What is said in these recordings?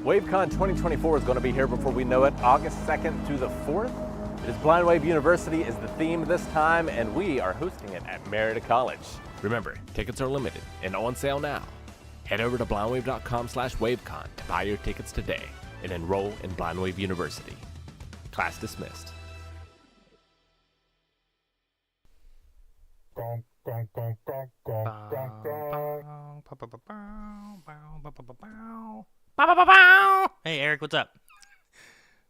WaveCon 2024 is going to be here before we know it, August 2nd through the 4th. It is Blind Wave University is the theme this time, and we are hosting it at Marietta College. Remember, tickets are limited and on sale now. Head over to blindwave.com/wavecon to buy your tickets today and enroll in Blind Wave University. Class dismissed. Hey, Eric, what's up?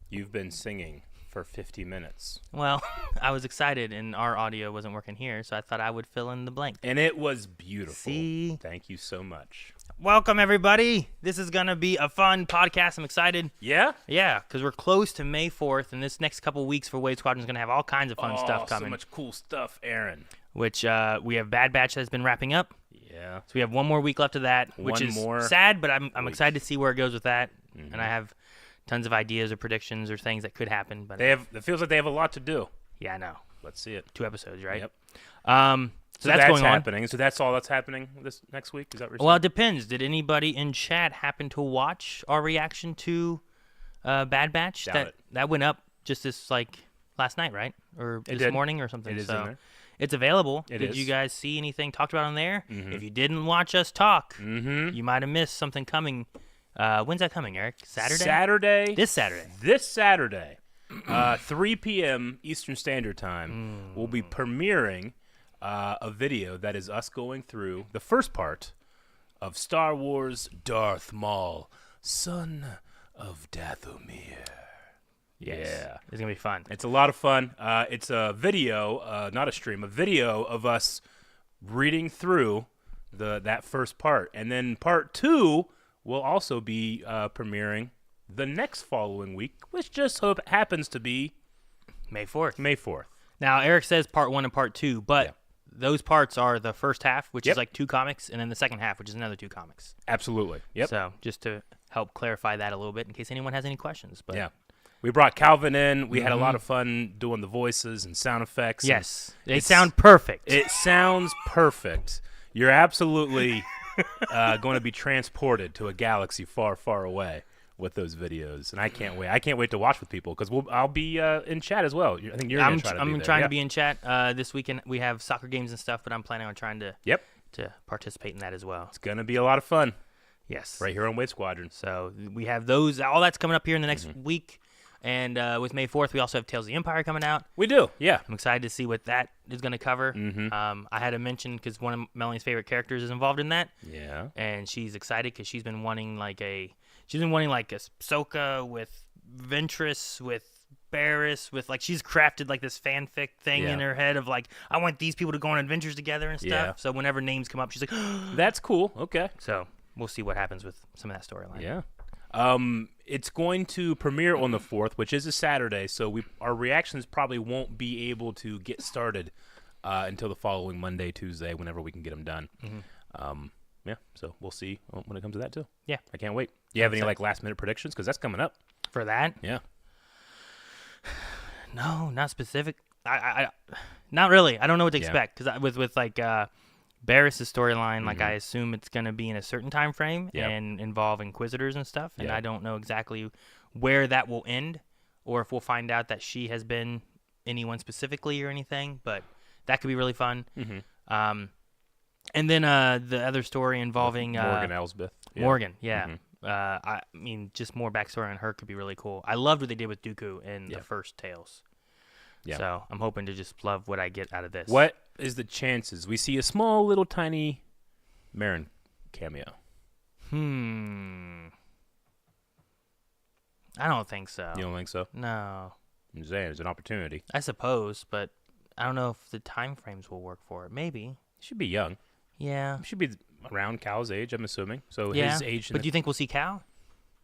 You've been singing for 50 minutes. Well, I was excited, and our audio wasn't working here, so I thought I would fill in the blank. And it was beautiful. See? Thank you so much. Welcome, everybody. This is going to be a fun podcast. I'm excited. Yeah? Yeah, because we're close to May 4th, and this next couple weeks for Wave Squadron is going to have all kinds of fun stuff coming. So much cool stuff, Aaron. Which we have Bad Batch that's been wrapping up. Yeah. So we have one more week left of that, which is sad, but I'm excited to see where it goes with that. Mm-hmm. And I have tons of ideas or predictions or things that could happen. But it feels like they have a lot to do. Yeah, I know. Let's see it. 2 episodes, right? Yep. So that's going happening. on. So that's all that's happening this next week? Is that what you're Well, saying? it depends. Did anybody in chat happen to watch our reaction to Bad Batch? Doubt it. That went up just this last night, right? Or this morning or something. It is in there. It's available. It Did is. you guys see anything talked about on there? Mm-hmm. If you didn't watch us talk, Mm-hmm. you might have missed something coming. When's that coming, Eric? Saturday? Saturday. This Saturday. This Saturday, 3 p.m. Eastern Standard Time, we'll be premiering a video that is us going through the first part of Star Wars Darth Maul, Son of Dathomir. Yes. Yeah. It's going to be fun. It's a lot of fun. It's a video, not a stream, a video of us reading through that first part. And then part 2 will also be premiering the next following week, which just happens to be May 4th. May 4th. Now, Eric says part 1 and part 2, but those parts are the first half, which is like 2 comics, and then the second half, which is another 2 comics. Absolutely. Yep. So just to help clarify that a little bit in case anyone has any questions. But yeah. We brought Calvin in. We had a lot of fun doing the voices and sound effects. Yes. They sound perfect. It sounds perfect. You're absolutely going to be transported to a galaxy far, far away with those videos, and I can't wait. I can't wait to watch with people because I'll be in chat as well. I think you're going to try to be there. I'm trying to be in chat this weekend. We have soccer games and stuff, but I'm planning on trying to participate in that as well. It's going to be a lot of fun. Yes. Right here on Wave Squadron. So we have those. All that's coming up here in the next week. And with May 4th, we also have Tales of the Empire coming out. We do, yeah. I'm excited to see what that is going to cover. Mm-hmm. I had to mention because one of Melanie's favorite characters is involved in that. Yeah. And she's excited because she's been wanting like a Ahsoka with Ventress, with Barriss, with like she's crafted like this fanfic thing in her head of like I want these people to go on adventures together and stuff. Yeah. So whenever names come up, she's like, that's cool. Okay. So we'll see what happens with some of that storyline. Yeah. It's going to premiere on the 4th, which is a Saturday, so our reactions probably won't be able to get started until the following Monday, Tuesday, whenever we can get them done. Mm-hmm. Yeah, so we'll see when it comes to that, too. Yeah. I can't wait. Do you have any last-minute predictions? Because that's coming up. For that? Yeah. No, not specific. I not really. I don't know what to expect because with Barriss' storyline, like I assume it's going to be in a certain time frame and involve Inquisitors and stuff, and I don't know exactly where that will end or if we'll find out that she has been anyone specifically or anything, but that could be really fun. Mm-hmm. And then the other story involving Morgan Elsbeth. Yeah. Morgan, yeah. Mm-hmm. I mean, just more backstory on her could be really cool. I loved what they did with Dooku in the first Tales. Yeah. So I'm hoping to just love what I get out of this. What is the chances we see a small, little, tiny Marin cameo? I don't think so. You don't think so? No. I'm just saying, there's an opportunity. I suppose, but I don't know if the time frames will work for it. Maybe. He should be young. Yeah. He should be around Cal's age, I'm assuming. So Yeah. his age. But do you think we'll see Cal?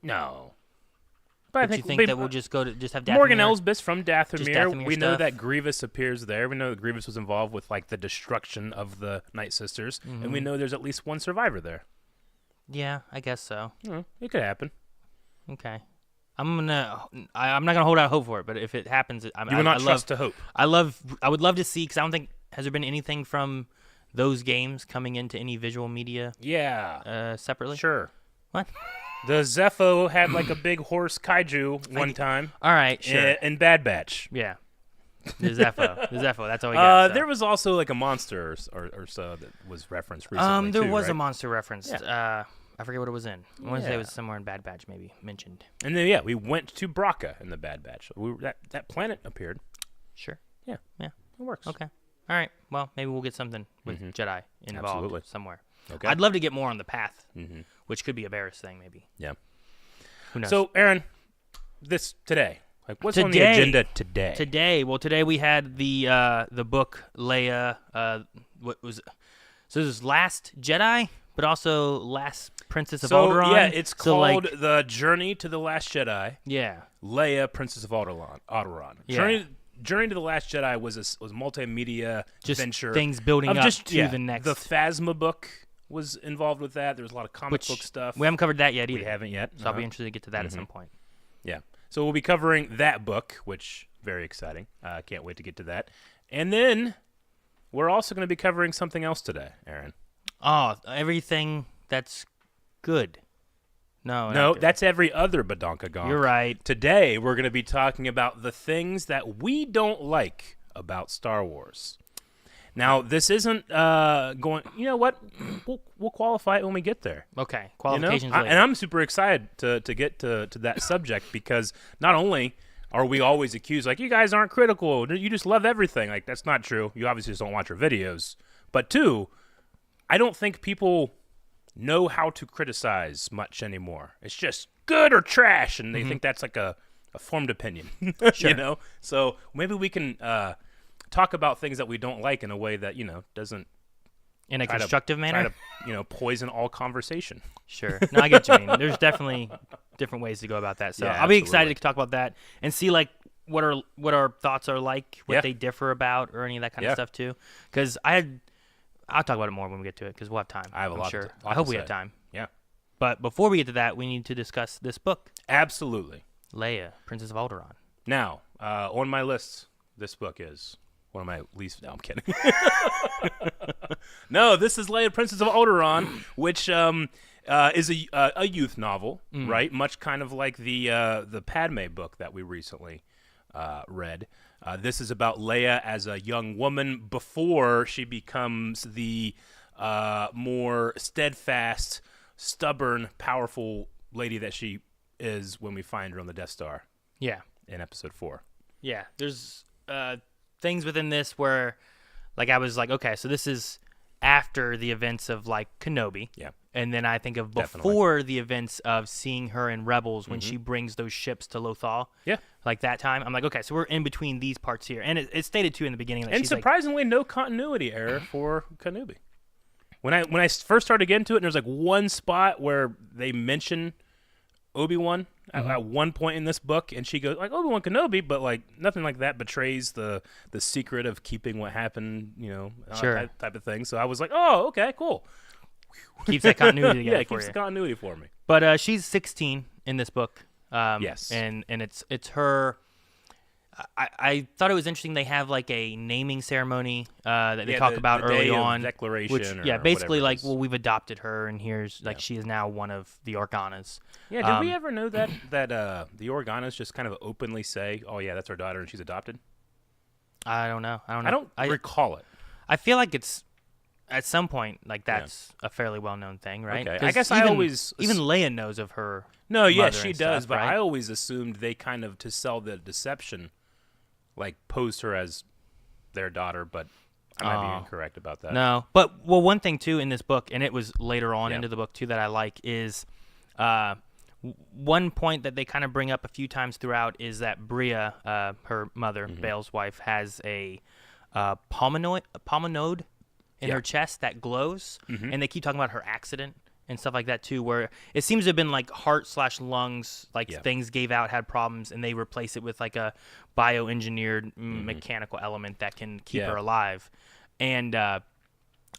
No. But you think that we'll just go to just have Dathomir? Morgan Elsbeth from Dathomir. Dathomir We know stuff. that Grievous appears there. We know that Grievous was involved with like the destruction of the Night Sisters, and we know there's at least one survivor there. Yeah, I guess so. It could happen. Okay. I'm not gonna hold out hope for it, but if it happens, You will not trust to hope. I would love to see, because I don't think, has there been anything from those games coming into any visual media Yeah. separately? Sure. What? The Zepho had like a big horse kaiju one time. All right, sure. In Bad Batch. Yeah. The Zepho. That's all we got. So. There was also like a monster or so that was referenced recently. There too, was a right? monster referenced. Yeah. I forget what it was in. I want to say it was somewhere in Bad Batch, maybe mentioned. And then we went to Braca in the Bad Batch. That planet appeared. Sure. Yeah. Yeah. It works. Okay. All right. Well, maybe we'll get something with Jedi involved Absolutely. somewhere. Okay. I'd love to get more on the path, which could be a Barris thing, maybe. Yeah. Who knows? So, Aaron, today, like what's on the agenda today? Today we had the book Leia. So this is Last Jedi, but also Last Princess of Alderaan. Yeah, it's called like, The Journey to the Last Jedi. Yeah. Leia, Princess of Alderaan. Yeah. Journey to the Last Jedi was a multimedia Just venture. things building up to the next. The Phasma book was involved with that. There was a lot of comic book stuff. We haven't covered that yet either. We haven't yet. So I'll be interested to get to that at some point. Yeah. So we'll be covering that book, which very exciting. Can't wait to get to that. And then we're also going to be covering something else today, Aaron. Oh, everything that's good. No, that's every other Badonkagonk. You're right. Today we're going to be talking about the things that we don't like about Star Wars. Now, this isn't going. You know what? We'll qualify it when we get there. Okay, qualifications later. And I'm super excited to get to that subject because not only are we always accused like you guys aren't critical, you just love everything. Like that's not true. You obviously just don't watch our videos. But two, I don't think people know how to criticize much anymore. It's just good or trash, and they think that's like a formed opinion. Sure. You know, so maybe we can talk about things that we don't like in a way that doesn't in a constructive manner. Try to poison all conversation. Sure. No, I get what you mean. There's definitely different ways to go about that. So Yeah, I'll be absolutely. excited to talk about that and see like what our thoughts are like, what Yeah. they differ about, or any of that kind of stuff too. Because I'll talk about it more when we get to it because we'll have time. I have a I'm lot sure. lot I hope to we say. have time. Yeah, But before we get to that, we need to discuss this book, absolutely. Leia, Princess of Alderaan. Now, on my list, this book is one of my least. No, I'm kidding. No, this is Leia, Princess of Alderaan, which is a youth novel, right? Much kind of like the Padme book that we recently read. This is about Leia as a young woman before she becomes the more steadfast, stubborn, powerful lady that she is when we find her on the Death Star Yeah. in Episode 4. Yeah. There's things within this where, like, I was like, okay, so this is after the events of, like, Kenobi. Yeah. And then I think of Definitely. before the events of seeing her in Rebels when she brings those ships to Lothal. Yeah. Like that time. I'm like, okay, so we're in between these parts here. And it's stated, too, in the beginning that And she's like, surprisingly, no continuity error for Kenobi. When I first started getting into it, and there's like one spot where they mention Obi-Wan at one point in this book, and she goes like Obi-Wan Kenobi, but like nothing like that betrays the secret of keeping what happened, Sure. type of thing. So I was like, oh, okay, cool. keeps that continuity Yeah, together it for keeps you. the continuity for me. But she's 16 in this book. Yes. And it's her. I thought it was interesting. They have like a naming ceremony that they talk about the early day of on. declaration. Which, or basically whatever it like, is. well, we've adopted her, and here's like she is now one of the Organas. Yeah, did we ever know that the Organas just kind of openly say, "Oh yeah, that's our daughter, and she's adopted"? I don't know. I don't recall it. I feel like it's at some point like that's a fairly well known thing, right? Okay. 'Cause I guess I always even Leia knows of her. No, yeah, mother she and does, stuff, but right? I always assumed they kind of, to sell the deception, like posed her as their daughter, but I might be incorrect about that. No, but one thing too in this book, and it was later on Yeah. into the book too that I like is One point that they kind of bring up a few times throughout is that Bria, her mother, Bale's wife, has a palmonode in her chest that glows, and they keep talking about her accident and stuff like that too, where it seems to have been like heart/lungs, things gave out, had problems, and they replace it with like a bioengineered mechanical element that can keep her alive. And I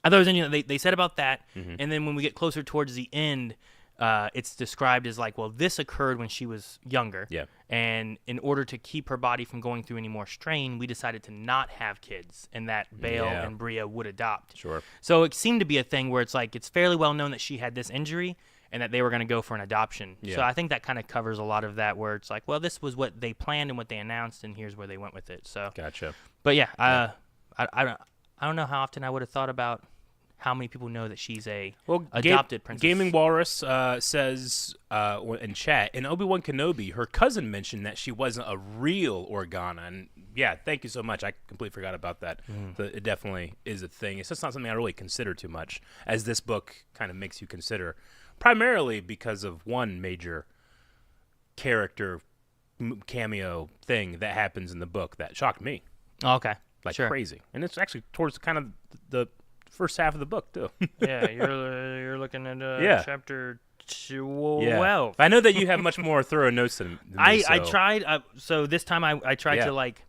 thought it was interesting. They said about that, and then when we get closer towards the end, it's described as like, well, this occurred when she was younger. Yeah. And in order to keep her body from going through any more strain, we decided to not have kids, and that Bale and Bria would adopt. Sure. So it seemed to be a thing where it's like, it's fairly well known that she had this injury and that they were going to go for an adoption. Yeah. So I think that kind of covers a lot of that, where it's like, well, this was what they planned and what they announced, and here's where they went with it. So. Gotcha. But yeah, I don't know how often I would have thought about how many people know that she's a adopted princess. Gaming Walrus says in chat, in Obi-Wan Kenobi, her cousin mentioned that she wasn't a real Organa. And yeah, thank you so much. I completely forgot about that. It definitely is a thing. It's just not something I really consider too much, as this book kind of makes you consider, primarily because of one major character cameo thing that happens in the book that shocked me. Oh, okay. Like sure. crazy. And it's actually towards kind of the first half of the book too. Yeah, you're looking at chapter 12. Yeah. I know that you have much more thorough notes than me. I tried. So this time I tried to like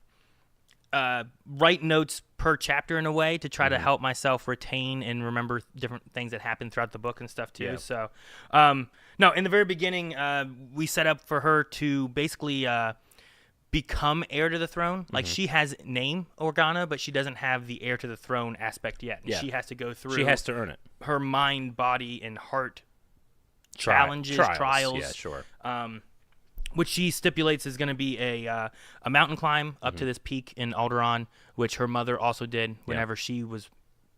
write notes per chapter in a way to try to help myself retain and remember different things that happened throughout the book and stuff too. Yeah. So no, in the very beginning, we set up for her to basically become heir to the throne. Like, she has name Organa, but she doesn't have the heir to the throne aspect yet. And she has to go through. She has to earn it. Her mind, body, and heart trials. Yeah, sure. Which she stipulates is going to be a mountain climb up to this peak in Alderaan, which her mother also did whenever she was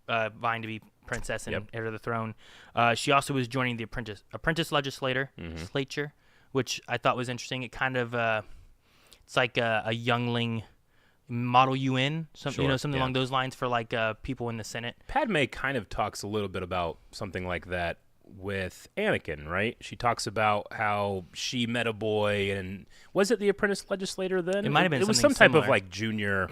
vying to be princess and heir to the throne. She also was joining the apprentice legislature, which I thought was interesting. It kind of it's like a youngling model UN, something along those lines for like people in the Senate. Padme kind of talks a little bit about something like that with Anakin, right? She talks about how she met a boy, and was it the apprentice legislator then? It might have been. It was some type of like junior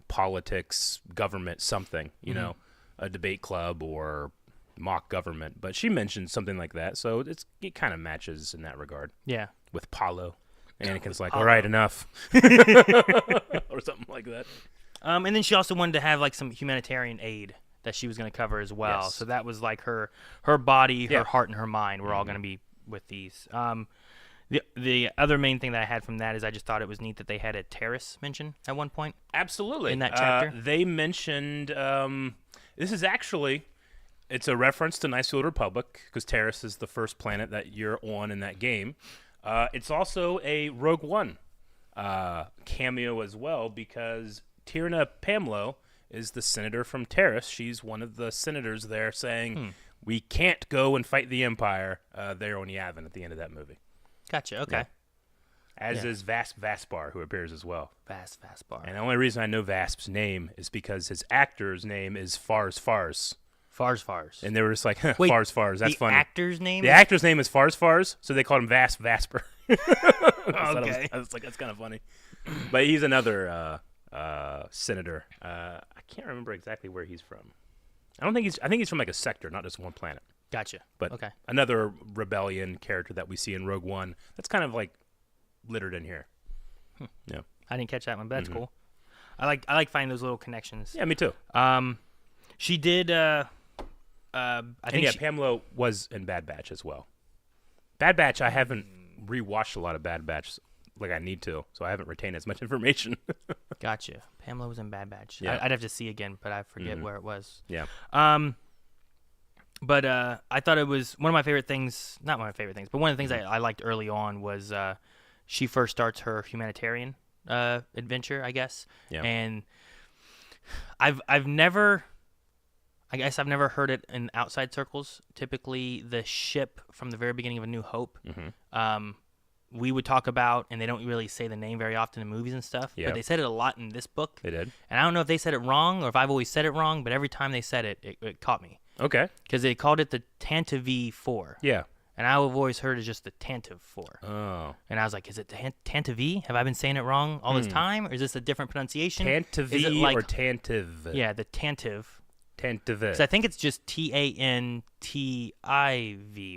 politics, government, something, you know, a debate club or mock government. But she mentioned something like that, so it kind of matches in that regard. Yeah, with Paulo. Anakin's like, all right, enough. Or something like that. And then she also wanted to have like some humanitarian aid that she was going to cover as well. Yes. So that was like her body, her heart, and her mind were all going to be with these. The other main thing that I had from that is I just thought it was neat that they had a terrace mention at one point. Absolutely. In that chapter. They mentioned, this is actually, it's a reference to Nice Old Republic, because Terrace is the first planet that you're on in that game. It's also a Rogue One cameo as well, because Tierna Pamlo is the senator from Terrace. She's one of the senators there saying, we can't go and fight the Empire there on Yavin at the end of that movie. Gotcha, okay. Yeah. As is Vasp Vaspar, who appears as well. Vasp Vaspar. And the only reason I know Vasp's name is because his actor's name is Fars Fars. Fars. And they were just like, Wait, Fars. That's funny. The actor's name? The actor's name is Fars, so they called him Vasper. Okay. I was like, that's kind of funny. But he's another senator. I can't remember exactly where he's from. I think he's from like a sector, not just one planet. Gotcha. But okay. Another rebellion character that we see in Rogue One that's kind of like littered in here. Yeah. I didn't catch that one, but that's cool. I like finding those little connections. Yeah, me too. She did. I think Pamela was in Bad Batch as well. Bad Batch, I haven't rewatched a lot of Bad Batch like I need to, so I haven't retained as much information. Gotcha. Pamela was in Bad Batch. Yeah. I'd have to see again, but I forget where it was. Yeah. But I thought it was one of my favorite things. Not one of my favorite things, but one of the things I liked early on was she first starts her humanitarian adventure, I guess. Yeah. And I've never heard it in outside circles. Typically, the ship from the very beginning of A New Hope, we would talk about, and they don't really say the name very often in movies and stuff, but they said it a lot in this book. They did. And I don't know if they said it wrong or if I've always said it wrong, but every time they said it, it caught me. Okay. Because they called it the Tantive 4. Yeah. and I've always heard it's just the Tantive 4. Oh. And I was like, is it Tantive? Have I been saying it wrong all this time, or is this a different pronunciation? Tantive or Tantive? Yeah, the Tantive. Tantive. Because I think it's just Tantiv,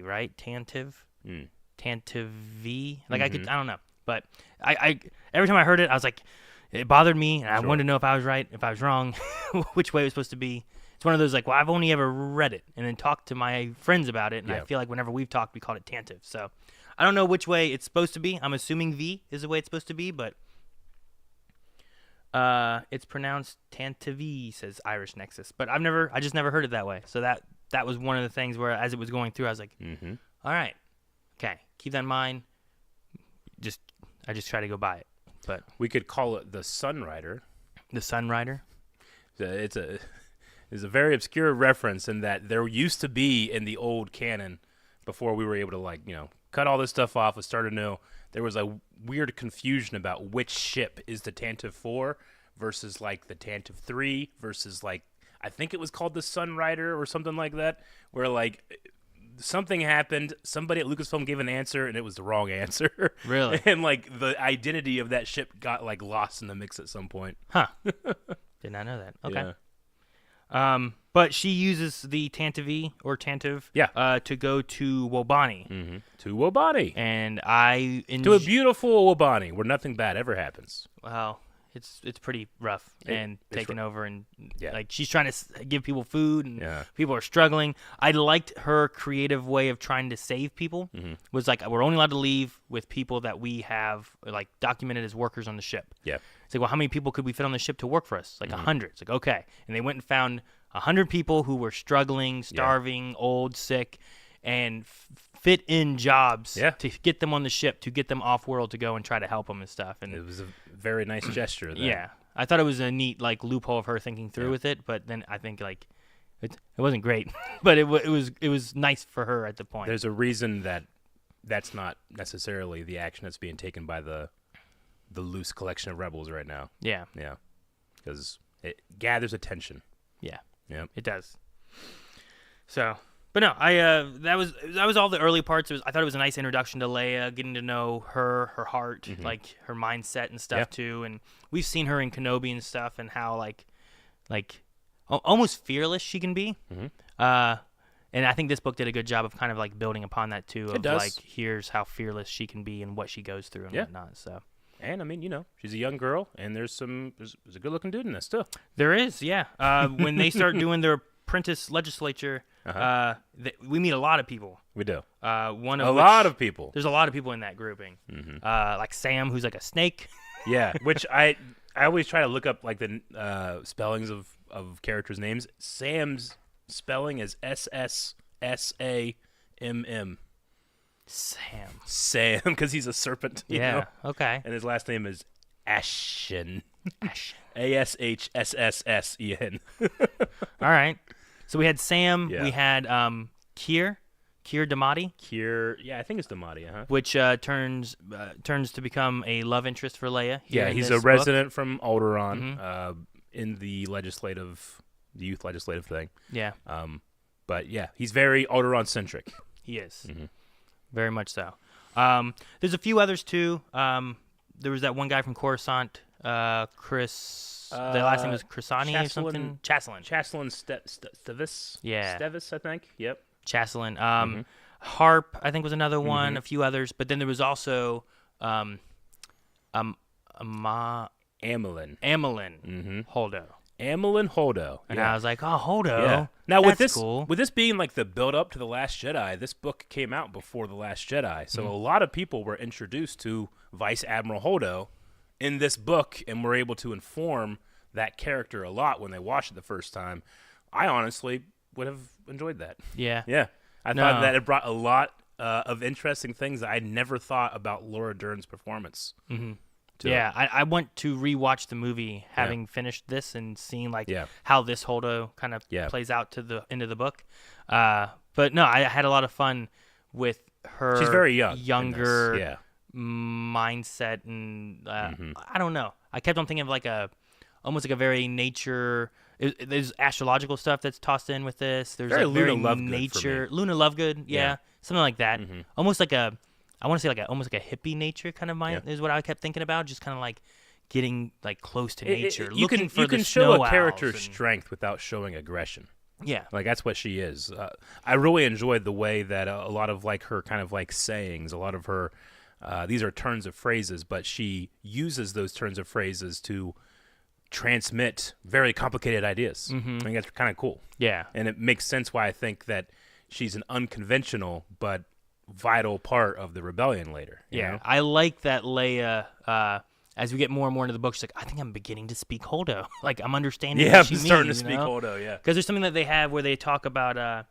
right? Tantive. Tantive. Like I don't know, but I every time I heard it, I was like, it bothered me, and I wanted to know if I was right, if I was wrong, which way it was supposed to be. It's one of those like, well, I've only ever read it and then talked to my friends about it, and I feel like whenever we've talked, we called it Tantive. So I don't know which way it's supposed to be. I'm assuming V is the way it's supposed to be, but it's pronounced Tantive, says Irish Nexus. But I just never heard it that way. So that was one of the things where, as it was going through, I was like, all right, okay, keep that in mind. I just try to go by it. But we could call it the Sunrider. The Sunrider. It's a very obscure reference in that there used to be in the old canon, before we were able to cut all this stuff off and start anew, there was a weird confusion about which ship is the Tantive 4 versus like the Tantive 3 versus like, I think it was called the Sunrider or something like that, where like something happened, somebody at Lucasfilm gave an answer and it was the wrong answer. Really? And like the identity of that ship got like lost in the mix at some point. Huh. Did not know that. Okay. Yeah. But she uses the Tantive or Tantive to go to Wobani. To Wobani. And to a beautiful Wobani where nothing bad ever happens. Well, it's pretty rough and taking rough. over, and like she's trying to give people food and Yeah. people are struggling. I liked her creative way of trying to save people. Was like, we're only allowed to leave with people that we have like documented as workers on the ship. Yeah. It's like, well, how many people could we fit on the ship to work for us? Like 100. It's like, okay. And they went and found 100 people who were struggling, starving, old, sick, and fit in jobs to get them on the ship, to get them off world, to go and try to help them and stuff. And it was a very nice gesture. Yeah, I thought it was a neat like loophole of her thinking through with it. But then I think like it wasn't great, but it was nice for her at the point. There's a reason that's not necessarily the action that's being taken by the loose collection of rebels right now. Yeah, because it gathers attention. Yeah, it does. So. But no, that was all the early parts. I thought it was a nice introduction to Leia, getting to know her heart, like her mindset and stuff too. And we've seen her in Kenobi and stuff, and how like almost fearless she can be. And I think this book did a good job of kind of like building upon that too. Of like, here's how fearless she can be and what she goes through and whatnot. So. And I mean, she's a young girl, and there's a good looking dude in this too. There is, yeah. When they start doing their apprentice legislature. We meet a lot of people. We do. A lot of people. There's a lot of people in that grouping. Like Sam, who's like a snake. Yeah, which I always try to look up like the spellings of characters' names. Sam's spelling is SSSAMM. Sam, because he's a serpent. You know? Okay. And his last name is Ashen. ASHSSSEN. All right. So we had Sam. Yeah. We had Keir Damati. I think it's Damati, which turns to become a love interest for Leia. He's a resident from Alderaan in the youth legislative thing. Yeah. But yeah, he's very Alderaan centric. He is. Very much so. There's a few others too. There was that one guy from Coruscant, Chris. The last name was Chrysani or something. Chaslin Stevis. Yeah. Stevis, I think. Yep. Chaslin. Harp, I think, was another one. A few others, but then there was also Amelin. Holdo. Amelin Holdo. And I was like, oh, Holdo. Yeah. Now cool. With this being like the build up to The Last Jedi, this book came out before The Last Jedi, so a lot of people were introduced to Vice Admiral Holdo in this book, and were able to inform that character a lot when they watched it the first time. I honestly would have enjoyed that. Yeah. Yeah. I thought that it brought a lot of interesting things that I never thought about Laura Dern's performance. Yeah, I want to rewatch the movie, having finished this and seeing how this Holdo kind of plays out to the end of the book. But no, I had a lot of fun with her. She's very younger mindset, and I don't know. I kept on thinking of like a almost like a very nature. There's astrological stuff that's tossed in with this. There's Very like very Luna Lovegood nature. for me. Luna Lovegood, yeah, something like that. Mhm. Almost like a, I want to say like almost like a hippie nature kind of mind is what I kept thinking about. Just kind of like getting like close to nature, looking for you the can snow show a character's owls and- strength without showing aggression. Yeah, Like that's what she is. I really enjoyed the way that a lot of like her kind of like sayings, a lot of her, these are turns of phrases, but she uses those turns of phrases to transmit very complicated ideas. I think that's kind of cool. yeah, And it makes sense why I think that she's an unconventional but vital part of the rebellion later. You know? I like that Leia. As we get more and more into the book, she's like, I think I'm beginning to speak Holdo. Like I'm understanding. Yeah, what I'm she starting means, to speak Holdo. Yeah. Because there's something that they have where they talk about,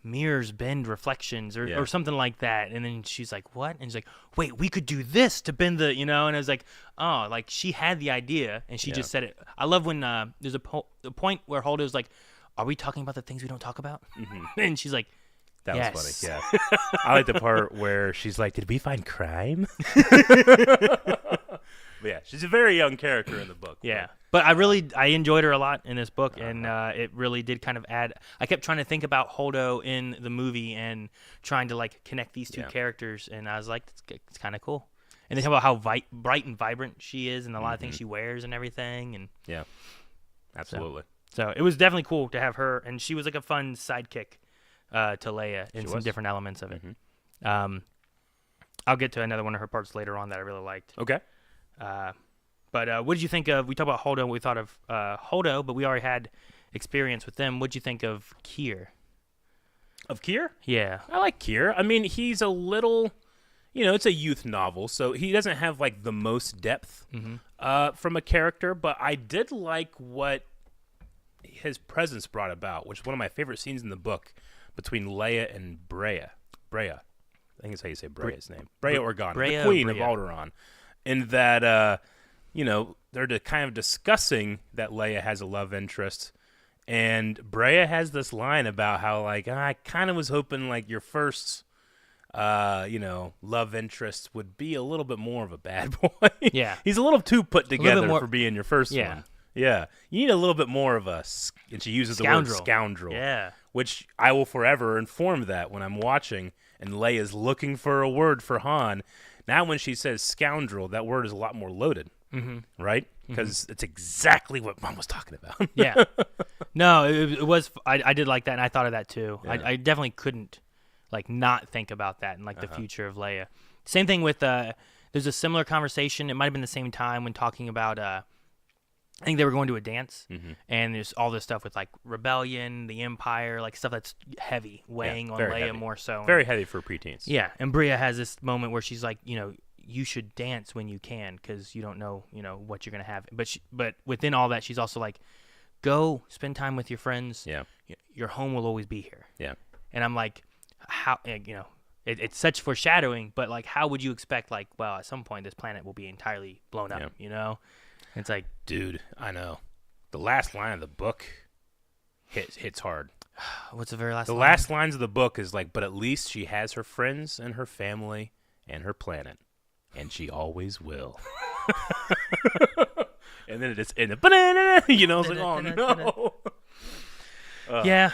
mirrors bend reflections or something like that. And then she's like, what? And she's like, wait, we could do this to bend the, and I was like, oh, like she had the idea and she just said it. I love when there's a point where Holdo's like, are we talking about the things we don't talk about? And she's like, That yes. was funny. Yeah. I like the part where she's like, did we find crime? But yeah, she's a very young character in the book. Yeah. But I enjoyed her a lot in this book, and it really did kind of add. I kept trying to think about Holdo in the movie and trying to like connect these two characters, and I was like, it's kind of cool. And they talk about how bright and vibrant she is, and a lot of things she wears and everything, and Yeah. Absolutely. so it was definitely cool to have her, and she was like a fun sidekick to Leia in some different elements of it. I'll get to another one of her parts later on that I really liked. Okay. But what did you think of? We talked about Holdo. We thought of Holdo, but we already had experience with them. What did you think of Kier? Of Kier? Yeah. I like Kier. I mean, he's a little, it's a youth novel, so he doesn't have like the most depth from a character, but I did like what his presence brought about, which is one of my favorite scenes in the book between Leia and Brea. I think that's how you say Brea's name. Brea Organa, the queen of Alderaan. In that, they're kind of discussing that Leia has a love interest, and Brea has this line about how, like, I kind of was hoping, like, your first, love interest would be a little bit more of a bad boy. Yeah. He's a little too put together more, for being your first yeah. one. Yeah. You need a little bit more of a, and she uses the word scoundrel. Yeah. Which I will forever inform that when I'm watching and Leia's looking for a word for Han. Now when she says scoundrel, that word is a lot more loaded, right? Because it's exactly what Mom was talking about. Yeah. No, it was. I did like that, and I thought of that too. Yeah. I definitely couldn't like not think about that and like the future of Leia. Same thing with there's a similar conversation. It might have been the same time when talking about I think they were going to a dance, and there's all this stuff with like rebellion, the Empire, like stuff that's heavy, weighing on Leia heavy. more so. Very heavy for preteens. Yeah, and Brea has this moment where she's like, you should dance when you can because you don't know, what you're gonna have. But within all that, she's also like, go spend time with your friends. Yeah. Your home will always be here. Yeah. And I'm like, how? It's such foreshadowing, but like, how would you expect? Like, well, at some point, this planet will be entirely blown up. It's like, dude, I know. The last line of the book hits hard. What's the very last The line? last lines of the book is like, but at least she has her friends and her family and her planet, and she always will. And then it's in the banana, it's like, oh no. Yeah,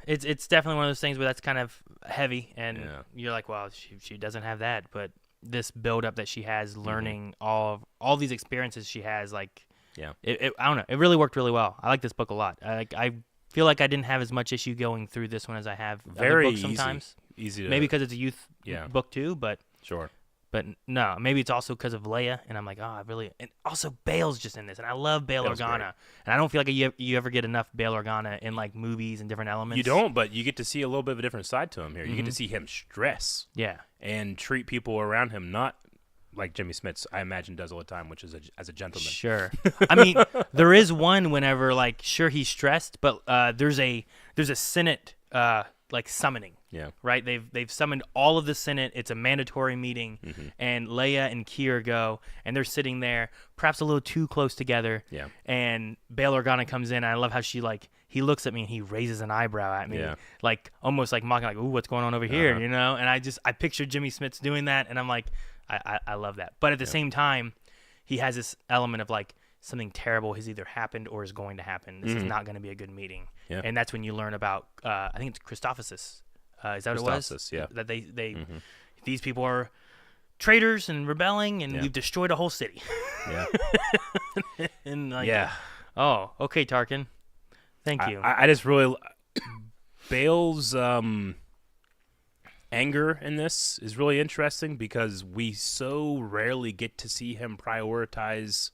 it's definitely one of those things where that's kind of heavy, and you're like, well, she doesn't have that, but this build up that she has, learning all these experiences she has, like, I don't know, it really worked really well. I like this book a lot. I feel like I didn't have as much issue going through this one as I have very other books sometimes. Easy to, maybe because it's a youth book too, but sure. But no, maybe it's also because of Leia, and I'm like, and also Bale's just in this, and I love Bail Organa, and I don't feel like you ever get enough Bail Organa in like movies and different elements. You don't, but you get to see a little bit of a different side to him here. You get to see him stress, and treat people around him not like Jimmy Smits, I imagine, does all the time, which is as a gentleman. Sure. I mean, there is one whenever like, sure, he's stressed, but there's a Senate like summoning. Yeah. Right? They've summoned all of the Senate. It's a mandatory meeting, and Leia and Kier go, and they're sitting there, perhaps a little too close together. Yeah. And Bail Organa comes in, and I love how he looks at me and he raises an eyebrow at me, like almost like mocking, like, "Ooh, what's going on over here?" And I picture Jimmy Smits doing that, and I'm like, I love that. But at the same time, he has this element of like, something terrible has either happened or is going to happen. This is not going to be a good meeting. Yeah. And that's when you learn about, I think it's Christophsis. Is that what it was? Christophsis, yeah. That these people are traitors and rebelling, and we've destroyed a whole city. Yeah. And oh, okay, Tarkin. Thank you. I just really Bale's anger in this is really interesting because we so rarely get to see him prioritize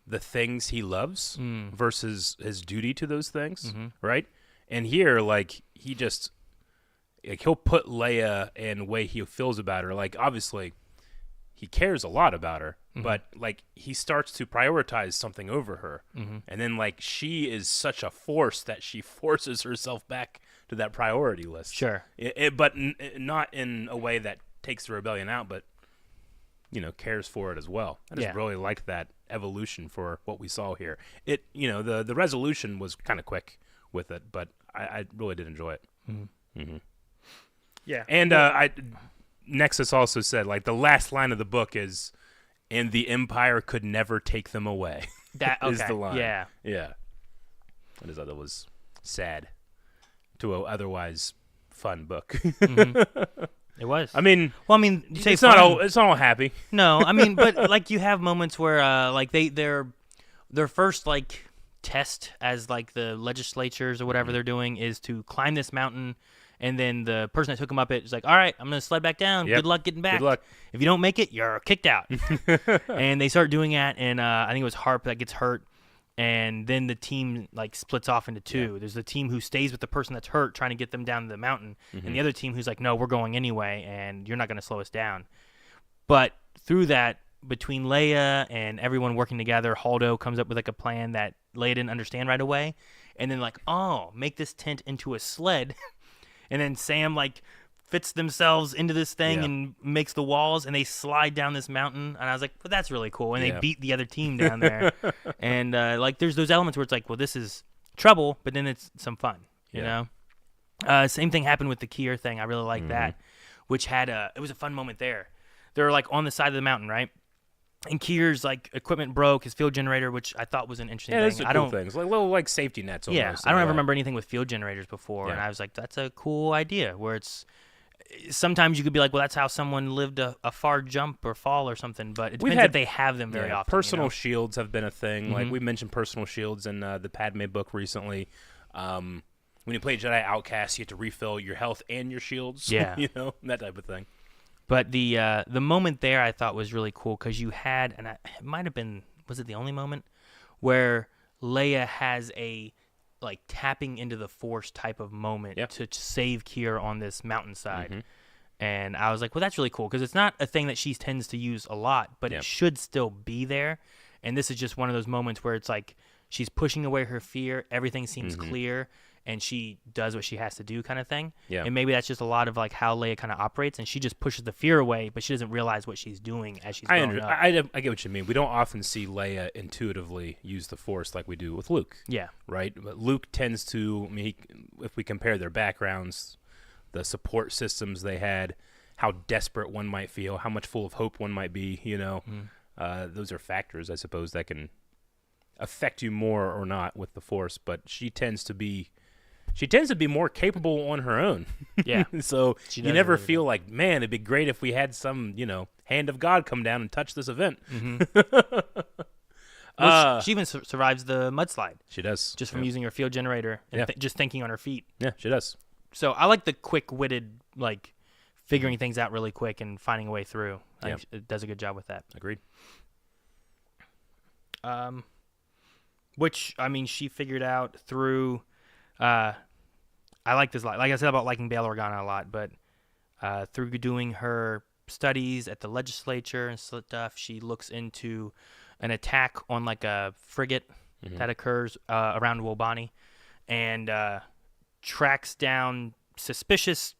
the things he loves versus his duty to those things, right? And here, like, he just, like, he'll put Leia in the way he feels about her. Like, obviously, he cares a lot about her, but, like, he starts to prioritize something over her. And then, like, she is such a force that she forces herself back to that priority list. Sure. But not in a way that takes the rebellion out, but, you know, cares for it as well. I just really liked that evolution for what we saw here. It, you know, the resolution was kind of quick with it, but I really did enjoy it. Yeah. And Nexus also said, like, the last line of the book is, "And the Empire could never take them away." That is the line. Yeah. Yeah. I just thought that was sad to an otherwise fun book. It was. I mean, you say it's not all happy. No, I mean, but like you have moments where like their first like test as like the legislatures or whatever they're doing is to climb this mountain, and then the person that took them up it is like, all right, I'm gonna sled back down. Yep. Good luck getting back. Good luck. If you don't make it, you're kicked out. And they start doing that, and I think it was Harp that gets hurt. And then the team like splits off into two. Yeah. There's the team who stays with the person that's hurt, trying to get them down the mountain, and the other team who's like, no, we're going anyway, and you're not going to slow us down. But through that, between Leia and everyone working together, Holdo comes up with like a plan that Leia didn't understand right away, and then like, oh, make this tent into a sled, and then Sam like fits themselves into this thing and makes the walls, and they slide down this mountain. And I was like, well, that's really cool. And they beat the other team down there. And like, there's those elements where it's like, well, this is trouble, but then it's some fun, you know? Same thing happened with the Kier thing. I really like that, which had it was a fun moment there. They're like on the side of the mountain, right? And Kier's like equipment broke, his field generator, which I thought was an interesting thing. Those are cool things, like little like safety nets. Almost, I don't ever remember anything with field generators before, and I was like, that's a cool idea. Where it's sometimes you could be like, well, that's how someone lived a far jump or fall or something, but it depends if they have them very often. Personal shields have been a thing. Like we mentioned personal shields in the Padme book recently. When you play Jedi Outcast, you have to refill your health and your shields. Yeah. You know, that type of thing. But the moment there I thought was really cool because you had, and it might have been, was it the only moment, where Leia has a like tapping into the Force type of moment to save Kier on this mountainside. And I was like, well, that's really cool because it's not a thing that she tends to use a lot, but it should still be there. And this is just one of those moments where it's like she's pushing away her fear, everything seems clear, and she does what she has to do kind of thing. Yeah. And maybe that's just a lot of like how Leia kind of operates, and she just pushes the fear away, but she doesn't realize what she's doing as she's growing up. I get what you mean. We don't often see Leia intuitively use the Force like we do with Luke. Yeah. Right? But Luke tends to, I mean, if we compare their backgrounds, the support systems they had, how desperate one might feel, how much full of hope one might be, you know, those are factors, I suppose, that can affect you more or not with the Force, but she tends to be more capable on her own. Yeah. So you never really feel like, man, it'd be great if we had some, you know, hand of God come down and touch this event. Well, she even survives the mudslide. She does. Just from using her field generator and just thinking on her feet. Yeah, she does. So I like the quick-witted, like, figuring things out really quick and finding a way through. It does a good job with that. Agreed. Which, I mean, she figured out through... I like this a lot. Like I said about liking Bail Organa a lot, but through doing her studies at the legislature and stuff, she looks into an attack on like a frigate that occurs around Wobani and tracks down suspicious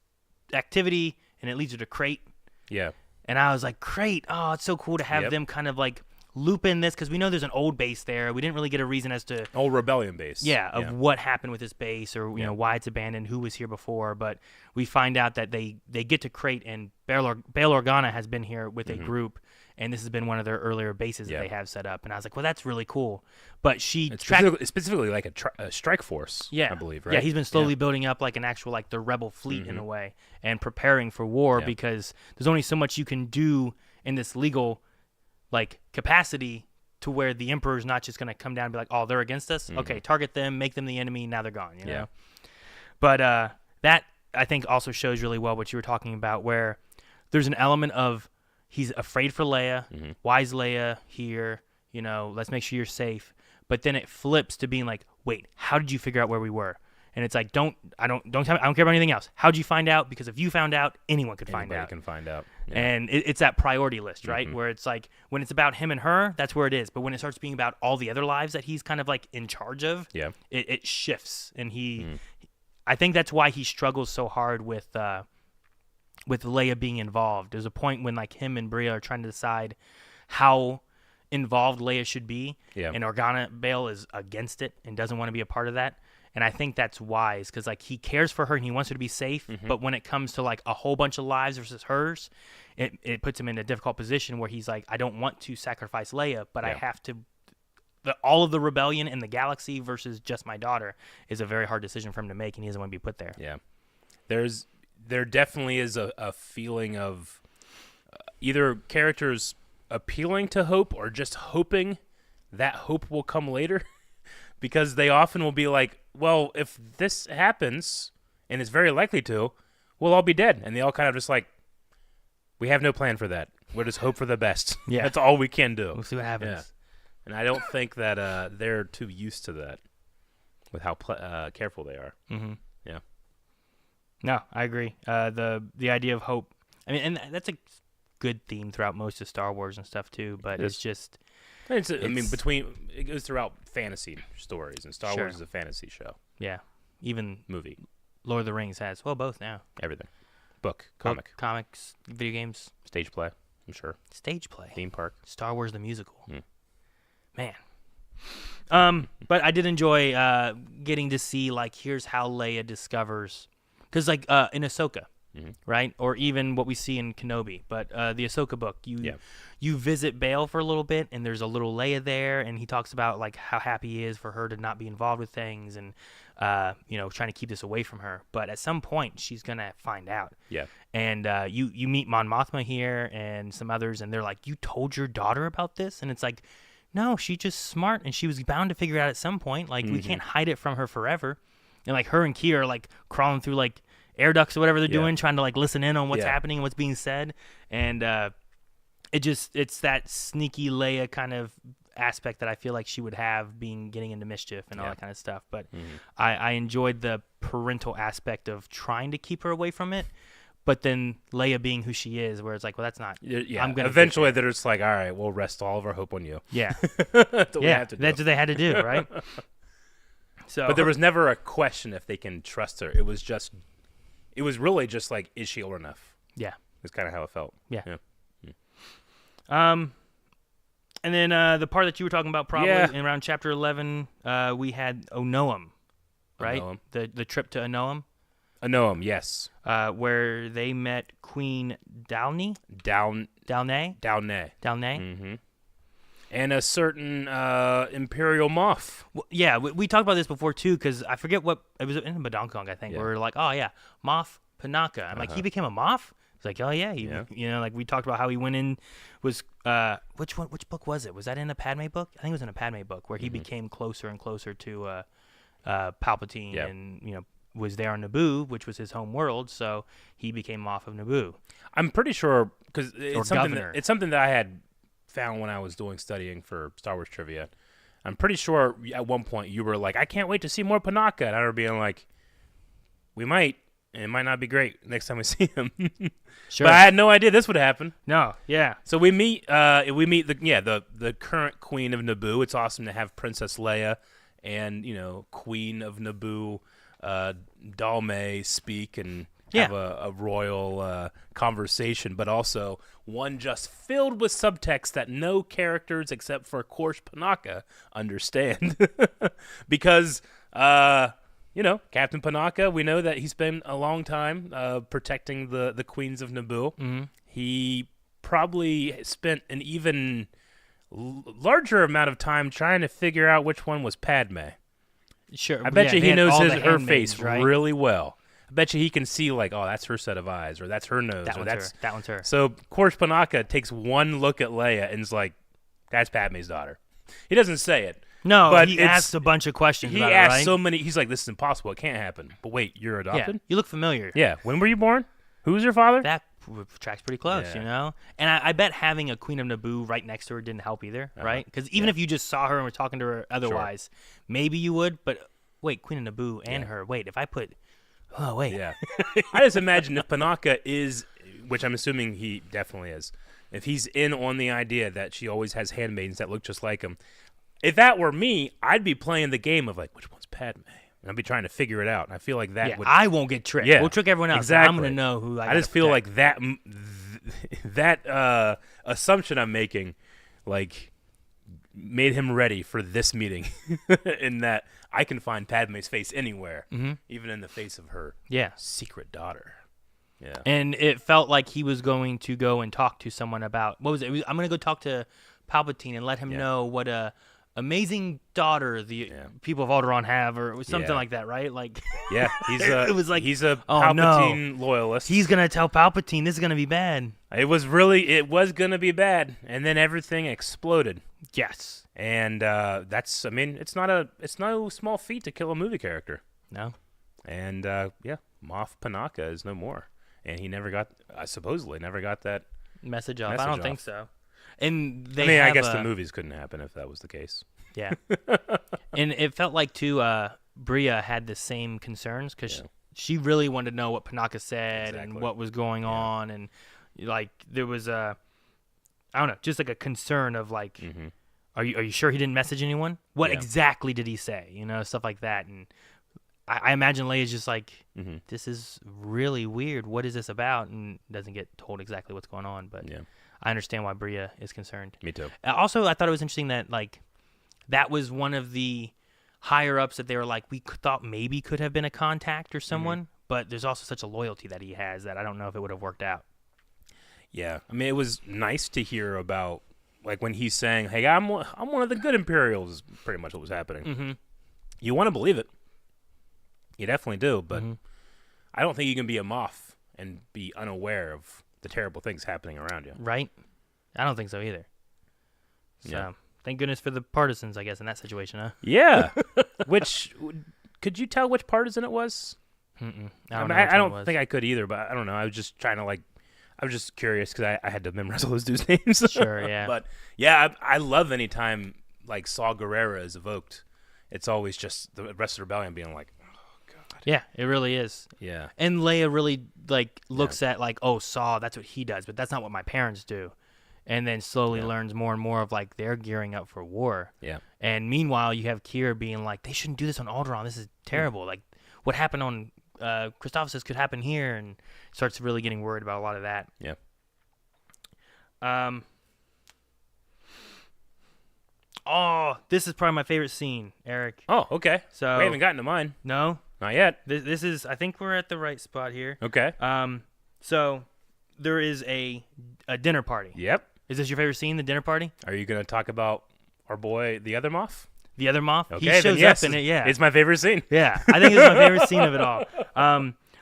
activity, and it leads her to Crate. Yeah. And I was like, Crate, oh, it's so cool to have them kind of like loop in this, because we know there's an old base there. We didn't really get a reason as to old rebellion base. What happened with this base, or you know why it's abandoned, who was here before. But we find out that they get to Crate, and Bail Organa has been here with a group, and this has been one of their earlier bases that they have set up. And I was like, well, that's really cool. But it's specifically like a strike force, I believe, right? Yeah, he's been slowly building up like an actual like the rebel fleet in a way and preparing for war because there's only so much you can do in this legal like capacity to where the Emperor's not just going to come down and be like, oh, they're against us? Okay, target them, make them the enemy, now they're gone, you know? But that, I think, also shows really well what you were talking about, where there's an element of he's afraid for Leia. Why is Leia here? You know, let's make sure you're safe. But then it flips to being like, wait, how did you figure out where we were? And it's like, don't tell me, I don't care about anything else. How'd you find out? Because if you found out, anyone could find out. Anybody can find out. Yeah. And it's that priority list, right? Where it's like, when it's about him and her, that's where it is. But when it starts being about all the other lives that he's kind of like in charge of, it shifts. And I think that's why he struggles so hard with Leia being involved. There's a point when like him and Bria are trying to decide how involved Leia should be, and Organa Bale is against it and doesn't want to be a part of that. And I think that's wise because like he cares for her and he wants her to be safe, but when it comes to like a whole bunch of lives versus hers, it puts him in a difficult position where he's like, I don't want to sacrifice Leia, but I have to. All of the rebellion in the galaxy versus just my daughter is a very hard decision for him to make, and he doesn't want to be put there. Yeah, there definitely is a feeling of either characters appealing to hope or just hoping that hope will come later. Because they often will be like, well, if this happens, and it's very likely to, we'll all be dead. And they all kind of just like, we have no plan for that. We'll just hope for the best. Yeah. That's all we can do. We'll see what happens. Yeah. And I don't think that they're too used to that with how careful they are. Yeah. No, I agree. The idea of hope, I mean, and that's a good theme throughout most of Star Wars and stuff too, but it's just... I mean, it goes throughout fantasy stories, and Star Wars is a fantasy show. Yeah, even movie. Lord of the Rings has both now. Everything, book, comics, video games, stage play. I'm sure. Stage play, theme park, Star Wars the musical. Man. But I did enjoy getting to see like here's how Leia discovers, because like in Ahsoka. Right, or even what we see in Kenobi, but the Ahsoka book, you visit Bail for a little bit, and there's a little Leia there, and he talks about like how happy he is for her to not be involved with things, and trying to keep this away from her. But at some point, she's gonna find out. Yeah, and you meet Mon Mothma here and some others, and they're like, "You told your daughter about this?" And it's like, "No, she's just smart, and she was bound to figure it out at some point. Like we can't hide it from her forever." And like her and Kia are like crawling through like air ducts or whatever they're doing, trying to like listen in on what's happening and what's being said, and it's that sneaky Leia kind of aspect that I feel like she would have getting into mischief and all that kind of stuff. But I enjoyed the parental aspect of trying to keep her away from it, but then Leia being who she is, where it's like, well, that's not. Yeah, I'm gonna eventually they're just like, all right, we'll rest all of our hope on you. Yeah, that's what we have to do. That's what they had to do, right? So, but there was never a question if they can trust her. It was really just like, is she old enough? Yeah. It's kind of how it felt. Yeah. And then the part that you were talking about probably in around chapter 11, we had Onoam, right? Onoam. The trip to Onoam. Onoam, yes. Where they met Queen Dalney. Dalney. Mm-hmm. And a certain Imperial Moff. Well, yeah, we talked about this before too, because I forget what it was in Badonkagonk, I think. Where we're like, oh yeah, Moff Panaka. I'm like, he became a Moff. It's like, oh yeah, like we talked about how he went in. Was which book was it? Was that in a Padme book? I think it was in a Padme book where he became closer and closer to Palpatine, and was there on Naboo, which was his home world. So he became Moff of Naboo. I'm pretty sure because it's something that I had found when I was studying for Star Wars trivia. I'm pretty sure at one point you were like, I can't wait to see more Panaka, and I remember being like, we might, and it might not be great next time we see him. Sure. But I had no idea this would happen. No, yeah. So we meet the current Queen of Naboo. It's awesome to have Princess Leia and Queen of Naboo Dalmay speak and have a royal conversation, but also one just filled with subtext that no characters except for, of course, Panaka understand. Because, Captain Panaka, we know that he spent a long time protecting the queens of Naboo. Mm-hmm. He probably spent an even larger amount of time trying to figure out which one was Padme. Sure. I bet you he knows her face right? really well. I bet you he can see like, oh, that's her set of eyes, or that's her nose, That or one's that's her. That one's her. So of course Panaka takes one look at Leia and is like, that's Padme's daughter. He doesn't say it. No, but he asks a bunch of questions. He about asks it, right? so many. He's like, this is impossible. It can't happen. But wait, you're adopted? Yeah, you look familiar. Yeah. When were you born? Who's your father? That tracks pretty close, Yeah. you know? And I bet having a Queen of Naboo right next to her didn't help either, right? Because even if you just saw her and were talking to her otherwise, maybe you would. But wait, Queen of Naboo and her. Wait, if I put... Oh, wait. Yeah. I just imagine if Panaka is, which I'm assuming he definitely is, if he's in on the idea that she always has handmaidens that look just like him, if that were me, I'd be playing the game of like, which one's Padme? And I'd be trying to figure it out. And I feel like that would... I won't get tricked. Yeah, We'll trick everyone else. exactly. I'm going to know who I just feel like that assumption I'm making, like, made him ready for this meeting in that I can find Padme's face anywhere, even in the face of her secret daughter. Yeah. And it felt like he was going to go and talk to someone about, what was it? I'm going to go talk to Palpatine and let him know what a amazing daughter the people of Alderaan have, or something like that, right? Like, it was like he's a Palpatine loyalist. He's gonna tell Palpatine this is gonna be bad. It was gonna be bad, and then everything exploded. Yes, and that's, I mean, it's no small feat to kill a movie character. No, and Moff Panaka is no more, and he supposedly never got that message off. I don't think so. And I guess the movies couldn't happen if that was the case. Yeah. And it felt like, too, Bria had the same concerns because she really wanted to know what Panaka said and what was going on. And, like, there was I don't know, just like a concern of, like, are you sure he didn't message anyone? What exactly did he say? You know, stuff like that. And I imagine Leia's just like, this is really weird. What is this about? And doesn't get told exactly what's going on. But I understand why Bria is concerned. Me too. Also, I thought it was interesting that, like, that was one of the higher-ups that they were like, we thought maybe could have been a contact or someone, but there's also such a loyalty that he has that I don't know if it would have worked out. Yeah. I mean, it was nice to hear about, like, when he's saying, hey, I'm one of the good Imperials, is pretty much what was happening. You want to believe it. You definitely do, but I don't think you can be a Moff and be unaware of the terrible things happening around you. Right? I don't think so either. So, thank goodness for the partisans, I guess, in that situation, huh? Yeah. Could you tell which partisan it was? I don't think I could either, but I don't know. I was just trying to, like, I was just curious because I had to memorize all those dudes' names. Sure, yeah. But, yeah, I love any time, like, Saw Gerrera is evoked. It's always just the rest of the rebellion being like, yeah, it really is. yeah. And Leia really, like, looks at, like, oh, Saw, that's what he does, but that's not what my parents do. And then slowly learns more and more of, like, they're gearing up for war. Yeah. And meanwhile, you have Kira being like, they shouldn't do this on Alderaan. This is terrible. Like, what happened on Christophsis could happen here, and starts really getting worried about a lot of that. Yeah. Oh, this is probably my favorite scene, Eric. Oh, okay. So we haven't gotten to mine. No? Not yet. This is, I think we're at the right spot here. Okay. So there is a dinner party. Yep. Is this your favorite scene, the dinner party? Are you going to talk about our boy, the other Moff? The other Moff? Okay, he shows up in it, yeah. It's my favorite scene. Yeah, I think it's my favorite scene of it all.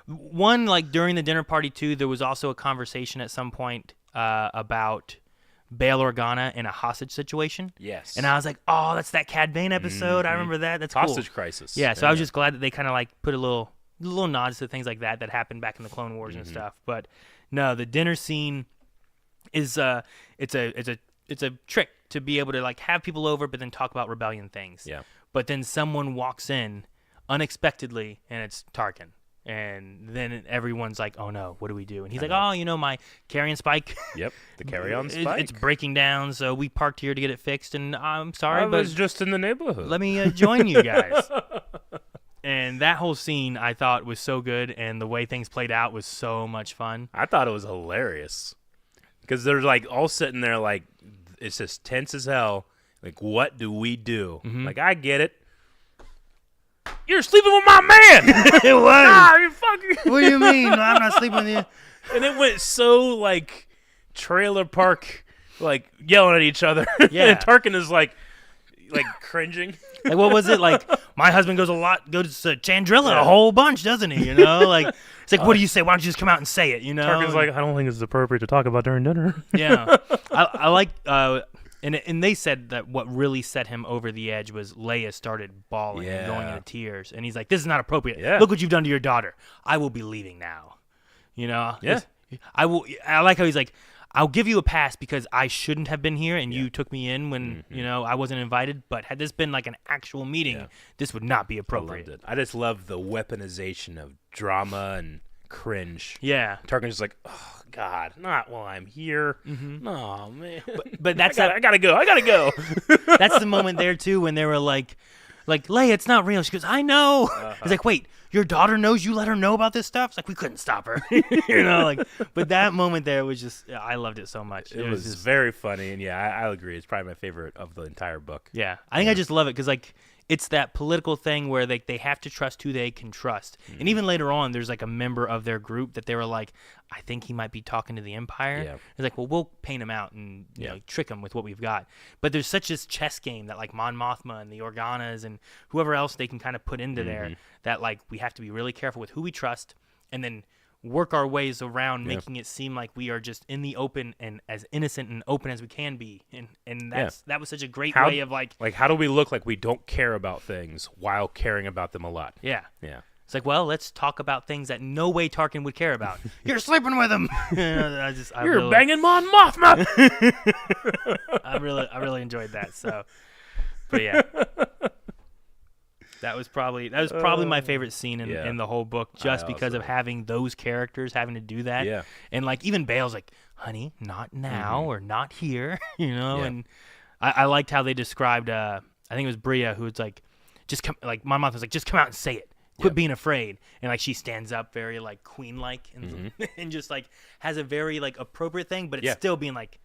One, like, during the dinner party, too, there was also a conversation at some point about Bail Organa in a hostage situation. Yes. And I was like, oh, that's that Cad Bane episode. I remember that. That's hostage cool. crisis. Yeah, so I was just glad that they kind of, like, put a little nods to things like that happened back in the Clone Wars and stuff. But no, the dinner scene is it's a trick to be able to, like, have people over but then talk about rebellion things. Yeah. But then someone walks in unexpectedly and it's Tarkin. And then everyone's like, oh no, what do we do? And he's like, oh, you know, my carry-on spike. Yep, the carry-on spike. It's breaking down, so we parked here to get it fixed. And I'm sorry, I but was just in the neighborhood. Let me join you guys. And that whole scene I thought was so good, and the way things played out was so much fun. I thought it was hilarious because they're like all sitting there like it's just tense as hell. Like, what do we do? Like, I get it. You're sleeping with my man. It was. Nah, you fucking. What do you mean? No, I'm not sleeping with you. And it went so like trailer park, like yelling at each other. Yeah. And Tarkin is like cringing. Like, what was it? Like, my husband goes to Chandrilla a whole bunch, doesn't he? You know, like, it's like, what do you say? Why don't you just come out and say it? You know, Tarkin's like, I don't think it's appropriate to talk about during dinner. Yeah, I like, and they said that what really set him over the edge was Leia started bawling and going into tears, and he's like, this is not appropriate. Yeah. Look what you've done to your daughter. I will be leaving now. You know, Yeah. I will. I like how he's like, I'll give you a pass because I shouldn't have been here and you took me in when, I wasn't invited. But had this been like an actual meeting, this would not be appropriate. I loved it. I just love the weaponization of drama and cringe. Yeah. Tarkin's just like, oh, God, not while I'm here. Oh, man. But that's I gotta go. That's the moment there, too, when they were like, Leia, it's not real. She goes, I know. He's like, wait, your daughter knows you let her know about this stuff? It's like, we couldn't stop her. But that moment there was just, I loved it so much. It was just very funny. And I'll agree. It's probably my favorite of the entire book. Yeah. I think I just love it because, like, it's that political thing where they have to trust who they can trust. And even later on, there's like a member of their group that they were like, I think he might be talking to the Empire. Yeah. It's like, well, we'll paint him out and you know, trick him with what we've got. But there's such this chess game that like Mon Mothma and the Organas and whoever else they can kind of put into there that like we have to be really careful with who we trust and then work our ways around making it seem like we are just in the open and as innocent and open as we can be. And that was such a great way of like how do we look like we don't care about things while caring about them a lot? Yeah. Yeah. It's like, well, let's talk about things that no way Tarkin would care about. You're sleeping with him. You're banging Mon Mothma. I really enjoyed that. So, but yeah. That was probably my favorite scene in the whole book, just because of having those characters having to do that. Yeah. And like even Bale's like, honey, not now or not here, And I liked how they described. I think it was Bria who was like, just come. Like my mom was like, just come out and say it. Quit being afraid. And like she stands up very like queen-like and and just like has a very like appropriate thing, but it's still being like,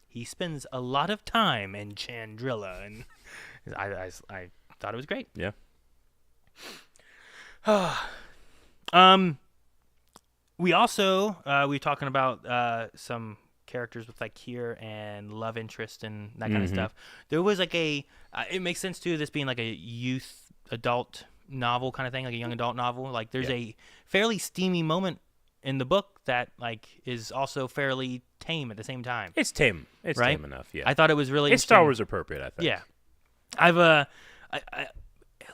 he spends a lot of time in Chandrilla, and I thought it was great. Yeah. We also we were talking about some characters with like Kier and love interest and that kind of stuff. There was like it makes sense too, this being like a youth adult novel kind of thing, like a young adult novel. Like there's a fairly steamy moment in the book that like is also fairly tame at the same time. It's tame. It's right? tame enough. Yeah. I thought it was really. It's Star Wars appropriate, I think. Yeah.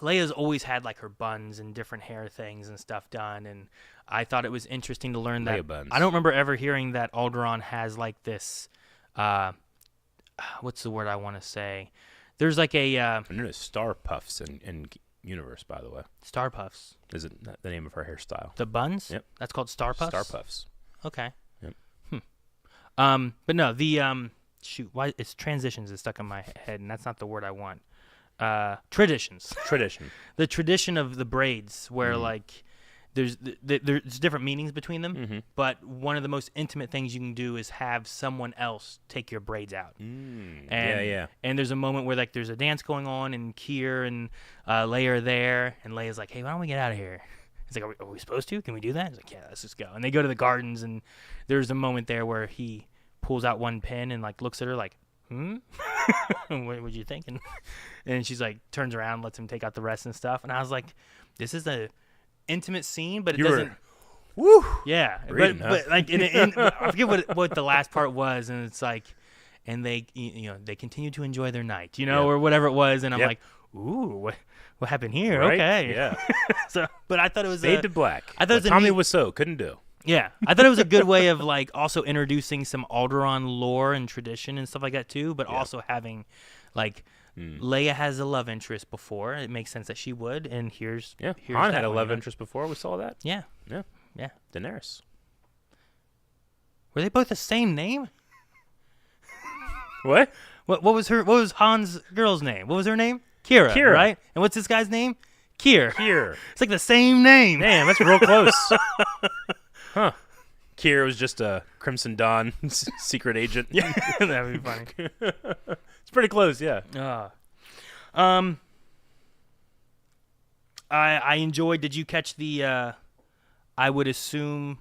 Leia's always had like her buns and different hair things and stuff done, and I thought it was interesting to learn that. Buns. I don't remember ever hearing that Alderaan has like this. What's the word I want to say? There's like a. And there's Star Puffs in universe, by the way. Star Puffs. Is it the name of her hairstyle? The buns. Yep. That's called Star Puffs. Star Puffs. Okay. Yep. But no, the why it's transitions is stuck in my head, and that's not the word I want. Traditions. The tradition of the braids, where like there's different meanings between them, but one of the most intimate things you can do is have someone else take your braids out. And there's a moment where like there's a dance going on, and Kier and Leia are there, and Leia's like, hey, why don't we get out of here? He's like, are we supposed to? Can we do that? He's like, yeah, let's just go. And they go to the gardens, and there's a moment there where he pulls out one pin and like looks at her like, what were you thinking? And she's like, turns around, lets him take out the rest and stuff. And I was like, this is a intimate scene, but it doesn't. Woo. Yeah, but like I forget what the last part was, and it's like, and they they continue to enjoy their night, or whatever it was, and I'm like, ooh, what happened here? Right? Okay, yeah. So, but I thought it was fade to black. I thought it was Tommy Wiseau couldn't do. Yeah, I thought it was a good way of like also introducing some Alderaan lore and tradition and stuff like that too, but also having like Leia has a love interest before. It makes sense that she would, and here's Han had a love interest before. We saw that. Yeah. Daenerys. Were they both the same name? What? What was Han's girl's name? What was her name? Kira, right? And what's this guy's name? Kier. It's like the same name. Damn, that's real close. Huh. Kier was just a Crimson Dawn secret agent. Yeah, that would be funny. It's pretty close, yeah. I enjoyed. Did you catch the? I would assume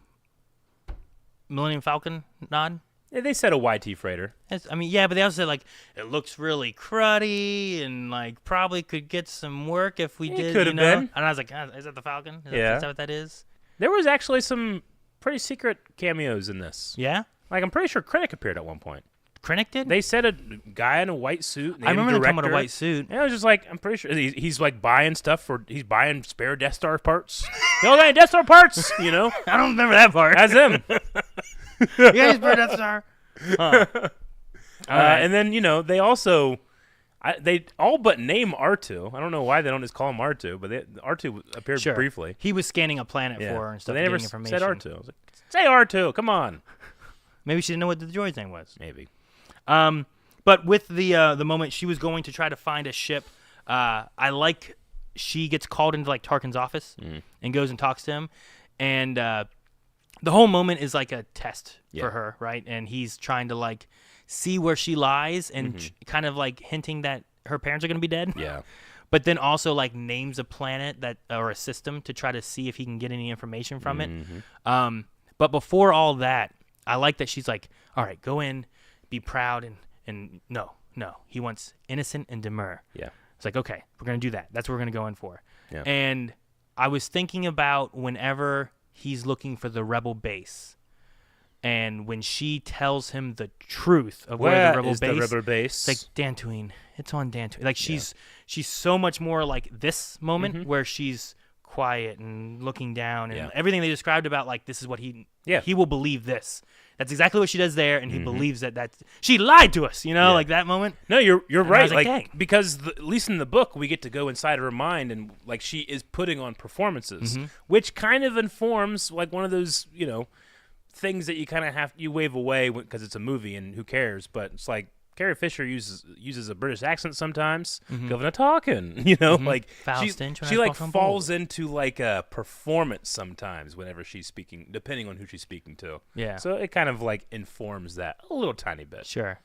Millennium Falcon nod. Yeah, they said a YT freighter. I mean, yeah, but they also said, like, it looks really cruddy and, like, probably could get some work if we did, could have been. And I was like, is that the Falcon? Is Yeah. that what that is? There was actually some pretty secret cameos in this. Yeah? Like, I'm pretty sure Krennic appeared at one point. Krennic did? They said a guy in a white suit. I remember him coming in a white suit. Yeah, I was just like, I'm pretty sure he's like buying stuff he's buying spare Death Star parts. Y'all got any Death Star parts? You know? I don't remember that part. That's him. You guys spare Death Star? Huh. And then, they also, they all but name R2. I don't know why they don't just call him R2, but R2 appeared briefly. He was scanning a planet for her and stuff. But they never information. said R2. I was like, say R2, come on. Maybe she didn't know what the droid's name was. Maybe. But with the moment she was going to try to find a ship, I like she gets called into like Tarkin's office and goes and talks to him, and the whole moment is like a test for her, right? And he's trying to like see where she lies and kind of like hinting that her parents are going to be dead. Yeah. But then also like names a planet that or a system to try to see if he can get any information from it. But before all that, I like that she's like, all right, go in, be proud, and no. He wants innocent and demure. Yeah. It's like, okay, we're going to do that. That's what we're going to go in for. Yeah. And I was thinking about whenever he's looking for the rebel base, and when she tells him the truth of where the rebel base, it's like Dantooine. It's on Dantooine. Like she's so much more like this moment where she's quiet and looking down and everything they described about like this is what he will believe this. That's exactly what she does there, and he believes that she lied to us, like that moment. No, you're right. Like, because at least in the book, we get to go inside of her mind, and like she is putting on performances, which kind of informs like one of those things that you kind of you wave away because it's a movie and who cares. But it's like Carrie Fisher uses a British accent sometimes. Governor talking, like she like falls into like a performance sometimes whenever she's speaking, depending on who she's speaking to. Yeah. So it kind of like informs that a little tiny bit. Sure.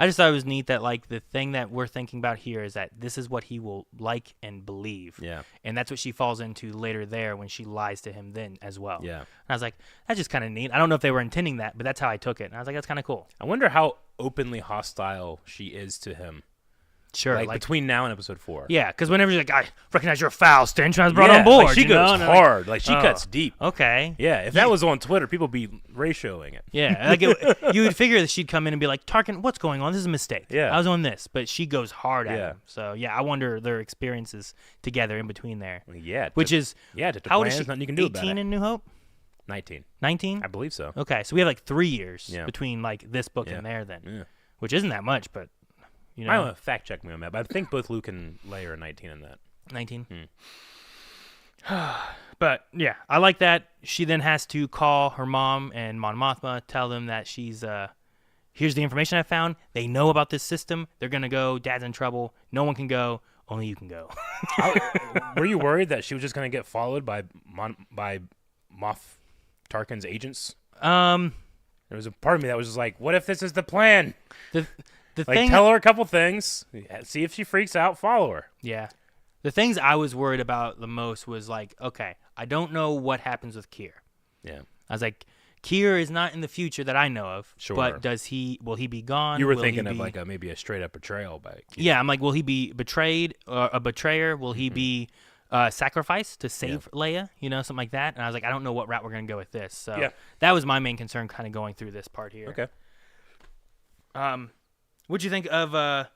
I just thought it was neat that like the thing that we're thinking about here is that this is what he will like and believe. Yeah. And that's what she falls into later there when she lies to him then as well. Yeah. And I was like, that's just kind of neat. I don't know if they were intending that, but that's how I took it. And I was like, that's kind of cool. I wonder how openly hostile she is to him. Sure. Like between now and episode 4. Yeah, because whenever she's like, I recognize your foul stench, I was brought on board. Like she goes hard. Like she cuts deep. Okay. Yeah, if that was on Twitter, people would be ratioing it. Yeah, like you would figure that she'd come in and be like, Tarkin, what's going on? This is a mistake. Yeah. I was on this. But she goes hard at him. So, yeah, I wonder their experiences together in between there. Yeah. Which is, how old is she? Nothing you can do 18 in New Hope? 19. 19? I believe so. Okay, so we have like 3 years between like this book and there then. Yeah. Which isn't that much, but, I don't know, fact check me on that, but I think both Luke and Leia are 19 in that. 19? But, yeah, I like that. She then has to call her mom and Mon Mothma, tell them that she's, here's the information I found. They know about this system. They're going to go. Dad's in trouble. No one can go. Only you can go. Were you worried that she was just going to get followed by Moff Tarkin's agents? There was a part of me that was just like, what if this is the plan? Tell her a couple things, see if she freaks out, follow her. Yeah. The things I was worried about the most was like, okay, I don't know what happens with Kier. Yeah. I was like, Kier is not in the future that I know of. Sure. But will he be gone? You were thinking of like maybe a straight up betrayal by Kier. Yeah, I'm like, will he be betrayed or a betrayer? Will he be sacrificed to save Leia? Something like that. And I was like, I don't know what route we're going to go with this. So that was my main concern kind of going through this part here. Okay. What'd you think of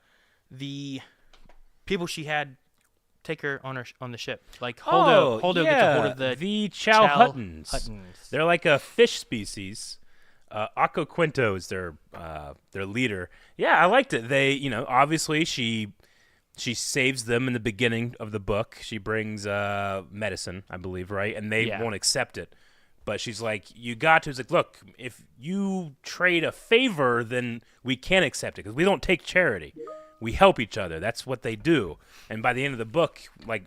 the people she had take her on the ship? Like Holdo gets a hold of the Chow Huttons. They're like a fish species. Akko Quinto is their leader. Yeah, I liked it. They, obviously she saves them in the beginning of the book. She brings medicine, I believe, right? And they won't accept it. But she's like, you got to. It's like, look, if you trade a favor, then we can't accept it because we don't take charity. We help each other. That's what they do. And by the end of the book, like,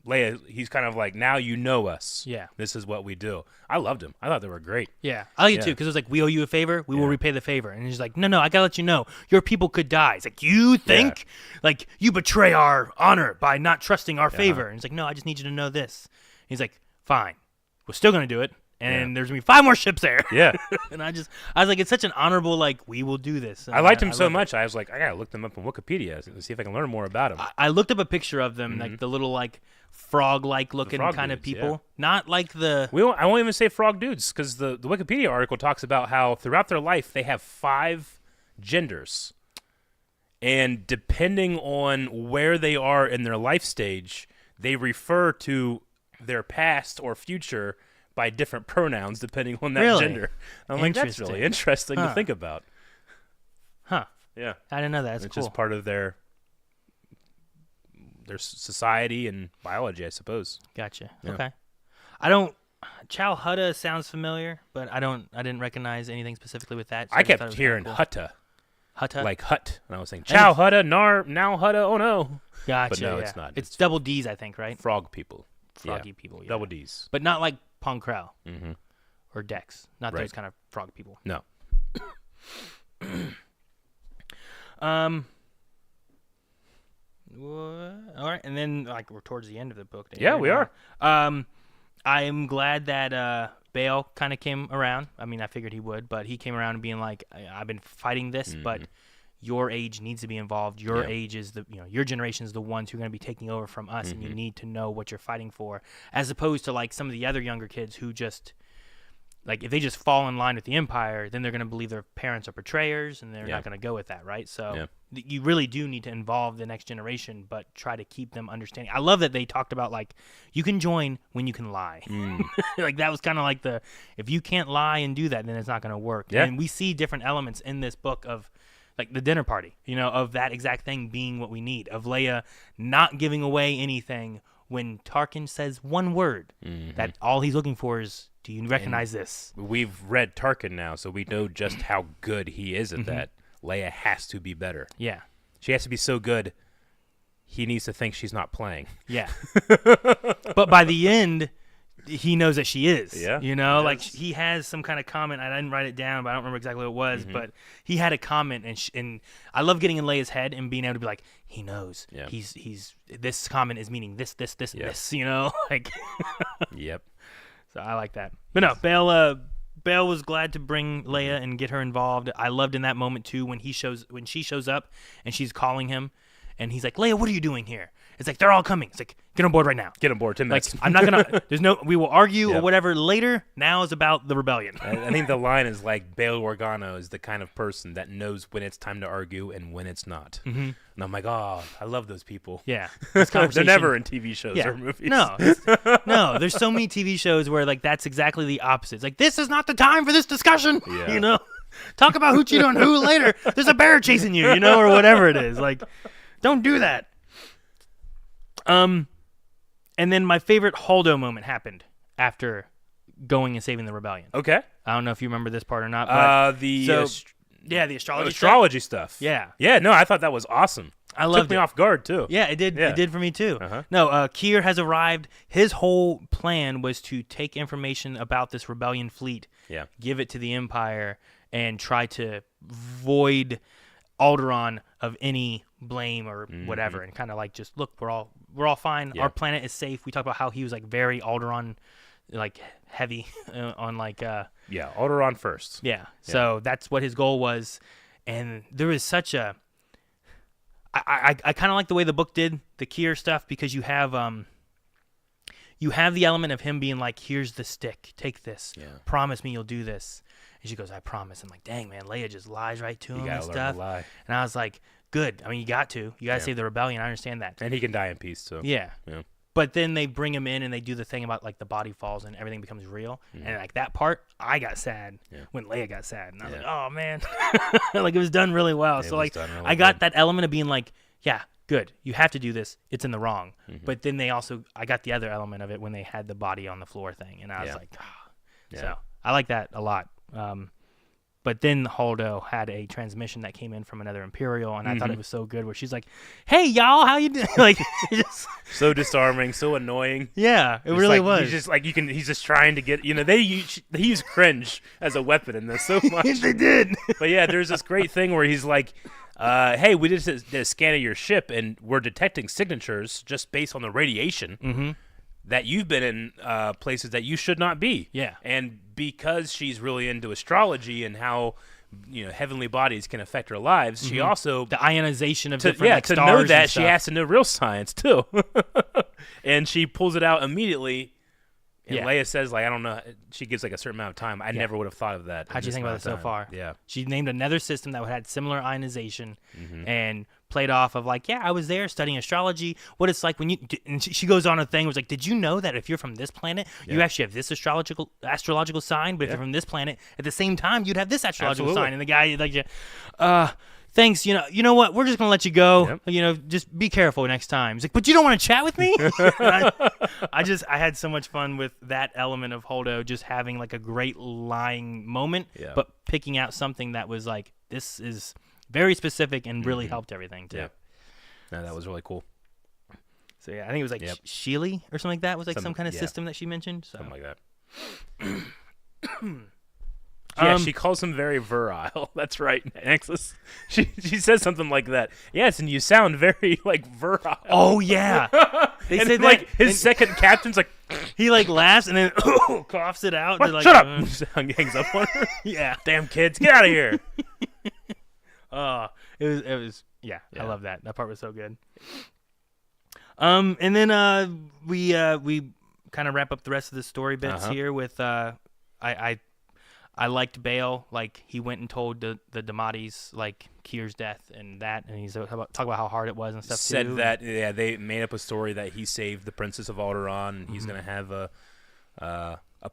Leia, he's kind of like, now you know us. Yeah. This is what we do. I loved him. I thought they were great. Yeah. I like it too because it was like, we owe you a favor. We will repay the favor. And he's like, no, I got to let you know. Your people could die. It's like, you think? Like, you betray our honor by not trusting our favor. And he's like, no, I just need you to know this. And he's like, fine. We're still going to do it, and there's gonna be 5 more ships there. Yeah. And I was like, it's such an honorable, like, we will do this. And I liked him so much. I was like, I gotta look them up on Wikipedia and see if I can learn more about him. I looked up a picture of them, like the little like frog-like looking frog kind of dudes, people, not like the. I won't even say frog dudes because the Wikipedia article talks about how throughout their life they have 5 genders, and depending on where they are in their life stage, they refer to their past or future by different pronouns depending on that gender. I'm like, that's really interesting to think about. Huh. Yeah. I didn't know that. That's it's cool. just part of their society and biology, I suppose. Gotcha. Yeah. Okay. Chow Hutta sounds familiar, but I didn't recognize anything specifically with that. So I just thought it kept was hearing kinda cool. Hutta. Hutta? Like hut. And I was saying, Chow Hutta, now Hutta, oh no. Gotcha. But no, yeah. it's not. It's double D's, I think, right? Frog people. Froggy people. Yeah. Double D's. But not like Pong Krell Mm-hmm. or Dex. Not Right. those kind of frog people. No. All right, and then like we're towards the end of the book. Yeah, we are. I'm glad that Bale kind of came around. I mean, I figured he would, but he came around and being like, I've been fighting this, but your age needs to be involved. Your age is your generation is the ones who are going to be taking over from us, and you need to know what you're fighting for, as opposed to like some of the other younger kids who just, like, if they just fall in line with the Empire, then they're going to believe their parents are betrayers, and they're not going to go with that, right? So you really do need to involve the next generation, but try to keep them understanding. I love that they talked about, like, you can join when you can lie. Like, that was kind of like if you can't lie and do that, then it's not going to work. Yeah. And we see different elements in this book of, like, the dinner party, of that exact thing being what we need, of Leia not giving away anything when Tarkin says one word, that all he's looking for is, do you recognize this? We've read Tarkin now, so we know just how good he is at that. Leia has to be better. Yeah. She has to be so good, he needs to think she's not playing. Yeah. But by the end, he knows that she is. Yeah. Like, he has some kind of comment. I didn't write it down, but I don't remember exactly what it was. But he had a comment, and I love getting in Leia's head and being able to be like, he knows. Yeah. He's this comment is meaning this, this. Like. Yep. So I like that. But no, Bale was glad to bring Leia and get her involved. I loved in that moment too when she shows up and she's calling him, and he's like, Leia, what are you doing here? It's like, they're all coming. It's like, get on board right now. Get on board, 10 minutes. Like, I'm not gonna. We will argue or whatever later. Now is about the rebellion. I think the line is like, Bail Organa is the kind of person that knows when it's time to argue and when it's not. And I'm like, oh, I love those people. Yeah, they're never in TV shows or movies. No. There's so many TV shows where like that's exactly the opposite. It's like, this is not the time for this discussion. Yeah. Talk about who cheated on who later. There's a bear chasing you, or whatever it is. Like, don't do that. And then my favorite Holdo moment happened after going and saving the rebellion. Okay. I don't know if you remember this part or not. But the astrology stuff. Yeah. Yeah, no, I thought that was awesome. I loved it. Took me off guard, too. Yeah, it did. Yeah. It did for me, too. No, Kier has arrived. His whole plan was to take information about this rebellion fleet, give it to the Empire, and try to void Alderaan of any blame or whatever, and kind of like, just look, we're all fine. Our planet is safe. We talked about how he was like very Alderaan, like heavy on like Alderaan first. Yeah. So that's what his goal was, and there is such a. I kind of like the way the book did the Kier stuff, because you have the element of him being like, here's the stick, take this, promise me you'll do this. And she goes, I promise. I'm like, dang, man, Leia just lies right to him and stuff. Lie. And I was like, good. I mean, you got to save the rebellion. I understand that. And he can die in peace, so. Yeah. But then they bring him in and they do the thing about like the body falls and everything becomes real. And like that part, I got sad when Leia got sad. And I was like, oh, man. Like, it was done really well. So like, I got that element of being like, yeah, good. You have to do this. It's in the wrong. But then I got the other element of it when they had the body on the floor thing. And I was like, So I like that a lot. But then Holdo had a transmission that came in from another Imperial, and I thought it was so good, where she's like, "Hey, y'all, how you doing?" Like, just so disarming, so annoying. Yeah, it really was. He's just like he's just trying to get. They use cringe as a weapon in this so much. They did. But yeah, there's this great thing where he's like, "Hey, we did a scan of your ship, and we're detecting signatures just based on the radiation." that you've been in places that you should not be. Yeah. And because she's really into astrology and how heavenly bodies can affect her lives, she also the ionization of different like, to stars know that and she stuff. has to know real science too. And she pulls it out immediately. And Leia says, like, I don't know. She gives like a certain amount of time. I never would have thought of that. How'd you think about it so far? Yeah. She named another system that had similar ionization and played off of like, I was there studying astrology. What it's like when you. And she goes on a thing. Was like, did you know that if you're from this planet, you actually have this astrological sign, but if you're from this planet, at the same time, you'd have this astrological sign. And the guy like, thanks. You know what? We're just gonna let you go. Yep. Just be careful next time. He's like, but you don't want to chat with me. I had so much fun with that element of Holdo, just having like a great lying moment, but picking out something that was like, this is very specific and really helped everything too. Yeah, no, that was really cool. So I think it was like Sheely or something like that. It was like some kind of system that she mentioned. So. Something like that. Yeah, she calls him very virile. That's right, Nexus. She says something like that. Yes, and you sound very like virile. Oh yeah, they said like that, his second captain's like he like laughs and then coughs it out. What? Like, Shut up! Hangs up on her. Yeah, damn kids, get out of here. It was I love that. That part was so good. And then we kind of wrap up the rest of the story bits here with I liked Bale, like he went and told the Damatis like Kier's death and that, and he's talk about how hard it was and stuff. Said too. that they made up a story that he saved the Princess of Alderaan, and he's gonna have a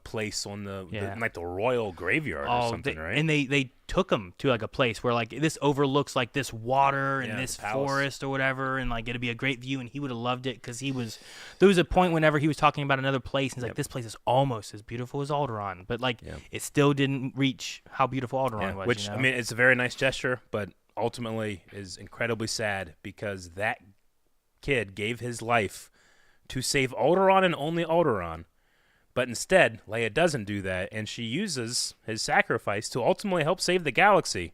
place on the like the royal graveyard or something, right? And they took him to like a place where like this overlooks like this water and this forest or whatever, and like it'd be a great view, and he would have loved it because there was a point whenever he was talking about another place, and he's like, this place is almost as beautiful as Alderaan, but like it still didn't reach how beautiful Alderaan was. Which I mean, it's a very nice gesture, but ultimately is incredibly sad because that kid gave his life to save Alderaan and only Alderaan. But instead, Leia doesn't do that, and she uses his sacrifice to ultimately help save the galaxy,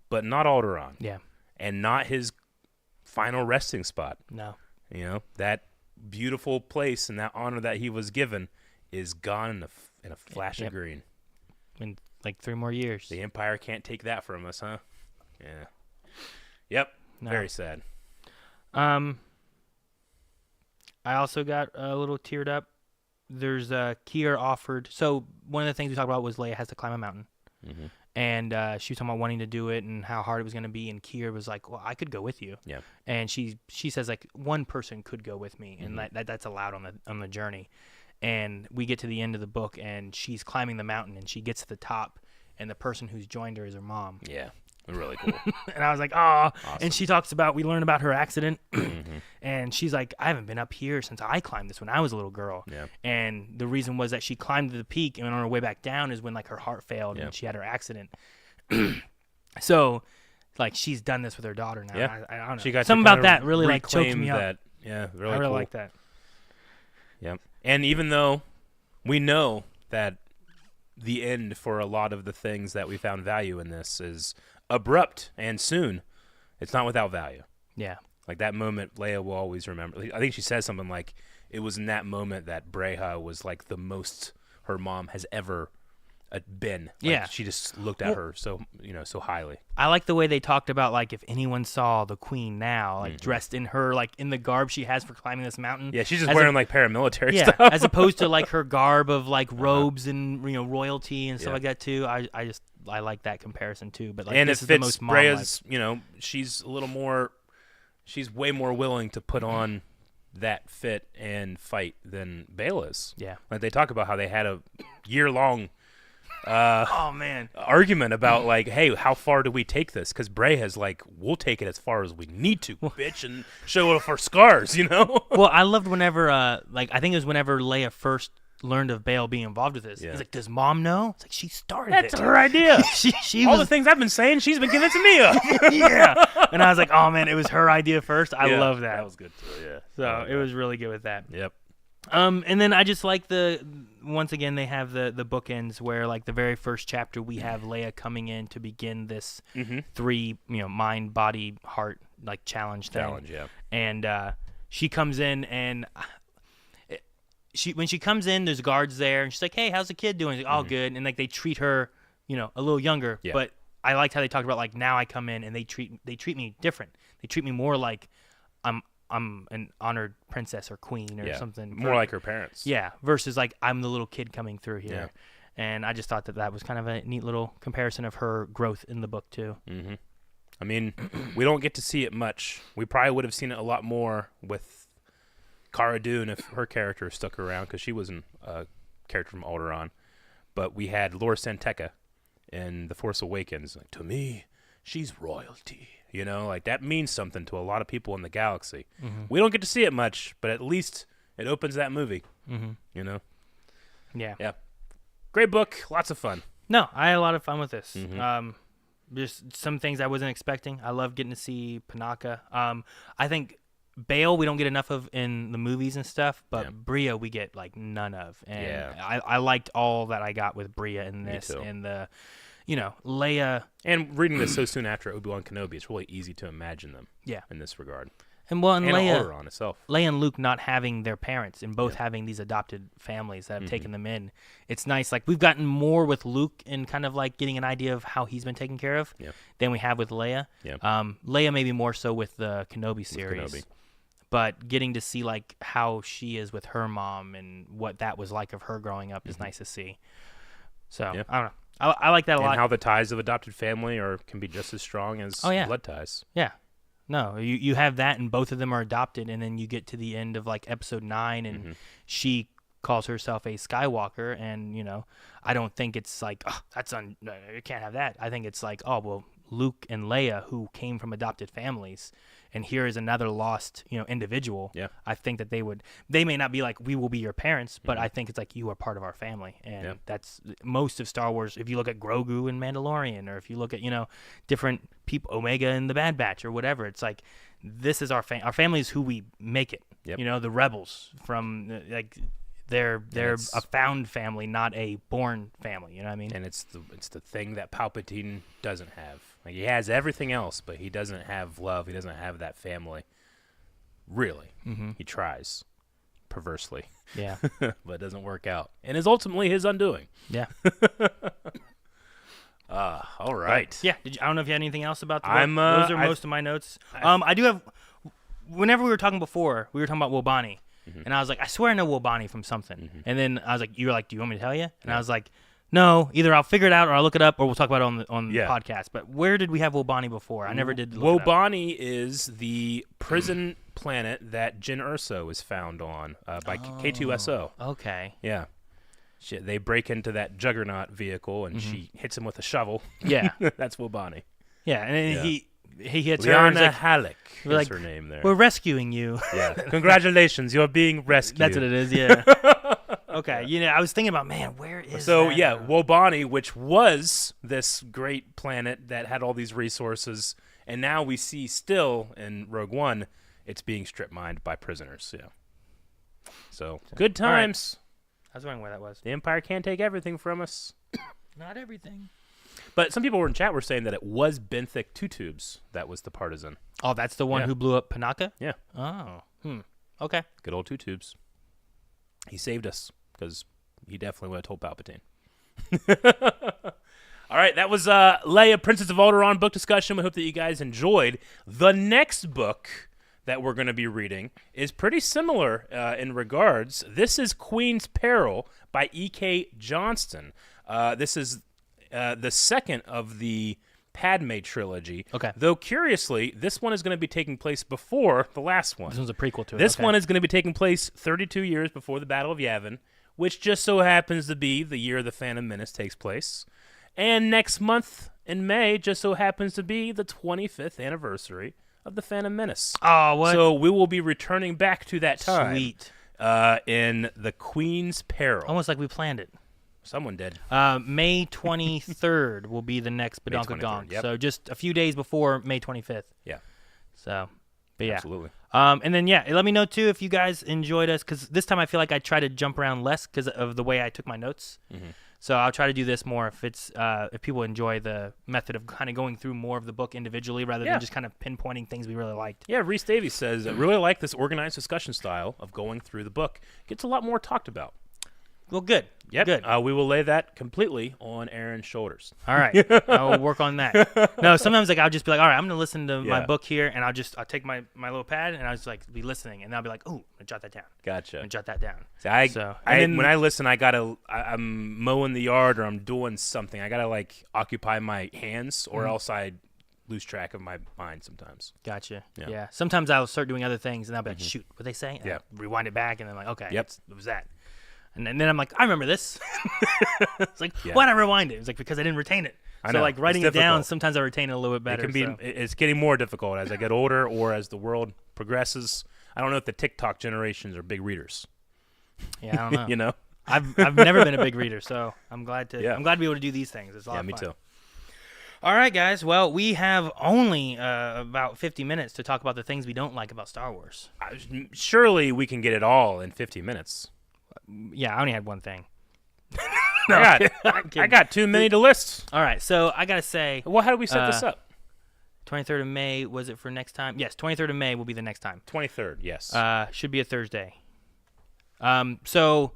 but not Alderaan. Yeah. And not his final resting spot. No. That beautiful place and that honor that he was given is gone in a flash of green. In like 3 more years. The Empire can't take that from us, huh? Yeah. Yep. No. Very sad. I also got a little teared up. There's Kier offered. So one of the things we talked about was Leia has to climb a mountain, and she was talking about wanting to do it and how hard it was going to be. And Kier was like, "Well, I could go with you." Yeah. And she says like one person could go with me, and that's allowed on the journey. And we get to the end of the book, and she's climbing the mountain, and she gets to the top, and the person who's joined her is her mom. Yeah. Really cool. And I was like, oh. Awesome. And she talks about, we learned about her accident. And she's like, I haven't been up here since I climbed this when I was a little girl. Yeah. And the reason was that she climbed to the peak, and on her way back down is when like her heart failed and she had her accident. So like she's done this with her daughter now. Yeah. I don't know. She got something about that really like choked me up. Yeah, really I really cool. like that. Yeah. And even though we know that the end for a lot of the things that we found value in this is abrupt and soon, it's not without value. Yeah. Like that moment Leia will always remember. I think she says something like it was in that moment that Breha was like the most her mom has ever been. Like, she just looked at her so highly. I like the way they talked about like if anyone saw the queen now like dressed in her like in the garb she has for climbing this mountain. Yeah, she's just wearing like paramilitary stuff. As opposed to like her garb of like robes and royalty and stuff like that too. I like that comparison too. But like and this it is fits the most mom-like. Breha's, she's way more willing to put on that fit and fight than Bale is. Yeah. Like they talk about how they had a year-long argument about like, hey, how far do we take this? Because Breha's like, we'll take it as far as we need to, bitch, and show off our scars, Well, I loved whenever, I think it was whenever Leia first learned of Bale being involved with this. Yeah. He's like, does mom know? It's like, she started That's it. her idea. she All was, the things I've been saying, she's been giving to me up. yeah. And I was like, oh man, it was her idea first. I love that. That was good too, yeah. So it was really good with that. Yep. And then I just like once again they have the bookends where like the very first chapter we have Leia coming in to begin this 3 mind, body, heart like challenge thing. Yeah. And she comes in and when she comes in, there's guards there, and she's like, "Hey, how's the kid doing?" She's like, "All good," and like they treat her, a little younger. Yeah. But I liked how they talked about like now I come in and they treat me different. They treat me more like I'm an honored princess or queen or something. More like her parents. Yeah, versus like I'm the little kid coming through here. Yeah. And I just thought that was kind of a neat little comparison of her growth in the book too. Mm-hmm. I mean, we don't get to see it much. We probably would have seen it a lot more with Cara Dune if her character stuck around, because she was a character from Alderaan. But we had Lor Santeca in The Force Awakens. Like, to me, she's royalty. Like that means something to a lot of people in the galaxy. Mm-hmm. We don't get to see it much, but at least it opens that movie. Mm-hmm. Yeah. Great book, lots of fun. No, I had a lot of fun with this. Mm-hmm. Just some things I wasn't expecting. I love getting to see Panaka. I think Bail we don't get enough of in the movies and stuff, but Bria we get like none of. And I liked all that I got with Bria in this. Me too. And the, Leia. And reading this so soon after Obi-Wan Kenobi, it's really easy to imagine them. Yeah. In this regard. And Alderaan Leia, itself. Leia and Luke not having their parents and both having these adopted families that have taken them in. It's nice. Like we've gotten more with Luke and kind of like getting an idea of how he's been taken care of than we have with Leia. Yeah. Leia maybe more so with the Kenobi series. But getting to see like how she is with her mom and what that was like of her growing up is nice to see. So I don't know. I like that a lot. And how the ties of adopted family can be just as strong as blood ties. Yeah. No, you have that, and both of them are adopted, and then you get to the end of like episode 9, and she calls herself a Skywalker, and I don't think it's like you can't have that. I think it's like Luke and Leia who came from adopted families, and here is another lost individual. Yeah, I think that they may not be like we will be your parents, but I think it's like you are part of our family, and that's most of Star Wars. If you look at Grogu and Mandalorian, or if you look at different people, Omega and the Bad Batch or whatever, it's like this is our family is who we make it. Yep. The rebels from like. They're a found family, not a born family. You know what I mean? And it's the thing that Palpatine doesn't have. Like he has everything else, but he doesn't have love. He doesn't have that family. Really, he tries perversely. Yeah, but it doesn't work out, and is ultimately his undoing. Yeah. All right. Yeah. I don't know if you had anything else about the book. Those are most of my notes. I do have. Whenever we were talking before, we were talking about Wobani. And I was like, I swear I know Wobani from something. And then I was like, you were like, do you want me to tell you? And I was like, no, either I'll figure it out or I'll look it up or we'll talk about it on the podcast. But where did we have Wobani before? I never did look it up. Wobani is the prison planet that Jyn Erso is found on by K2SO. Okay. Yeah. They break into that Juggernaut vehicle and she hits him with a shovel. Yeah. That's Wobani. Yeah, and he hits Liana her. Halleck is like, her name there. We're rescuing you. Yeah. Congratulations, you're being rescued. That's what it is, yeah. Okay, I was thinking about, man, where is that? Wobani, which was this great planet that had all these resources, and now we see still in Rogue One, it's being strip mined by prisoners. Yeah. So good times. Right. I was wondering where that was. The Empire can't take everything from us. Not everything. But some people in chat were saying that it was Benthic Two Tubes that was the partisan. Oh, that's the one who blew up Panaka? Yeah. Oh. Okay. Good old Two Tubes. He saved us because he definitely would have told Palpatine. All right, that was Leia, Princess of Alderaan book discussion. We hope that you guys enjoyed. The next book that we're going to be reading is pretty similar in regards. This is Queen's Peril by E.K. Johnston. This is the second of the Padme trilogy. Okay. Though, curiously, this one is going to be taking place before the last one. This one's a prequel to it. This one is going to be taking place 32 years before the Battle of Yavin, which just so happens to be the year the Phantom Menace takes place. And next month in May just so happens to be the 25th anniversary of the Phantom Menace. Oh, what? So we will be returning back to that time. Sweet. In the Queen's Peril. Almost like we planned it. Someone did. May 23rd will be the next Badonkagonk. Yep. So just a few days before May 25th. Yeah. So, but yeah. Absolutely. And then, let me know, too, if you guys enjoyed us, because this time I feel like I try to jump around less because of the way I took my notes. So I'll try to do this more if people enjoy the method of kind of going through more of the book individually rather than just kind of pinpointing things we really liked. Yeah, Reese Davies says, I really like this organized discussion style of going through the book. Gets a lot more talked about. Well, good. Yep. Good. We will lay that completely on Aaron's shoulders. All right. I'll work on that. No, sometimes I'll just be like, all right, I'm going to listen to my book here, and I'll take my little pad, and I'll just be listening, and I'll be like, oh, jot that down. Gotcha. And jot that down. See, when I listen, I'm mowing the yard or I'm doing something. I got to occupy my hands or else I lose track of my mind sometimes. Gotcha. Yeah. Sometimes I'll start doing other things, and I'll be like, shoot, what they say? And yeah. I'll rewind it back, and then okay, yep. it was that. And then I'm like, I remember this. It's like, why'd I rewind it? It's like, because I didn't retain it. So writing it down, sometimes I retain it a little bit better. It's getting more difficult as I get older or as the world progresses. I don't know if the TikTok generations are big readers. Yeah, I don't know. You know? I've never been a big reader, so I'm glad to be able to do these things. It's a lot of fun. Me too. All right, guys. Well, we have only about 50 minutes to talk about the things we don't like about Star Wars. Surely we can get it all in 50 minutes. Yeah, I only had one thing. I got too many to list. All right, so I got to say... Well, how do we set this up? 23rd of May, was it for next time? Yes, 23rd of May will be the next time. 23rd, yes. Should be a Thursday. So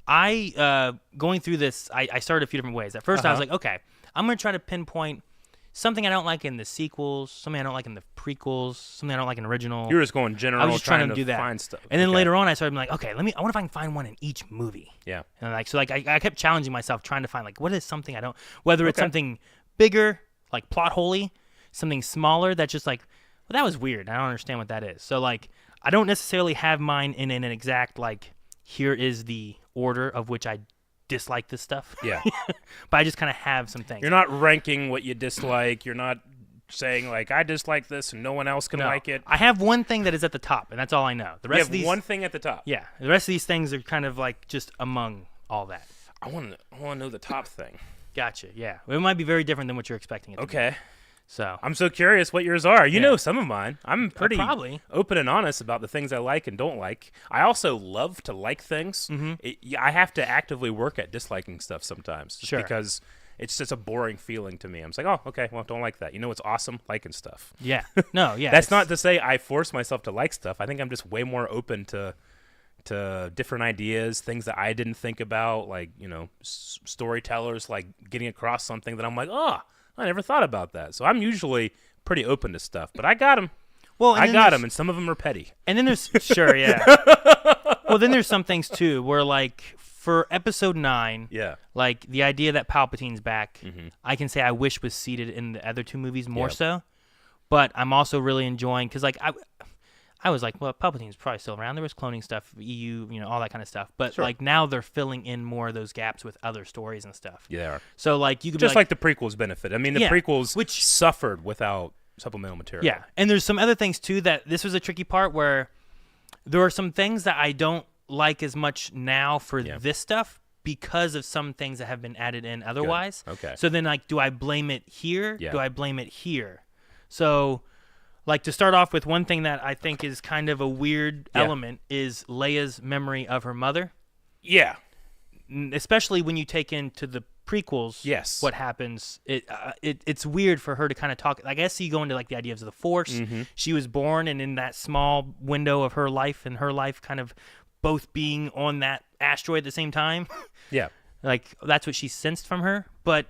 I, going through this, I started a few different ways. At first I was like, okay, I'm going to try to pinpoint something I don't like in the sequels, something I don't like in the prequels, something I don't like in the original. You were just going general, I was just trying to do that. Find stuff. And then later on, I started being like, okay, I wonder if I can find one in each movie. Yeah. And I kept challenging myself, trying to find what is something I don't, whether it's something bigger, like plot holy, something smaller that's just well, that was weird. I don't understand what that is. So I don't necessarily have mine in an exact here is the order of which I dislike this stuff. Yeah. But I just kind of have some things. You're not ranking what you dislike. You're not saying I dislike this and no one else can like it. I have one thing that is at the top, and that's all I know. The rest you have of these, one thing at the top. Yeah. The rest of these things are kind of just among all that. I want to know the top thing. Gotcha. Yeah. It might be very different than what you're expecting it to be. So I'm so curious what yours are. You know some of mine. I'm pretty probably open and honest about the things I like and don't like. I also love to like things. I have to actively work at disliking stuff sometimes just because it's just a boring feeling to me. I'm just like, oh, okay, well, don't like that. You know what's awesome? Liking stuff. Yeah. No, yeah. That's not to say I force myself to like stuff. I think I'm just way more open to different ideas, things that I didn't think about, storytellers getting across something that I'm like, oh, I never thought about that. So I'm usually pretty open to stuff, but I got them. Well, I got them, and some of them are petty. And then there's well, then there's some things too where for episode 9, the idea that Palpatine's back, I can say I wish was seated in the other two movies more so. But I'm also really enjoying because I was like, well, Palpatine's probably still around. There was cloning stuff, EU, all that kind of stuff. But now they're filling in more of those gaps with other stories and stuff. Yeah, they are. So you could just the prequels benefit. I mean, the prequels which suffered without supplemental material. Yeah, and there's some other things too that this was a tricky part where there are some things that I don't like as much now for this stuff because of some things that have been added in otherwise. Good. Okay. So then do I blame it here? Yeah. Do I blame it here? So. To start off with, one thing that I think is kind of a weird element is Leia's memory of her mother. Yeah. Especially when you take into the prequels what happens. It's weird for her to kind of talk. I guess you go into the ideas of the Force. She was born, and in that small window of her life and her life kind of both being on that asteroid at the same time. Yeah. That's what she sensed from her. But...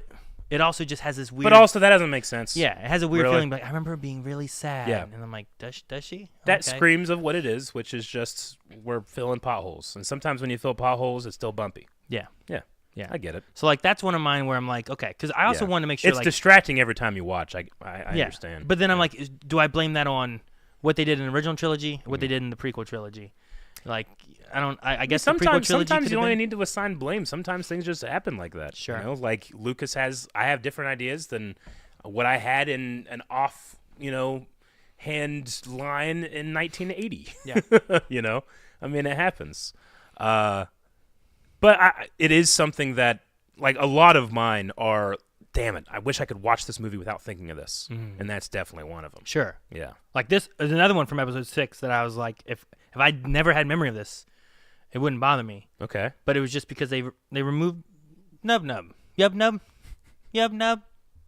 it also just has this weird... But also, that doesn't make sense. Yeah, it has a weird feeling. I remember her being really sad. Yeah. And I'm like, does she? That screams of what it is, which is just we're filling potholes. And sometimes when you fill potholes, it's still bumpy. Yeah. Yeah. Yeah. I get it. So, that's one of mine where I'm like, okay. Because I also want to make sure... it's distracting every time you watch. I understand. But then I'm like, do I blame that on what they did in the original trilogy, what they did in the prequel trilogy? I guess sometimes the prequel trilogy you only need to assign blame. Sometimes things just happen like that. Sure. Lucas I have different ideas than what I had in an off, hand line in 1980. Yeah. I mean, it happens. But it is something that, a lot of mine are, damn it, I wish I could watch this movie without thinking of this. And that's definitely one of them. Sure. Yeah. This is another one from episode 6 that I was like, if I'd never had memory of this, it wouldn't bother me. Okay. But it was just because they removed Nub nub. Yub nub. Yub nub.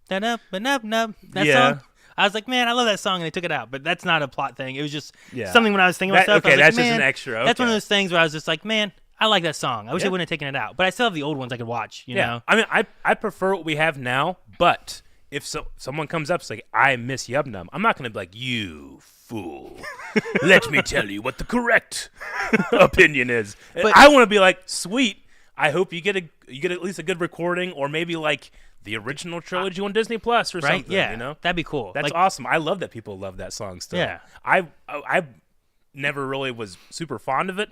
Da nub ba nub nub. That Yeah. song. I was like, man, I love that song, and they took it out. But that's not a plot thing. It was just Yeah. something when I was thinking That- myself. I okay, was like, that's just man, an extra, That's one of okay. those things where I was just like, man, I like that song. I wish Yeah. I wouldn't have taken it out. But I still have the old ones I could watch. You know. I mean, I prefer what we have now, but if someone comes up and like, I miss Yub Nub, I'm not going to be like, you fool. Let me tell you what the correct opinion is. But- I want to be like, sweet. I hope you get at least a good recording, or maybe like the original trilogy on Disney Plus or Right? something. Yeah. You know, That'd be cool. that's Like, awesome. I love that people love that song still. Yeah. I never really was super fond of it.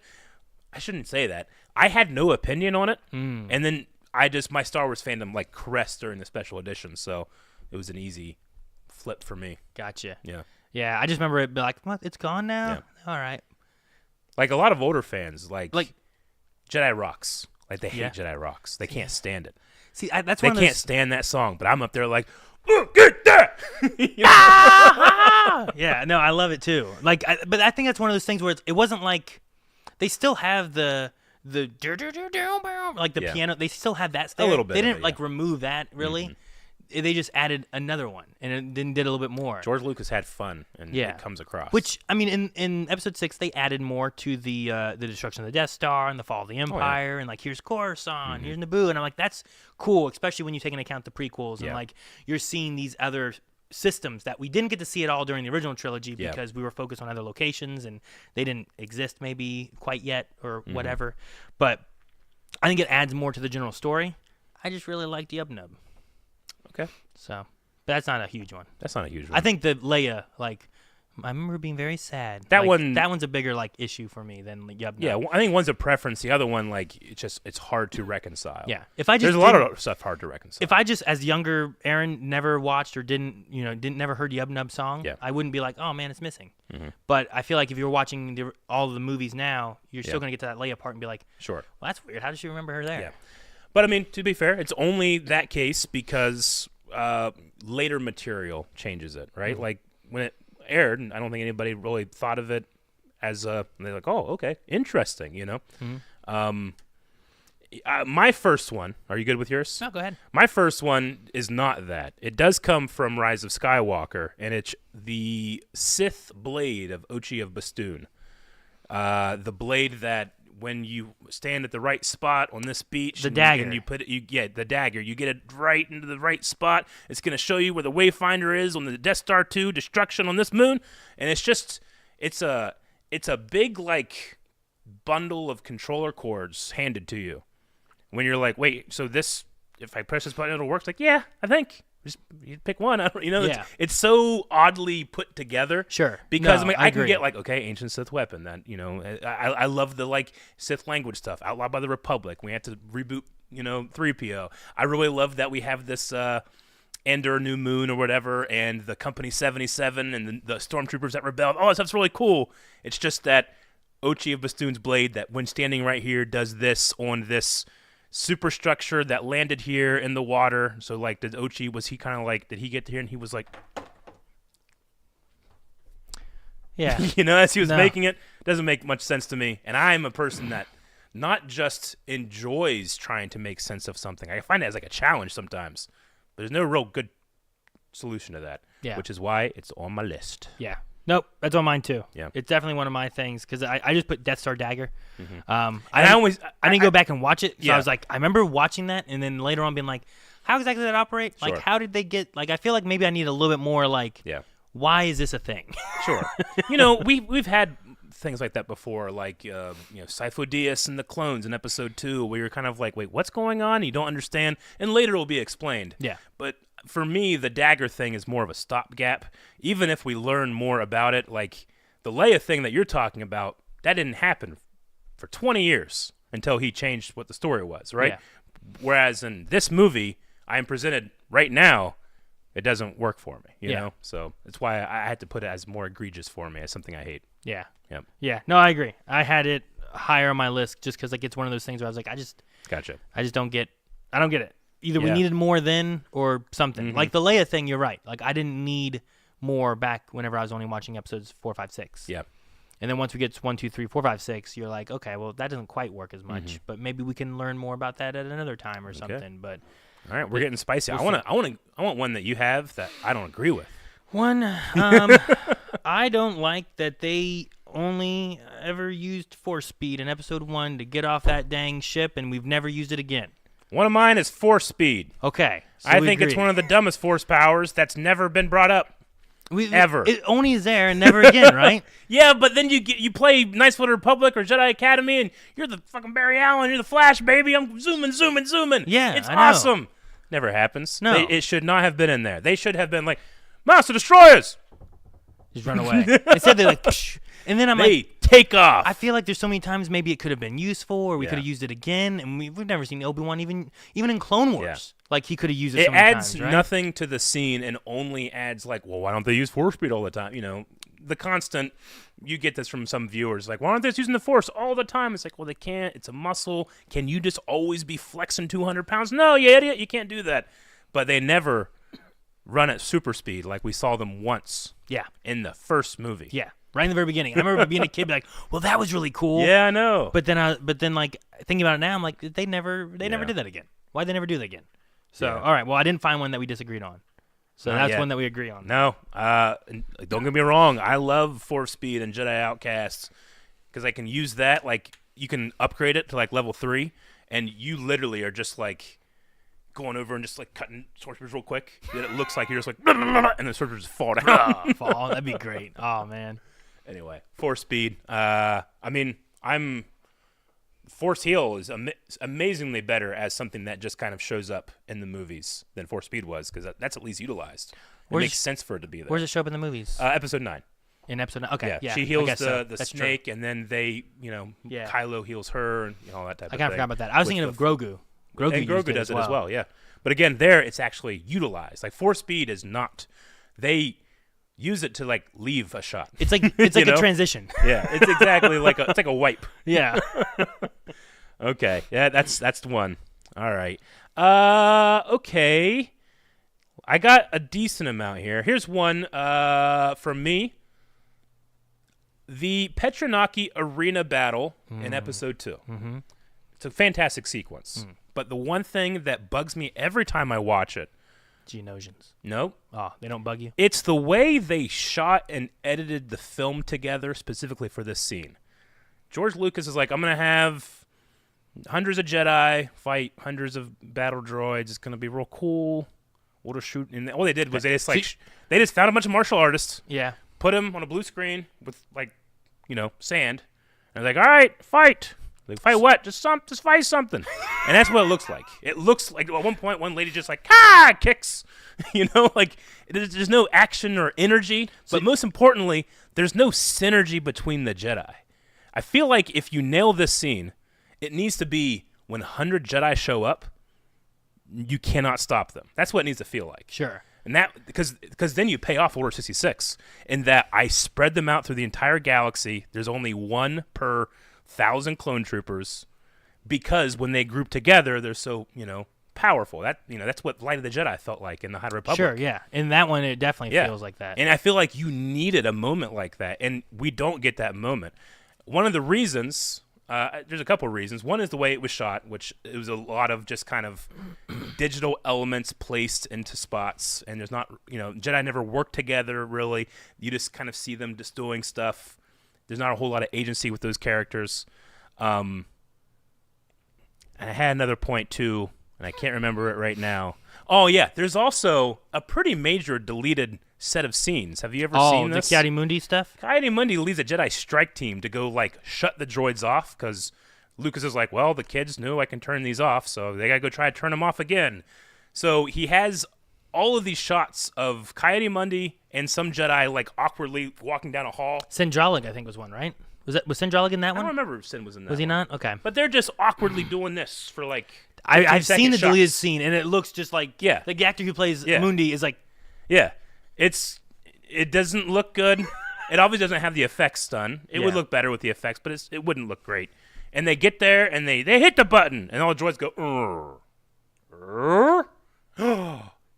I shouldn't say that. I had no opinion on it, and then my Star Wars fandom like caressed during the special edition, so it was an easy flip for me. Gotcha. Yeah. Yeah, I just remember it be like, what? It's gone now? Yeah. All right. Like a lot of older fans, like Like- Jedi Rocks. Like they hate Yeah. Jedi Rocks. They can't stand it. See, that's They one of can't those. stand that song, but I'm up there like, oh, get that! You know? Yeah, no, I love it too. Like, but I think that's one of those things where it wasn't like they still have the like the Yeah. piano. They still have that. There. little bit They of didn't it, like yeah. remove that really. They just added another one and it then did a little bit more. George Lucas had fun, and Yeah. it comes across. Which I mean, in Episode 6, they added more to the destruction of the Death Star and the fall of the Empire, and like here's Coruscant, here's Naboo, and I'm like, that's cool, especially when you take into account the prequels and Yeah. like you're seeing these other systems that we didn't get to see at all during the original trilogy Yeah. because we were focused on other locations and they didn't exist maybe quite yet or whatever. But I think it adds more to the general story. I just really liked Yub Nub, okay, so but that's not a huge one. that's not a huge one. I think the Leia, like, I remember being very sad. That Like, one- that one's a bigger like issue for me than Yub Nub. yeah, I think one's a preference. The other one, like, it's hard to reconcile. Yeah. If I just There's a lot didn't- of stuff hard to reconcile. If I just, as younger Aaron, never watched or didn't never heard Yub Nub song, Yeah. I wouldn't be like, oh man, it's missing. But I feel like if you're watching all of the movies now, you're still gonna get to that Leia part and be like, Sure. well, that's weird. How does she remember her there? Yeah. But I mean, to be fair, it's only that case because later material changes it, right? Like when it aired, I don't think anybody really thought of it as they're like, oh, okay, interesting, you know? My first one, are you good with yours? No, go ahead. My first one is not that. It does come from Rise of Skywalker, and it's the Sith blade of Ochi of Bastoon. The blade that when you stand at the right spot on this beach, The and dagger. and you put it, the dagger. You get it right into the right spot. It's going to show you where the Wayfinder is on the Death Star 2 destruction on this moon, and it's a big like bundle of controller cords handed to you. When you're like, wait, so this, if I press this button, it'll work. It's like, yeah, I think. Just you pick one. I don't, Yeah. it's so oddly put together. Sure. Because No, I mean, I I can agree. get like, okay, ancient Sith weapon. That I love the like Sith language stuff. Outlawed by the Republic. We had to reboot 3PO. I really love that we have this Endor New Moon or whatever, and the Company 77 and the stormtroopers that rebelled. Oh, that stuff's really cool. It's just that Ochi of Bastoon's blade that when standing right here does this on this superstructure that landed here in the water. So like, did he get here and he was like, Yeah. as he was No. making it? Doesn't make much sense to me. And I'm a person that not just enjoys trying to make sense of something. I find it as like a challenge sometimes, but there's no real good solution to that. Yeah. Which is why it's on my list. Yeah. Nope, that's on mine too. Yeah. It's definitely one of my things because I just put Death Star dagger. And I didn't go back and watch it. So Yeah. I was like, I remember watching that, and then later on being like, how exactly did that operate? Like, Sure. how did they get? Like, I feel like maybe I need a little bit more. Like, Yeah. why is this a thing? Sure. We've had things like that before, like Sifo Dyas and the clones in episode 2, where you're kind of like, wait, what's going on? You don't understand, and later it will be explained. Yeah. But for me, the dagger thing is more of a stopgap. Even if we learn more about it, like the Leia thing that you're talking about, that didn't happen for 20 years until he changed what the story was, right? Yeah. Whereas in this movie, I am presented right now, it doesn't work for me, you Yeah. know? So that's why I had to put it as more egregious for me, as something I hate. Yeah. Yep. Yeah. No, I agree. I had it higher on my list just because like it's one of those things where I was like, I just Gotcha. don't get it. Either we Yeah. needed more then or something. Mhm. Like the Leia thing, you're right. Like I didn't need more back whenever I was only watching episodes 4, 5, 6. Yeah. And then once we get to 1, 2, 3, 4, 5, 6, you're like, okay, well, that doesn't quite work as much, but maybe we can learn more about that at another time or something. But all right, we're getting spicy. I want one that you have that I don't agree with. One, I don't like that they only ever used force speed in episode 1 to get off that dang ship, and we've never used it again. One of mine is force speed. Okay. So I think it's one of the dumbest force powers that's never been brought up. Ever. It only is there and never again, right? Yeah, but then you play Knights of the Republic or Jedi Academy, and you're the fucking Barry Allen, you're the Flash, baby. I'm zooming. Yeah, it's I know. awesome. Never happens. No. It should not have been in there. They should have been like, Master Destroyers! Just run away. Instead, they're like, psh. And then they take off. I feel like there's so many times maybe it could have been useful, or we could have used it again, and we've never seen Obi-Wan even in Clone Wars. Like, he could have used it so many times, right? It adds nothing to the scene and only adds, like, well, why don't they use force speed all the time? The constant, you get this from some viewers, like, why aren't they just using the force all the time? It's like, well, they can't. It's a muscle. Can you just always be flexing 200 pounds? No, you idiot. You can't do that. But they never run at super speed like we saw them once. Yeah. In the first movie. Yeah. Right in the very beginning. I remember being a kid, be like, well, that was really cool. Yeah, I know. But then, like, thinking about it now, I'm like, they never did that again. Why'd they never do that again? So, all right, well, I didn't find one that we disagreed on. So that's one that we agree on. No, don't get me wrong. I love force speed and Jedi Outcasts because I can use that. Like, you can upgrade it to, like, level 3, and you literally are just, like, going over and just, like, cutting sorcerers real quick. Then it looks like you're just like, and the sorcerers just fall down. Fall. That'd be great. Oh, man. Anyway, force speed. Force heal is amazingly better as something that just kind of shows up in the movies than force speed was, because that's at least utilized. It makes sense for it to be there. Where does it show up in the movies? Episode 9. In episode 9? Okay, yeah. She heals the That's snake, true. and then they, Kylo heals her, and all that type of thing. I kind of forgot about that. I was thinking of Grogu. Grogu does it as well, yeah. But again, there it's actually utilized. Like, force speed is not. They use it to, like, leave a shot. It's like a transition. Yeah, it's exactly like a wipe. Yeah. Okay. Yeah, that's the one. All right. Okay. I got a decent amount here. Here's one from me. The Petronaki arena battle in episode 2. Mm-hmm. It's a fantastic sequence. But the one thing that bugs me every time I watch it. Geonosians. No. Oh, they don't bug you? It's the way they shot and edited the film together specifically for this scene. George Lucas is like, I'm going to have hundreds of Jedi fight hundreds of battle droids. It's going to be real cool. We'll just shoot. And all they did was they just found a bunch of martial artists. Yeah. Put them on a blue screen with, like, sand. And they're like, all right, fight. Like, fight what? Just fight something. And that's what it looks like. It looks like at one point one lady just like, kicks. Like, there's no action or energy. But most importantly, there's no synergy between the Jedi. I feel like if you nail this scene, it needs to be when 100 Jedi show up, you cannot stop them. That's what it needs to feel like. Sure. And that because then you pay off Order 66 in that I spread them out through the entire galaxy. There's only one per 1,000 clone troopers, because when they group together, they're so powerful. That's what Light of the Jedi felt like in the High Republic. Sure, yeah. In that one, it definitely feels like that. And I feel like you needed a moment like that, and we don't get that moment. One of the reasons, there's a couple of reasons. One is the way it was shot, which it was a lot of just kind of digital elements placed into spots, and there's not, Jedi never work together really. You just kind of see them just doing stuff. There's not a whole lot of agency with those characters. And I had another point too, and I can't remember it right now. Oh yeah, there's also a pretty major deleted set of scenes. Have you ever seen this? Oh, the Ki-Adi-Mundi stuff? Ki-Adi-Mundi leads a Jedi strike team to go, like, shut the droids off, because Lucas is like, well, the kids knew I can turn these off, so they got to go try to turn them off again. So he has all of these shots of Ki-Adi-Mundi and some Jedi, like, awkwardly walking down a hall. Sindralig, I think, was one, right? Was Sindralig in that one? I don't remember if Sin was in that Was he one. not? Okay. But they're just awkwardly doing this for, like, I've seen the shots. deleted scene, and it looks just like like the actor who plays Mundi is like... Yeah. It doesn't look good. It obviously doesn't have the effects done. It would look better with the effects, but it wouldn't look great. And they get there, and they hit the button, and all the droids go,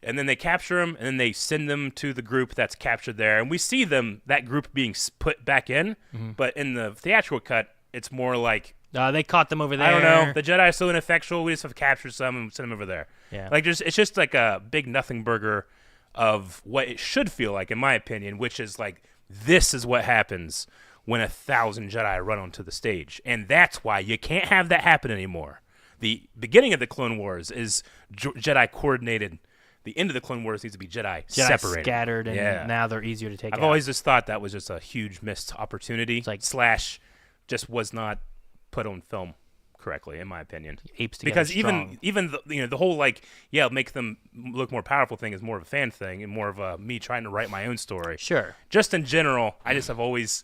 And then they capture them, and then they send them to the group that's captured there. And we see that group being put back in. But in the theatrical cut, it's more like, they caught them over there. I don't know. The Jedi are so ineffectual. We just have captured some and send them over there. Yeah. Like it's just like a big nothing burger of what it should feel like, in my opinion, which is like, this is what happens when 1,000 Jedi run onto the stage. And that's why you can't have that happen anymore. The beginning of the Clone Wars is Jedi coordinated. The end of the Clone Wars needs to be Jedi separated. Scattered, and now they're easier to take out. I've always just thought that was just a huge missed opportunity, / just was not put on film correctly, in my opinion. Apes together because strong. even the whole make them look more powerful thing is more of a fan thing and more of a me trying to write my own story. Sure. Just in general, I just have always.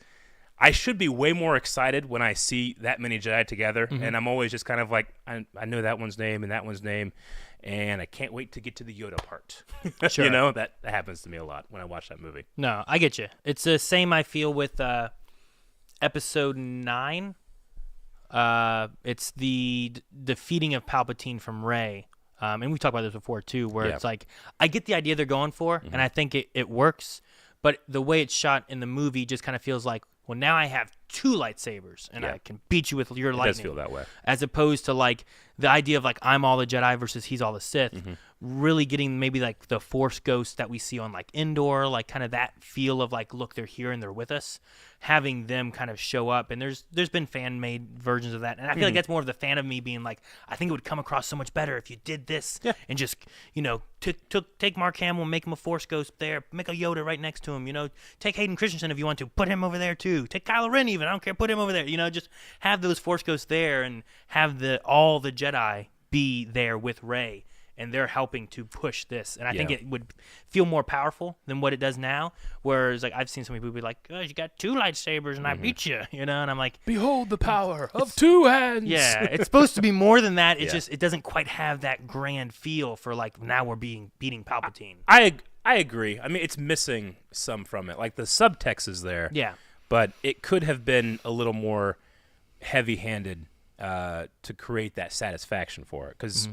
I should be way more excited when I see that many Jedi together, and I'm always just kind of like, I know that one's name and that one's name, and I can't wait to get to the Yoda part. Sure. That happens to me a lot when I watch that movie. No, I get you. It's the same I feel with Episode 9. It's the defeating of Palpatine from Rey. And we've talked about this before, too, where it's like, I get the idea they're going for, and I think it works, but the way it's shot in the movie just kind of feels like, well, now I have 2 lightsabers, and I can beat you with your lightning. It does feel that way. As opposed to, like, the idea of, like, I'm all the Jedi versus he's all the Sith. Really getting maybe, like, the Force ghost that we see on, like, Endor, like, kind of that feel of, like, look, they're here and they're with us. Having them kind of show up. And there's been fan-made versions of that. And I feel like that's more of the fan of me being like, I think it would come across so much better if you did this and just, take Mark Hamill, make him a Force ghost there, make a Yoda right next to him, take Hayden Christensen if you want to, put him over there too, take Kylo Ren even, I don't care, put him over there, just have those Force ghosts there and have all the Jedi be there with Rey. And they're helping to push this. And I think it would feel more powerful than what it does now. Whereas, like, I've seen some people be like, oh, you got 2 lightsabers and I beat you, And I'm like, behold the power of 2 hands. Yeah, it's supposed to be more than that. It's just, it doesn't quite have that grand feel for, like, now we're beating Palpatine. I agree. I mean, it's missing some from it. Like, the subtext is there. Yeah. But it could have been a little more heavy-handed to create that satisfaction for it. Because...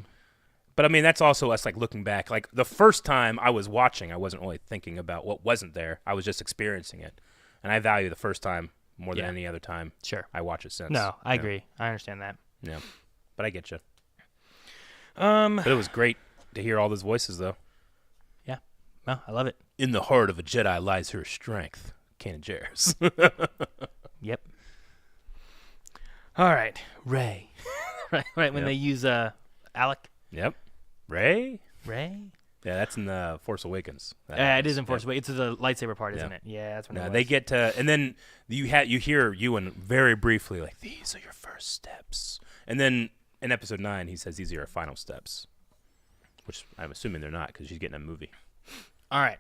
But, I mean, that's also us, like, looking back. Like, the first time I was watching, I wasn't really thinking about what wasn't there. I was just experiencing it. And I value the first time more than any other time I watch it since. No, I agree. I understand that. Yeah. But I get you. But it was great to hear all those voices, though. Yeah. No, I love it. In the heart of a Jedi lies her strength. Canon Jarrus. Yep. All right. Rey. right when they use Alec. Yep. Rey? Yeah, that's in the Force Awakens. It is in Force Awakens. It's the lightsaber part, isn't it? Yeah, that's when it was. They get to, and then you hear Ewan very briefly, like, these are your first steps. And then in Episode 9, he says these are your final steps, which I'm assuming they're not because she's getting a movie. All right.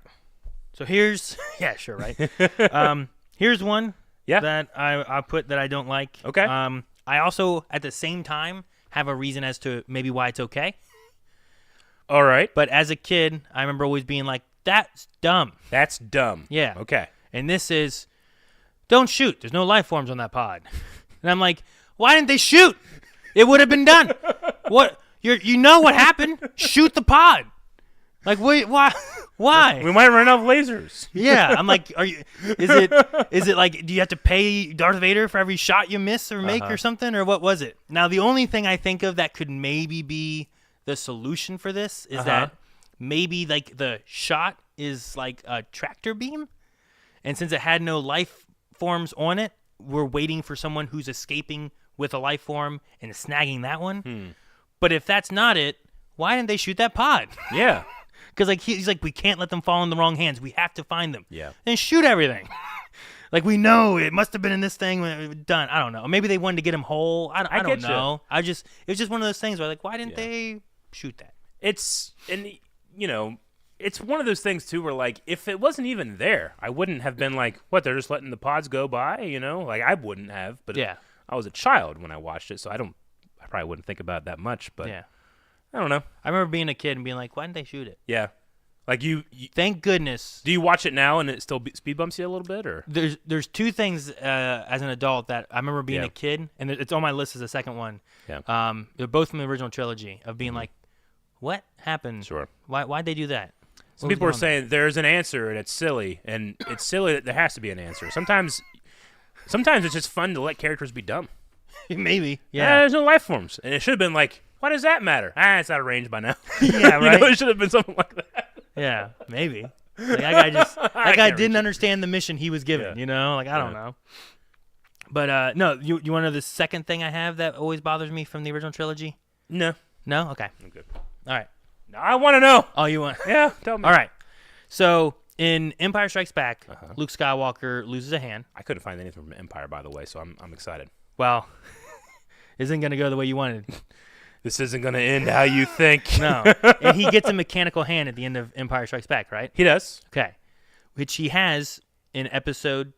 So here's, yeah, sure, right. Here's one that I put that I don't like. Okay. I also, at the same time, have a reason as to maybe why it's okay. All right. But as a kid, I remember always being like, that's dumb. That's dumb. Yeah. Okay. And this is, don't shoot. There's no life forms on that pod. And I'm like, why didn't they shoot? It would have been done. What? You know what happened? Shoot the pod. Like, wait, why? Why? We might run out of lasers. Yeah, I'm like, is it like, do you have to pay Darth Vader for every shot you miss or make or something, or what was it? Now, the only thing I think of that could maybe be the solution for this is that maybe like the shot is like a tractor beam, and since it had no life forms on it, we're waiting for someone who's escaping with a life form and snagging that one. But if that's not it, why didn't they shoot that pod? Yeah. Because like he's like, we can't let them fall in the wrong hands. We have to find them. Yeah. Then shoot everything. Like, we know it must have been in this thing when it was done. I don't know. Maybe they wanted to get him whole. I don't know. It was just one of those things where like, why didn't they shoot that? It's one of those things too where like, if it wasn't even there, I wouldn't have been like, what, they're just letting the pods go by, Like, I wouldn't have, but I was a child when I watched it, so I probably wouldn't think about it that much, but I don't know. I remember being a kid and being like, why didn't they shoot it? Yeah. Like you thank goodness. Do you watch it now and it still speed bumps you a little bit, or? There's two things as an adult that I remember being a kid, and it's on my list as the second one. Yeah. They're both from the original trilogy of being like, what happened? Sure. Why'd they do that? Some people are saying there's an answer and it's silly, and it's silly that there has to be an answer. Sometimes it's just fun to let characters be dumb. Maybe. Yeah. There's no life forms, and it should have been like, why does that matter? It's out of range by now. Yeah, right. It should have been something like that. Yeah, maybe. Like, that guy didn't understand the mission he was given. Yeah. You know, like I don't know. But no, you want to know the second thing I have that always bothers me from the original trilogy? No. No? Okay. I'm good. All right. Now I want to know. Oh, you want? Yeah, tell me. All right. So in Empire Strikes Back, Luke Skywalker loses a hand. I couldn't find anything from Empire, by the way, so I'm excited. Well, isn't going to go the way you wanted. This isn't going to end how you think. No. And he gets a mechanical hand at the end of Empire Strikes Back, right? He does. Okay. Which he has in Episode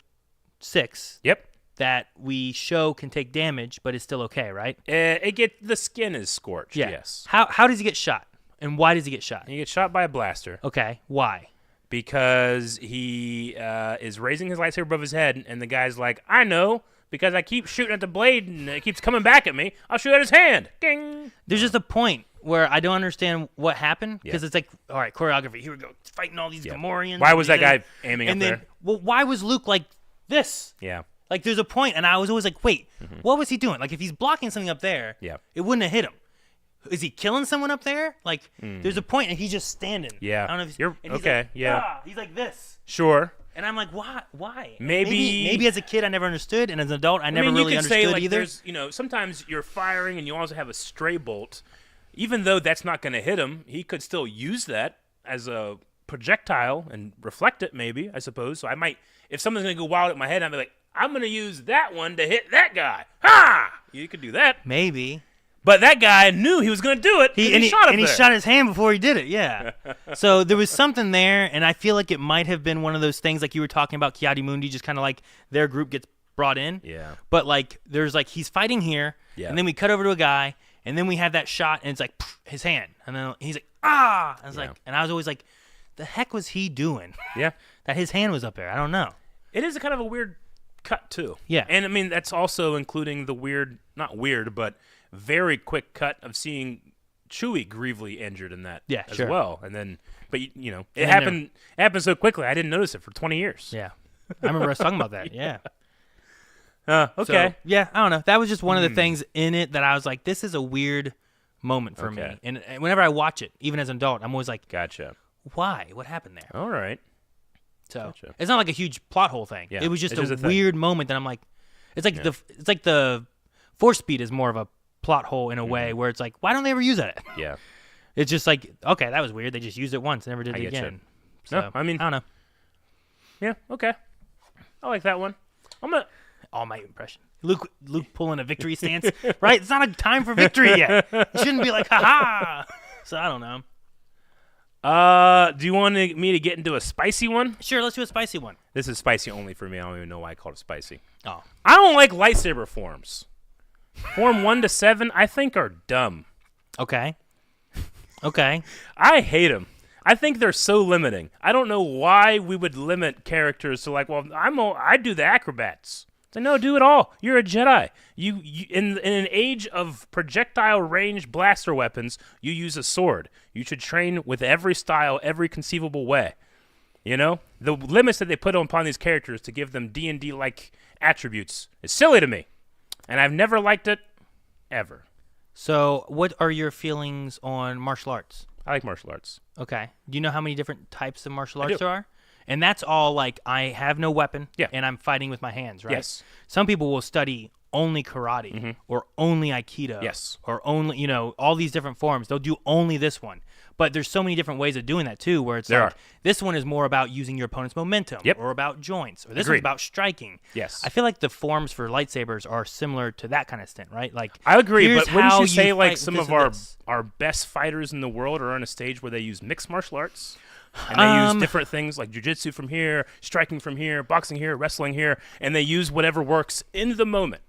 6. Yep. That we show can take damage, but it's still okay, right? The skin is scorched. Yeah. Yes. How does he get shot, and why does he get shot? He gets shot by a blaster. Okay, why? Because he is raising his lightsaber above his head, and the guy's like, I know, because I keep shooting at the blade, and it keeps coming back at me. I'll shoot at his hand. Ding. There's just a point where I don't understand what happened, because it's like, all right, choreography. Here we go, fighting all these Gamorreans. Why was that guy aiming up there? Well, why was Luke like this? Yeah. Like, there's a point, and I was always like, wait, what was he doing? Like, if he's blocking something up there, it wouldn't have hit him. Is he killing someone up there? Like, there's a point, and he's just standing. Yeah. I don't know if he's okay. Like, yeah. He's like this. Sure. And I'm like, why? Maybe as a kid I never understood, and as an adult I never really understood say, like, either. Sometimes you're firing, and you also have a stray bolt. Even though that's not going to hit him, he could still use that as a projectile and reflect it. Maybe, I suppose. So I might, if something's going to go wild at my head, I'd be like, I'm going to use that one to hit that guy. Ha! You could do that. Maybe. But that guy knew he was going to do it. He shot his hand before he did it, yeah. So there was something there, and I feel like it might have been one of those things like you were talking about, Ki-Adi-Mundi, just kind of like their group gets brought in. Yeah. But like there's like he's fighting here, and then we cut over to a guy, and then we have that shot, and it's like his hand. And then he's like, ah! And I was like, and I was always like, the heck was he doing? Yeah. That his hand was up there. I don't know. It is a kind of a weird cut too. Yeah. And I mean that's also including the not weird, but very quick cut of seeing Chewie gravely injured in that as well. And then but it happened so quickly I didn't notice it for 20 years. Yeah. I remember us talking about that. Yeah. Okay. So, yeah, I don't know. That was just one of the things in it that I was like, this is a weird moment for me. And whenever I watch it, even as an adult, I'm always like, gotcha. Why? What happened there? All right. So it's not like a huge plot hole thing. Yeah, it was just a weird moment that I'm like, it's like the force speed is more of a plot hole in a way where it's like, why don't they ever use that? Yeah. It's just like, okay, that was weird. They just used it once, never did it again. So, no, I mean, I don't know. Yeah, okay. I like that one. All my impression. Luke pulling a victory stance, right? It's not a time for victory yet. It shouldn't be like, ha-ha. So I don't know. Do you want me to get into a spicy one? Sure, let's do a spicy one. This is spicy only for me. I don't even know why I called it spicy. Oh. I don't like lightsaber forms. Form 1 to 7, I think, are dumb. Okay. I hate them. I think they're so limiting. I don't know why we would limit characters to like, well, I do the acrobats. So no, do it all. You're a Jedi. You in an age of projectile range blaster weapons, you use a sword. You should train with every style, every conceivable way. You know, the limits that they put upon these characters to give them D&D like attributes is silly to me, and I've never liked it, ever. So, what are your feelings on martial arts? I like martial arts. Okay. Do you know how many different types of martial arts there are? And that's all like I have no weapon and I'm fighting with my hands, right? Yes. Some people will study only karate or only aikido or only, all these different forms. They'll do only this one. But there's so many different ways of doing that too, where it's this one is more about using your opponent's momentum or about joints, or this one's about striking. Yes. I feel like the forms for lightsabers are similar to that kind of stint, right? Like I agree, but wouldn't you say like some of this our best fighters in the world are on a stage where they use mixed martial arts? And they use different things like jiu-jitsu from here, striking from here, boxing here, wrestling here, and they use whatever works in the moment.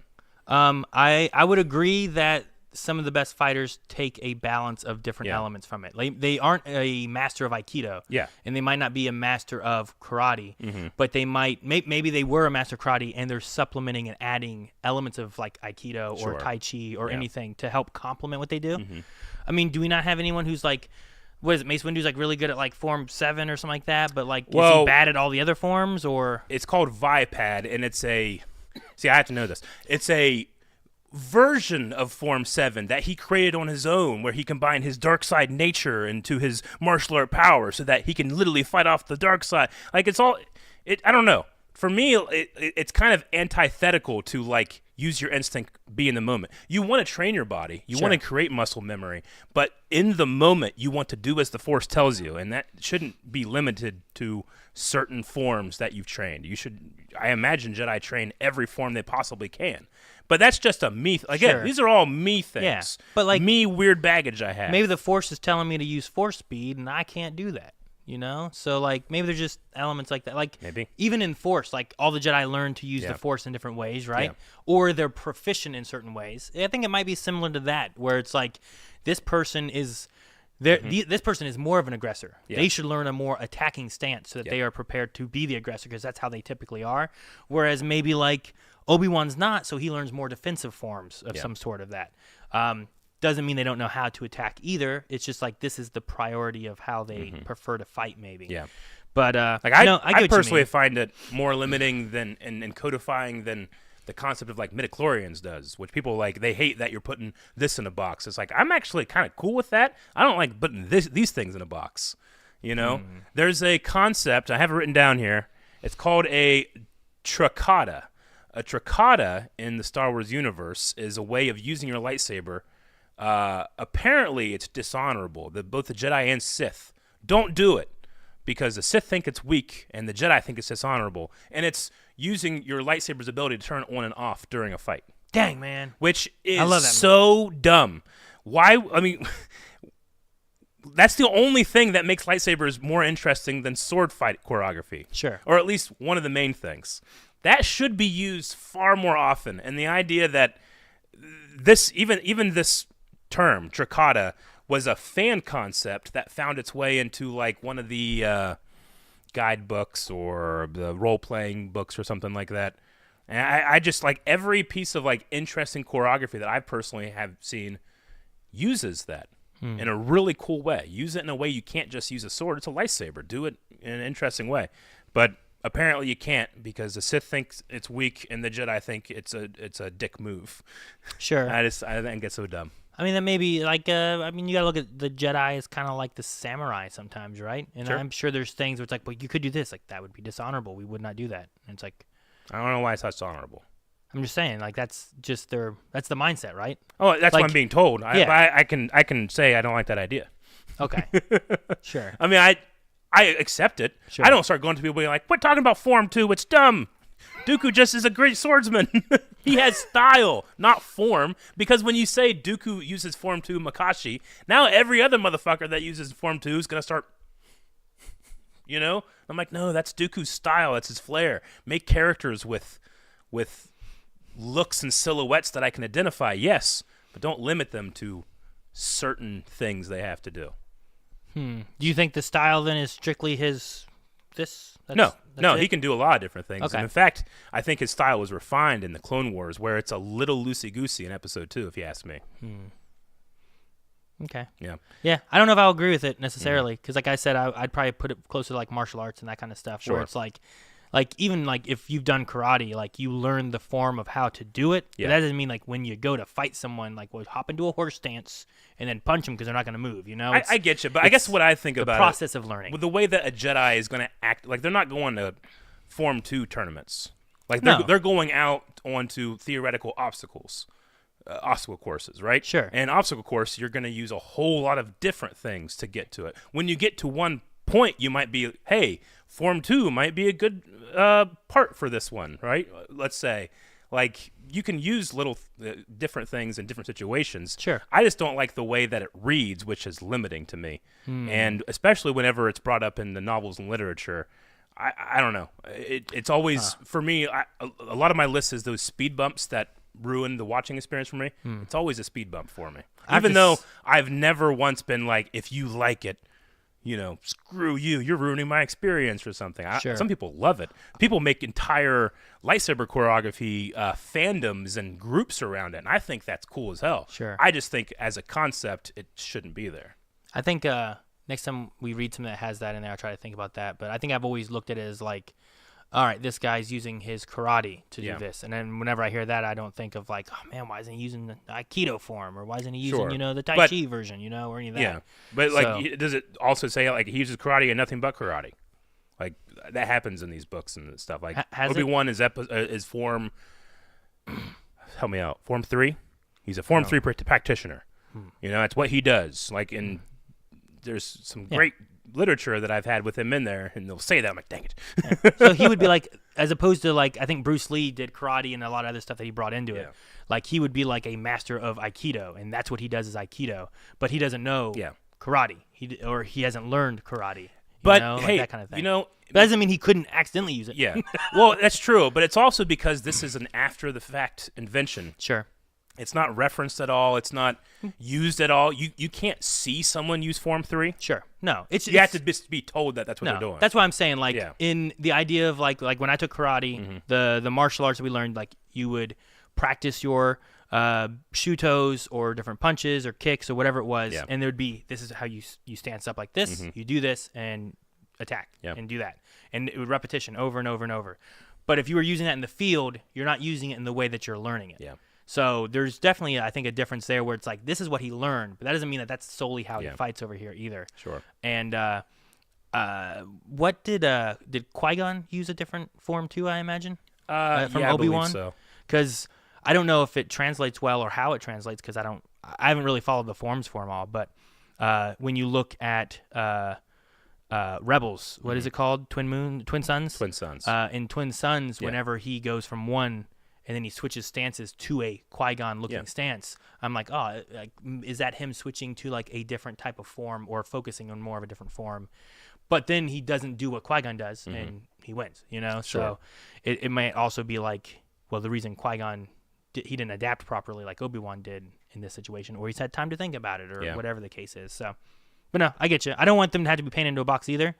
I would agree that some of the best fighters take a balance of different elements from it. Like, they aren't a master of Aikido, and they might not be a master of karate, but they might maybe they were a master of karate and they're supplementing and adding elements of like Aikido or Tai Chi or anything to help complement what they do. I mean, do we not have anyone who's like what is it? Mace Windu's like really good at like Form 7 or something like that, but like is he bad at all the other forms, or? It's called Vipad, and it's a. See, I have to know this. It's a version of Form 7 that he created on his own, where he combined his dark side nature into his martial art power, so that he can literally fight off the dark side. Like it's all. I don't know. For me, it's kind of antithetical to like use your instinct, be in the moment. You want to train your body, you want to create muscle memory, but in the moment, you want to do as the Force tells you, and that shouldn't be limited to certain forms that you've trained. You should, I imagine, Jedi train every form they possibly can. But that's just a me. Again, these are all me things. Yeah, but like me weird baggage I have. Maybe the Force is telling me to use Force speed, and I can't do that. You know, so like maybe there's just elements like that. Like maybe even in Force, like all the Jedi learn to use the Force in different ways, right? Or they're proficient in certain ways. I think it might be similar to that, where it's like this person is this person is more of an aggressor. They should learn a more attacking stance so that they are prepared to be the aggressor, because that's how they typically are. Whereas maybe like Obi-Wan's not, so he learns more defensive forms of some sort of that. Doesn't mean they don't know how to attack either. It's just like this is the priority of how they prefer to fight, maybe. Yeah. But like I personally find it more limiting than and codifying than the concept of like midichlorians does, which people like they hate that you're putting this in a box. It's like I'm actually kind of cool with that. I don't like putting these things in a box. You know, there's a concept I have it written down here. It's called a tricata. A tricata in the Star Wars universe is a way of using your lightsaber. Apparently, it's dishonorable. Both the Jedi and Sith don't do it because the Sith think it's weak and the Jedi think it's dishonorable. And it's using your lightsaber's ability to turn on and off during a fight. Dang, man. Which is I love that so dumb. Why? I mean, that's the only thing that makes lightsabers more interesting than sword fight choreography. Sure. Or at least one of the main things. That should be used far more often. And the idea that this, even this term tricata was a fan concept that found its way into like one of the guidebooks or the role-playing books or something like that. And I just like every piece of like interesting choreography that I personally have seen uses that in a really cool way. Use it in a way you can't just use a sword. It's a lightsaber. Do it in an interesting way. But apparently you can't, because the Sith thinks it's weak and the Jedi think it's a dick move. Sure. I think it's so dumb. I mean, that may be like, I mean, you got to look at the Jedi as kind of like the samurai sometimes, right? And I'm sure there's things where it's like, well, you could do this. Like, that would be dishonorable. We would not do that. And it's like, I don't know why it's dishonorable. I'm just saying, like, that's just that's the mindset, right? Oh, that's like, what I'm being told. I can say I don't like that idea. Okay. Sure. I mean, I accept it. Sure. I don't start going to people being like, quit talking about Form 2. It's dumb. Dooku just is a great swordsman. He has style, not form. Because when you say Dooku uses Form 2 Makashi, now every other motherfucker that uses Form 2 is going to start, you know? I'm like, no, that's Dooku's style. That's his flair. Make characters with looks and silhouettes that I can identify, yes. But don't limit them to certain things they have to do. Do you think the style then is strictly his No, it? he can do a lot of different things. Okay. And in fact, I think his style was refined in the Clone Wars, where it's a little loosey-goosey in Episode 2, if you ask me. Okay. Yeah. Yeah, I don't know if I'll agree with it necessarily, because like I said, I'd probably put it closer to like martial arts and that kind of stuff, where it's like even like if you've done karate, like you learn the form of how to do it. Yeah. But that doesn't mean like when you go to fight someone, like we'll hop into a horse stance and then punch them because they're not going to move. You know, I get you, but I guess what I think about the process of learning, with the way that a Jedi is going to act, like they're not going to Form 2 tournaments. Like they're going out onto theoretical obstacle courses, right? Sure. And obstacle course, you're going to use a whole lot of different things to get to it. When you get to one point, you might be, hey, Form 2 might be a good part for this one, right? Let's say, like, you can use little different things in different situations. Sure. I just don't like the way that it reads, which is limiting to me. And especially whenever it's brought up in the novels and literature, I don't know. It's always, for me, a lot of my list is those speed bumps that ruin the watching experience for me. It's always a speed bump for me. Even though I've never once been like, if you like it, you know, screw you, you're ruining my experience or something. Sure. Some people love it. People make entire lightsaber choreography fandoms and groups around it, and I think that's cool as hell. Sure. I just think as a concept, it shouldn't be there. I think next time we read something that has that in there, I'll try to think about that. But I think I've always looked at it as like, all right, this guy's using his karate to do this. And then whenever I hear that, I don't think of like, oh, man, why isn't he using the Aikido form? Or why isn't he using, the Tai Chi version, or any of that? Yeah, but like, does it also say like he uses karate and nothing but karate? Like, that happens in these books and stuff. Like, Obi-Wan is form, help me out, form 3? He's a form 3 practitioner. It's what he does. Like, there's some great literature that I've had with him in there, and they'll say that. I'm like, dang it. Yeah. So he would be like, as opposed to like, I think Bruce Lee did karate and a lot of other stuff that he brought into it. Like, he would be like a master of Aikido, and that's what he does is Aikido, but he doesn't know karate. He hasn't learned karate. But hey, that kind of thing. That doesn't mean he couldn't accidentally use it. Yeah. Well, that's true, but it's also because this is an after-the-fact invention. Sure. It's not referenced at all. It's not used at all. You can't see someone use Form 3. Sure. No. You have to be told that that's what they're doing. That's what I'm saying. Like, in the idea of, like when I took karate, the martial arts that we learned, like, you would practice your shutos or different punches or kicks or whatever it was, and there would be, this is how you stance up like this, you do this, and attack, and do that. And it would repetition over and over and over. But if you were using that in the field, you're not using it in the way that you're learning it. Yeah. So there's definitely, I think, a difference there where it's like, this is what he learned, but that doesn't mean that that's solely how he fights over here either. Sure. And what did Qui-Gon use a different form too, I imagine? From Obi-Wan? I believe so. Because I don't know if it translates well or how it translates, because I haven't really followed the forms for them all. But when you look at Rebels, what is it called? Twin Suns? Twin Suns. In Twin Suns, whenever he goes from one and then he switches stances to a Qui-Gon looking stance, I'm like, oh, like, is that him switching to like a different type of form or focusing on more of a different form? But then he doesn't do what Qui-Gon does, and he wins, Sure. So it might also be like, well, the reason Qui-Gon he didn't adapt properly like Obi-Wan did in this situation, or he's had time to think about it, or whatever the case is. So, but no, I get you. I don't want them to have to be painted into a box either,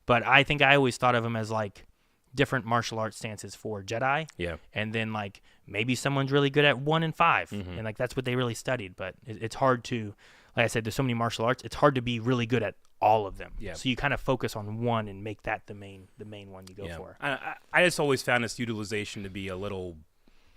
but I think I always thought of them as like different martial arts stances for Jedi. Yeah. And then like maybe someone's really good at 1 and 5, and like that's what they really studied. But it's hard to, like I said, there's so many martial arts. It's hard to be really good at all of them. Yeah. So you kind of focus on one and make that the main one you go for. I just always found this utilization to be a little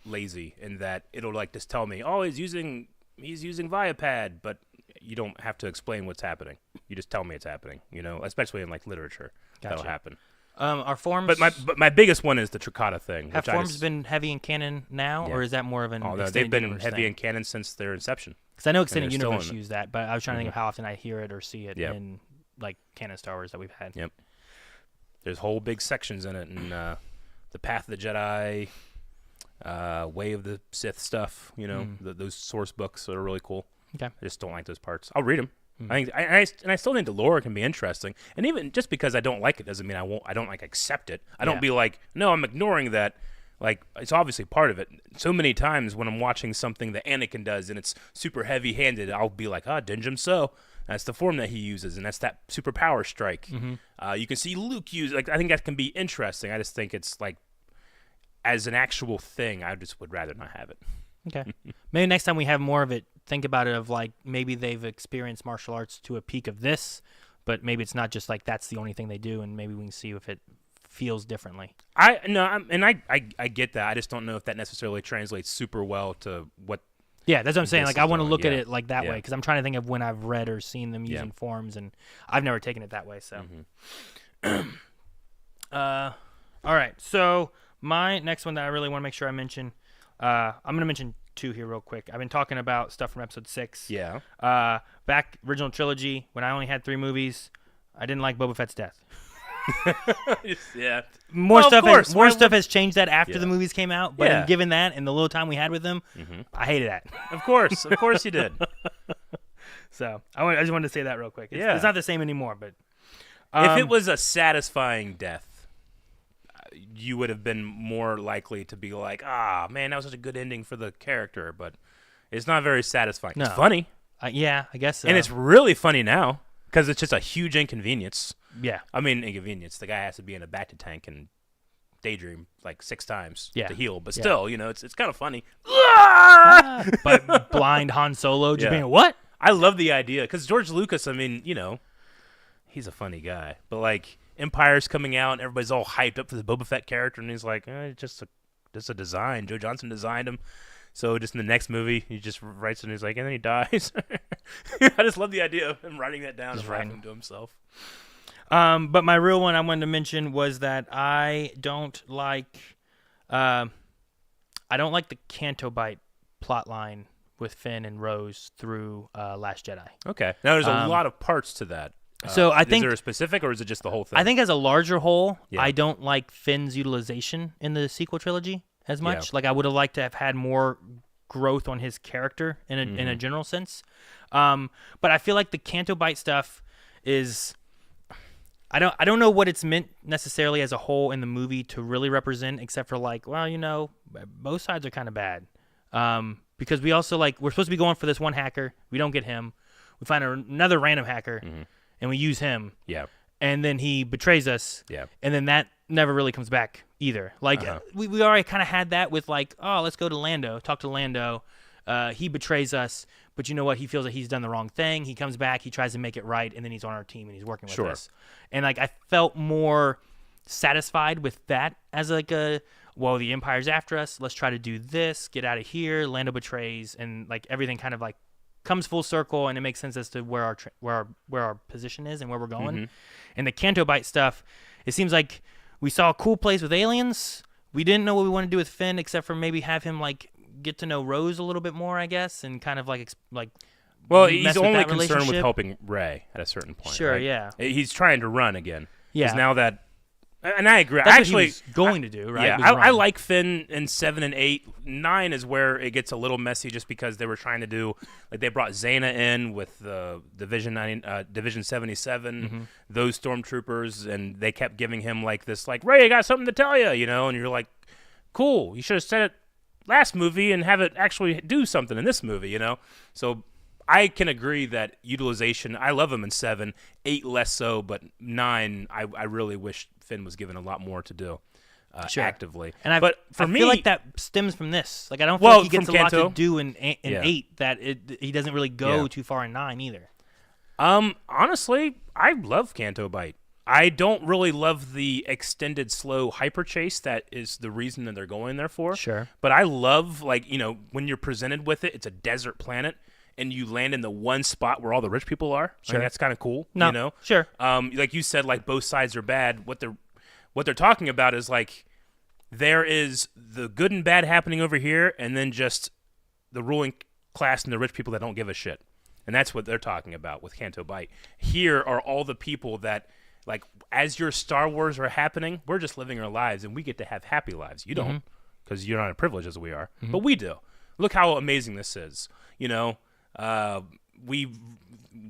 lazy in that it'll like just tell me, oh, he's using Viapad, but you don't have to explain what's happening. You just tell me it's happening, especially in like literature. Gotcha. That'll happen. Our forms, but my biggest one is the Tricata thing. Have forms been heavy in canon now, or is that more of an extended they've been universe heavy thing? in canon since their inception. Because I know extended universe use that, but I was trying to think of how often I hear it or see it Yep. in like canon Star Wars that we've had. Yep. There's whole big sections in it, and the Path of the Jedi, Way of the Sith stuff. Those source books are really cool. Okay. I just don't like those parts. I'll read them. I still think the lore can be interesting, and even just because I don't like it doesn't mean I don't like accept it. I don't be like, no, I'm ignoring that. Like, it's obviously part of it. So many times when I'm watching something that Anakin does and it's super heavy-handed, I'll be like, Dinjum So. That's the form that he uses, and that's that super power strike. You can see Luke use. Like, I think that can be interesting. I just think it's like, as an actual thing, I just would rather not have it. Okay. Maybe next time we have more of it, think about it of like maybe they've experienced martial arts to a peak of this, but maybe it's not just like that's the only thing they do, and maybe we can see if it feels differently. I get that. I just don't know if that necessarily translates super well to what. Yeah, that's what I'm saying. Like, I want to look at yeah. it like that way, Yeah. because I'm trying to think of when I've read or seen them using forms, and I've never taken it that way. So, all right. So my next one that I really want to make sure I mention, I'm going to mention 2 here real quick. I've been talking about stuff from episode 6. Yeah. Back original trilogy, when I only had 3 movies, I didn't like Boba Fett's death. Yeah. More stuff has changed that after the movies came out, but Yeah. given that and the little time we had with him, I hated that. Of course you did. So I just wanted to say that real quick. It's not the same anymore, but If it was a satisfying death, you would have been more likely to be like, man, that was such a good ending for the character, but it's not very satisfying. No. It's funny. Yeah, I guess so. And it's really funny now because it's just a huge inconvenience. Yeah. I mean, inconvenience. The guy has to be in a Bacta tank and daydream like 6 times to heal, but still, it's kind of funny. But blind Han Solo just Yeah. being what? I love the idea because George Lucas, I mean, he's a funny guy. But like Empire's coming out and everybody's all hyped up for the Boba Fett character, and he's like, just a design. Joe Johnston designed him. So just in the next movie, he just writes it and he's like, and then he dies. I just love the idea of him writing that down and laughing to himself. But my real one I wanted to mention was that I don't like the Canto Bight plotline with Finn and Rose through Last Jedi. Okay. Now there's a lot of parts to that. So I think, is there a specific, or is it just the whole thing? I think as a larger whole, I don't like Finn's utilization in the sequel trilogy as much. Yeah. Like I would have liked to have had more growth on his character in a general sense. But I feel like the Canto Bight stuff is, I don't know what it's meant necessarily as a whole in the movie to really represent, except for like, well, both sides are kind of bad. Because we also we're supposed to be going for this one hacker. We don't get him. We find another random hacker. And we use him. Yeah. And then he betrays us. Yeah. And then that never really comes back either. Like, we already kind of had that with let's go to Lando, talk to Lando. He betrays us, but you know what? He feels that he's done the wrong thing. He comes back, he tries to make it right, and then he's on our team and he's working with us. And I felt more satisfied with that as the Empire's after us. Let's try to do this, get out of here. Lando betrays, and everything kind of comes full circle, and it makes sense as to where our position is and where we're going. And the Canto Bight stuff, it seems like we saw a cool place with aliens. We didn't know what we wanted to do with Finn, except for maybe have him get to know Rose a little bit more, I guess, and kind of well, he's only concerned with helping Rey at a certain point. Sure, right? Yeah. He's trying to run again. Yeah. Because now that. And I agree. That's Actually, what he was going to do, right? Yeah, I like Finn in 7 and 8. 9 is where it gets a little messy, just because they were trying to do they brought Zaina in with the Division 77, those stormtroopers, and they kept giving him this Rey, I got something to tell you, and you're like, cool. You should have said it last movie and have it actually do something in this movie, So I can agree that utilization. I love him in 7, 8 less so, but 9, I really wish Finn was given a lot more to do actively. And I feel like that stems from this. I don't feel like he gets a lot to do in 8. That he doesn't really go too far in 9 either. Honestly, I love Canto Bight. I don't really love the extended slow hyper chase that is the reason that they're going there for. Sure. But I love when you're presented with it, it's a desert planet. And you land in the one spot where all the rich people are. Sure. That's kind of cool. No, Sure. Like you said, both sides are bad. What they're talking about is there is the good and bad happening over here, and then just the ruling class and the rich people that don't give a shit. And that's what they're talking about with Canto Bight. Here are all the people that, as your Star Wars are happening, we're just living our lives, and we get to have happy lives. You don't, because you're not as privileged as we are. But we do. Look how amazing this is.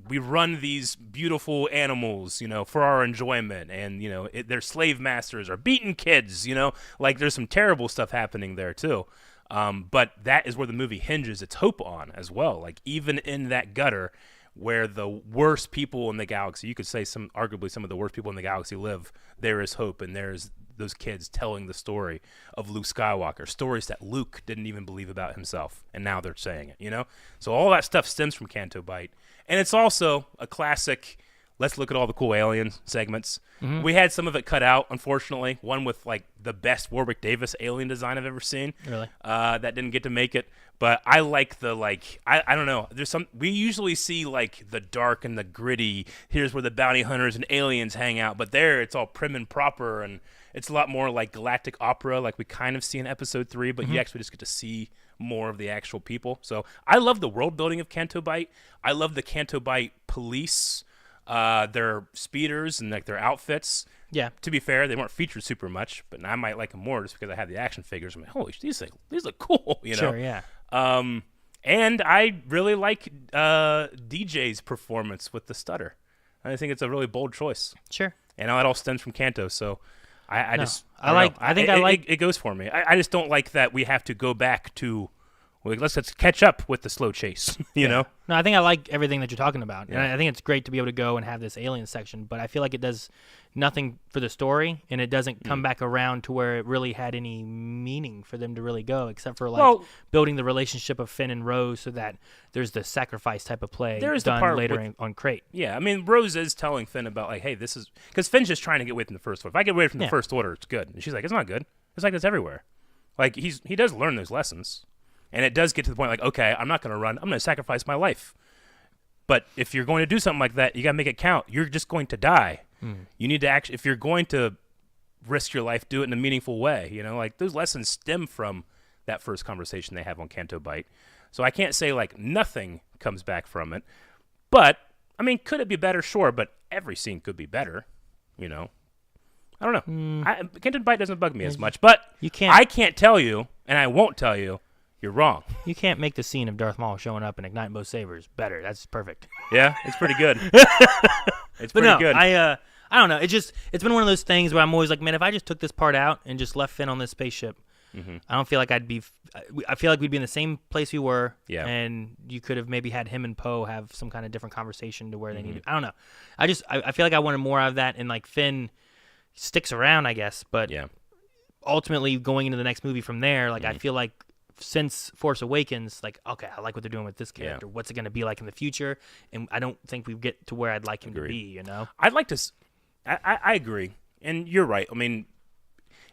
We run these beautiful animals, for our enjoyment, and their slave masters are beating kids, there's some terrible stuff happening there too. But that is where the movie hinges its hope on as well. Even in that gutter where the worst people in the galaxy, you could say arguably some of the worst people in the galaxy live, there is hope, and there's those kids telling the story of Luke Skywalker, stories that Luke didn't even believe about himself, and now they're saying it, So all that stuff stems from Canto Bight. And it's also a classic, let's look at all the cool alien segments. We had some of it cut out, unfortunately. One with the best Warwick Davis alien design I've ever seen. Really? That didn't get to make it. But I like the I don't know. There's we usually see the dark and the gritty. Here's where the bounty hunters and aliens hang out. But there it's all prim and proper, and it's a lot more like galactic opera, like we kind of see in Episode 3. But you actually just get to see more of the actual people. So I love the world building of Canto Bight. I love the Canto Bight police. Their speeders and their outfits. Yeah. To be fair, they weren't featured super much, but I might like them more just because I have the action figures. I'm like, holy, these look cool, Sure, yeah. And I really like DJ's performance with the stutter. I think it's a really bold choice. Sure. And it all stems from Canto, so I think it goes for me. I just don't like that we have to go back to. Let's catch up with the slow chase, you know? No, I think I like everything that you're talking about. Yeah. And I think it's great to be able to go and have this alien section, but I feel like it does nothing for the story, and it doesn't come back around to where it really had any meaning for them to really go, except for like building the relationship of Finn and Rose so that there's the sacrifice type of play done later on Crate. Yeah, I mean, Rose is telling Finn about like, hey, this is because Finn's just trying to get away from the First Order. If I get away from the First Order, it's good. And she's like, it's not good. It's like this everywhere. Like he does learn those lessons, and it does get to the point like, okay, I'm not going to run. I'm going to sacrifice my life. But if you're going to do something like that, you got to make it count. You're just going to die. You need to actually, if you're going to risk your life, do it in a meaningful way. You know, like those lessons stem from that first conversation they have on Canto Bight. So I can't say like nothing comes back from it. But I mean, could it be better? Sure, but every scene could be better. You know, I don't know. Canto Bight doesn't bug me as much, but I can't tell you, and I won't tell you. You're wrong. You can't make the scene of Darth Maul showing up and igniting both sabers better. That's perfect. Yeah, it's pretty good. It's but pretty good. I don't know. It's been one of those things where I'm always like, man, if I just took this part out and just left Finn on this spaceship, I don't feel like I feel like we'd be in the same place we were. Yeah. And you could have maybe had him and Poe have some kind of different conversation to where they need to. I don't know. I feel like I wanted more out of that, and like Finn sticks around, I guess. But ultimately, going into the next movie from there, like I feel like. Since Force Awakens, like, okay, I like what they're doing with this character. Yeah. What's it going to be like in the future? And I don't think we get to where I'd like him to be, you know? I'd like to... I agree. And you're right. I mean,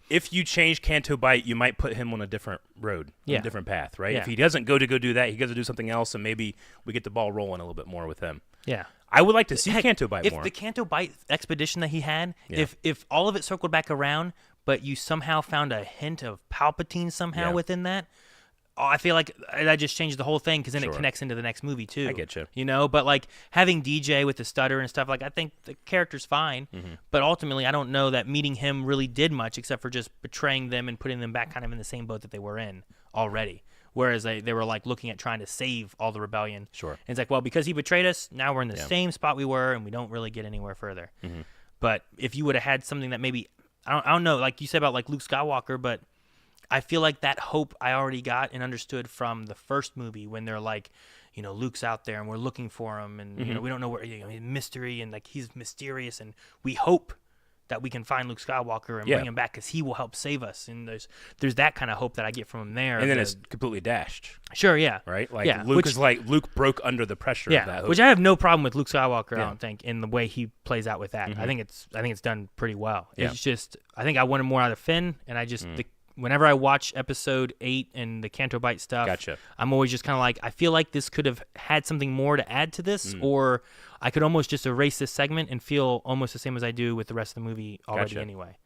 if you change Canto Bight, you might put him on a different road, on a different path, right? Yeah. If he doesn't go do that, he goes to do something else, and maybe we get the ball rolling a little bit more with him. Yeah. I would like to see Canto Bight more. If the Canto Bight expedition that he had, if all of it circled back around, but you somehow found a hint of Palpatine somehow within that, I feel like that just changed the whole thing because then it connects into the next movie too. I get you. You know, but like having DJ with the stutter and stuff, like I think the character's fine, but ultimately I don't know that meeting him really did much except for just betraying them and putting them back kind of in the same boat that they were in already. Whereas they were like looking at trying to save all the rebellion. Sure. And it's like, well, because he betrayed us, now we're in the same spot we were, and we don't really get anywhere further. But if you would have had something that maybe I don't know, like you said about like Luke Skywalker, but I feel like that hope I already got and understood from the first movie when they're like, you know, Luke's out there and we're looking for him, and you know we don't know where, you know, mystery, and like he's mysterious, and we hope that we can find Luke Skywalker and bring him back because he will help save us. And there's that kind of hope that I get from him there. And then it's completely dashed. Sure, yeah, right. Like Luke broke under the pressure of that hope. Which I have no problem with Luke Skywalker. I don't think in the way he plays out with that. I think it's done pretty well. It's just I think I wanted more out of Finn, and I just whenever I watch Episode 8 and the Canto Bight stuff, I'm always just kind of like, I feel like this could have had something more to add to this, or I could almost just erase this segment and feel almost the same as I do with the rest of the movie already anyway.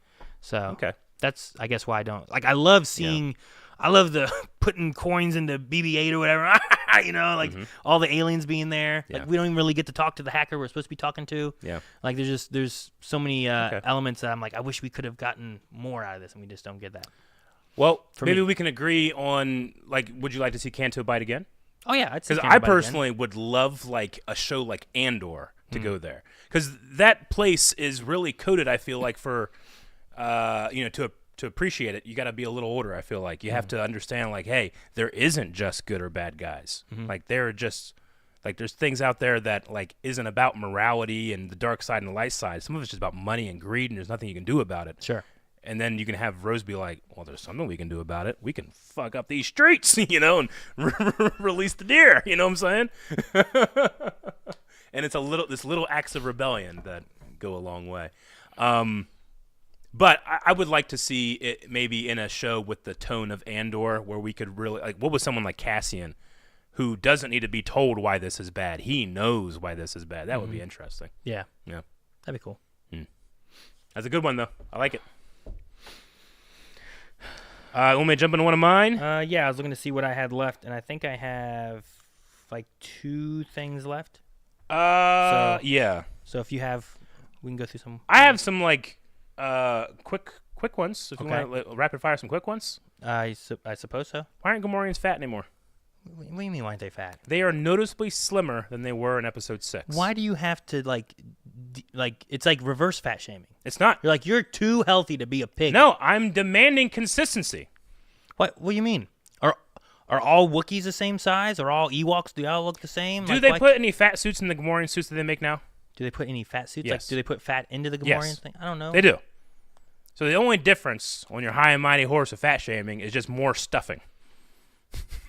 So that's, I guess, why I don't. Like, I love seeing, I love the putting coins into BB-8 or whatever, you know, like all the aliens being there. Like, we don't even really get to talk to the hacker we're supposed to be talking to. Yeah. Like, there's so many elements that I'm like, I wish we could have gotten more out of this, and we just don't get that. Well, maybe we can agree on, like, would you like to see Canto Bight again? Oh, yeah. Because I personally would love, like, a show like Andor to go there. Because that place is really coded, I feel like, for, you know, to appreciate it, you got to be a little older, I feel like. You have to understand, like, hey, there isn't just good or bad guys. Like, there are just, like, there's things out there that, like, isn't about morality and the dark side and the light side. Some of it's just about money and greed, and there's nothing you can do about it. Sure. And then you can have Rose be like, well, there's something we can do about it. We can fuck up these streets, you know, and release the deer. You know what I'm saying? And it's this little acts of rebellion that go a long way. But I would like to see it maybe in a show with the tone of Andor, where we could really, like, what was someone like Cassian, who doesn't need to be told why this is bad. He knows why this is bad. That would be interesting. Yeah. Yeah. That'd be cool. That's a good one, though. I like it. Want me to jump into one of mine? Yeah, I was looking to see what I had left, and I think I have like 2 things left. Yeah. So if you have, we can go through some. I have some like quick ones. If you want to rapid fire some quick ones. I suppose so. Why aren't Gamorreans fat anymore? What do you mean, why aren't they fat? They are noticeably slimmer than they were in Episode 6. Why do you have to like it's like reverse fat shaming? It's not. You're like, you're too healthy to be a pig. No, I'm demanding consistency. What do you mean? Are all Wookiees the same size? Are all Ewoks, do they all look the same? Do they put any fat suits in the Gamorrean suits that they make now? Do they put any fat suits? Yes. Like, do they put fat into the Gamorrean Yes. thing? I don't know. They do. So the only difference on your high and mighty horse of fat shaming is just more stuffing.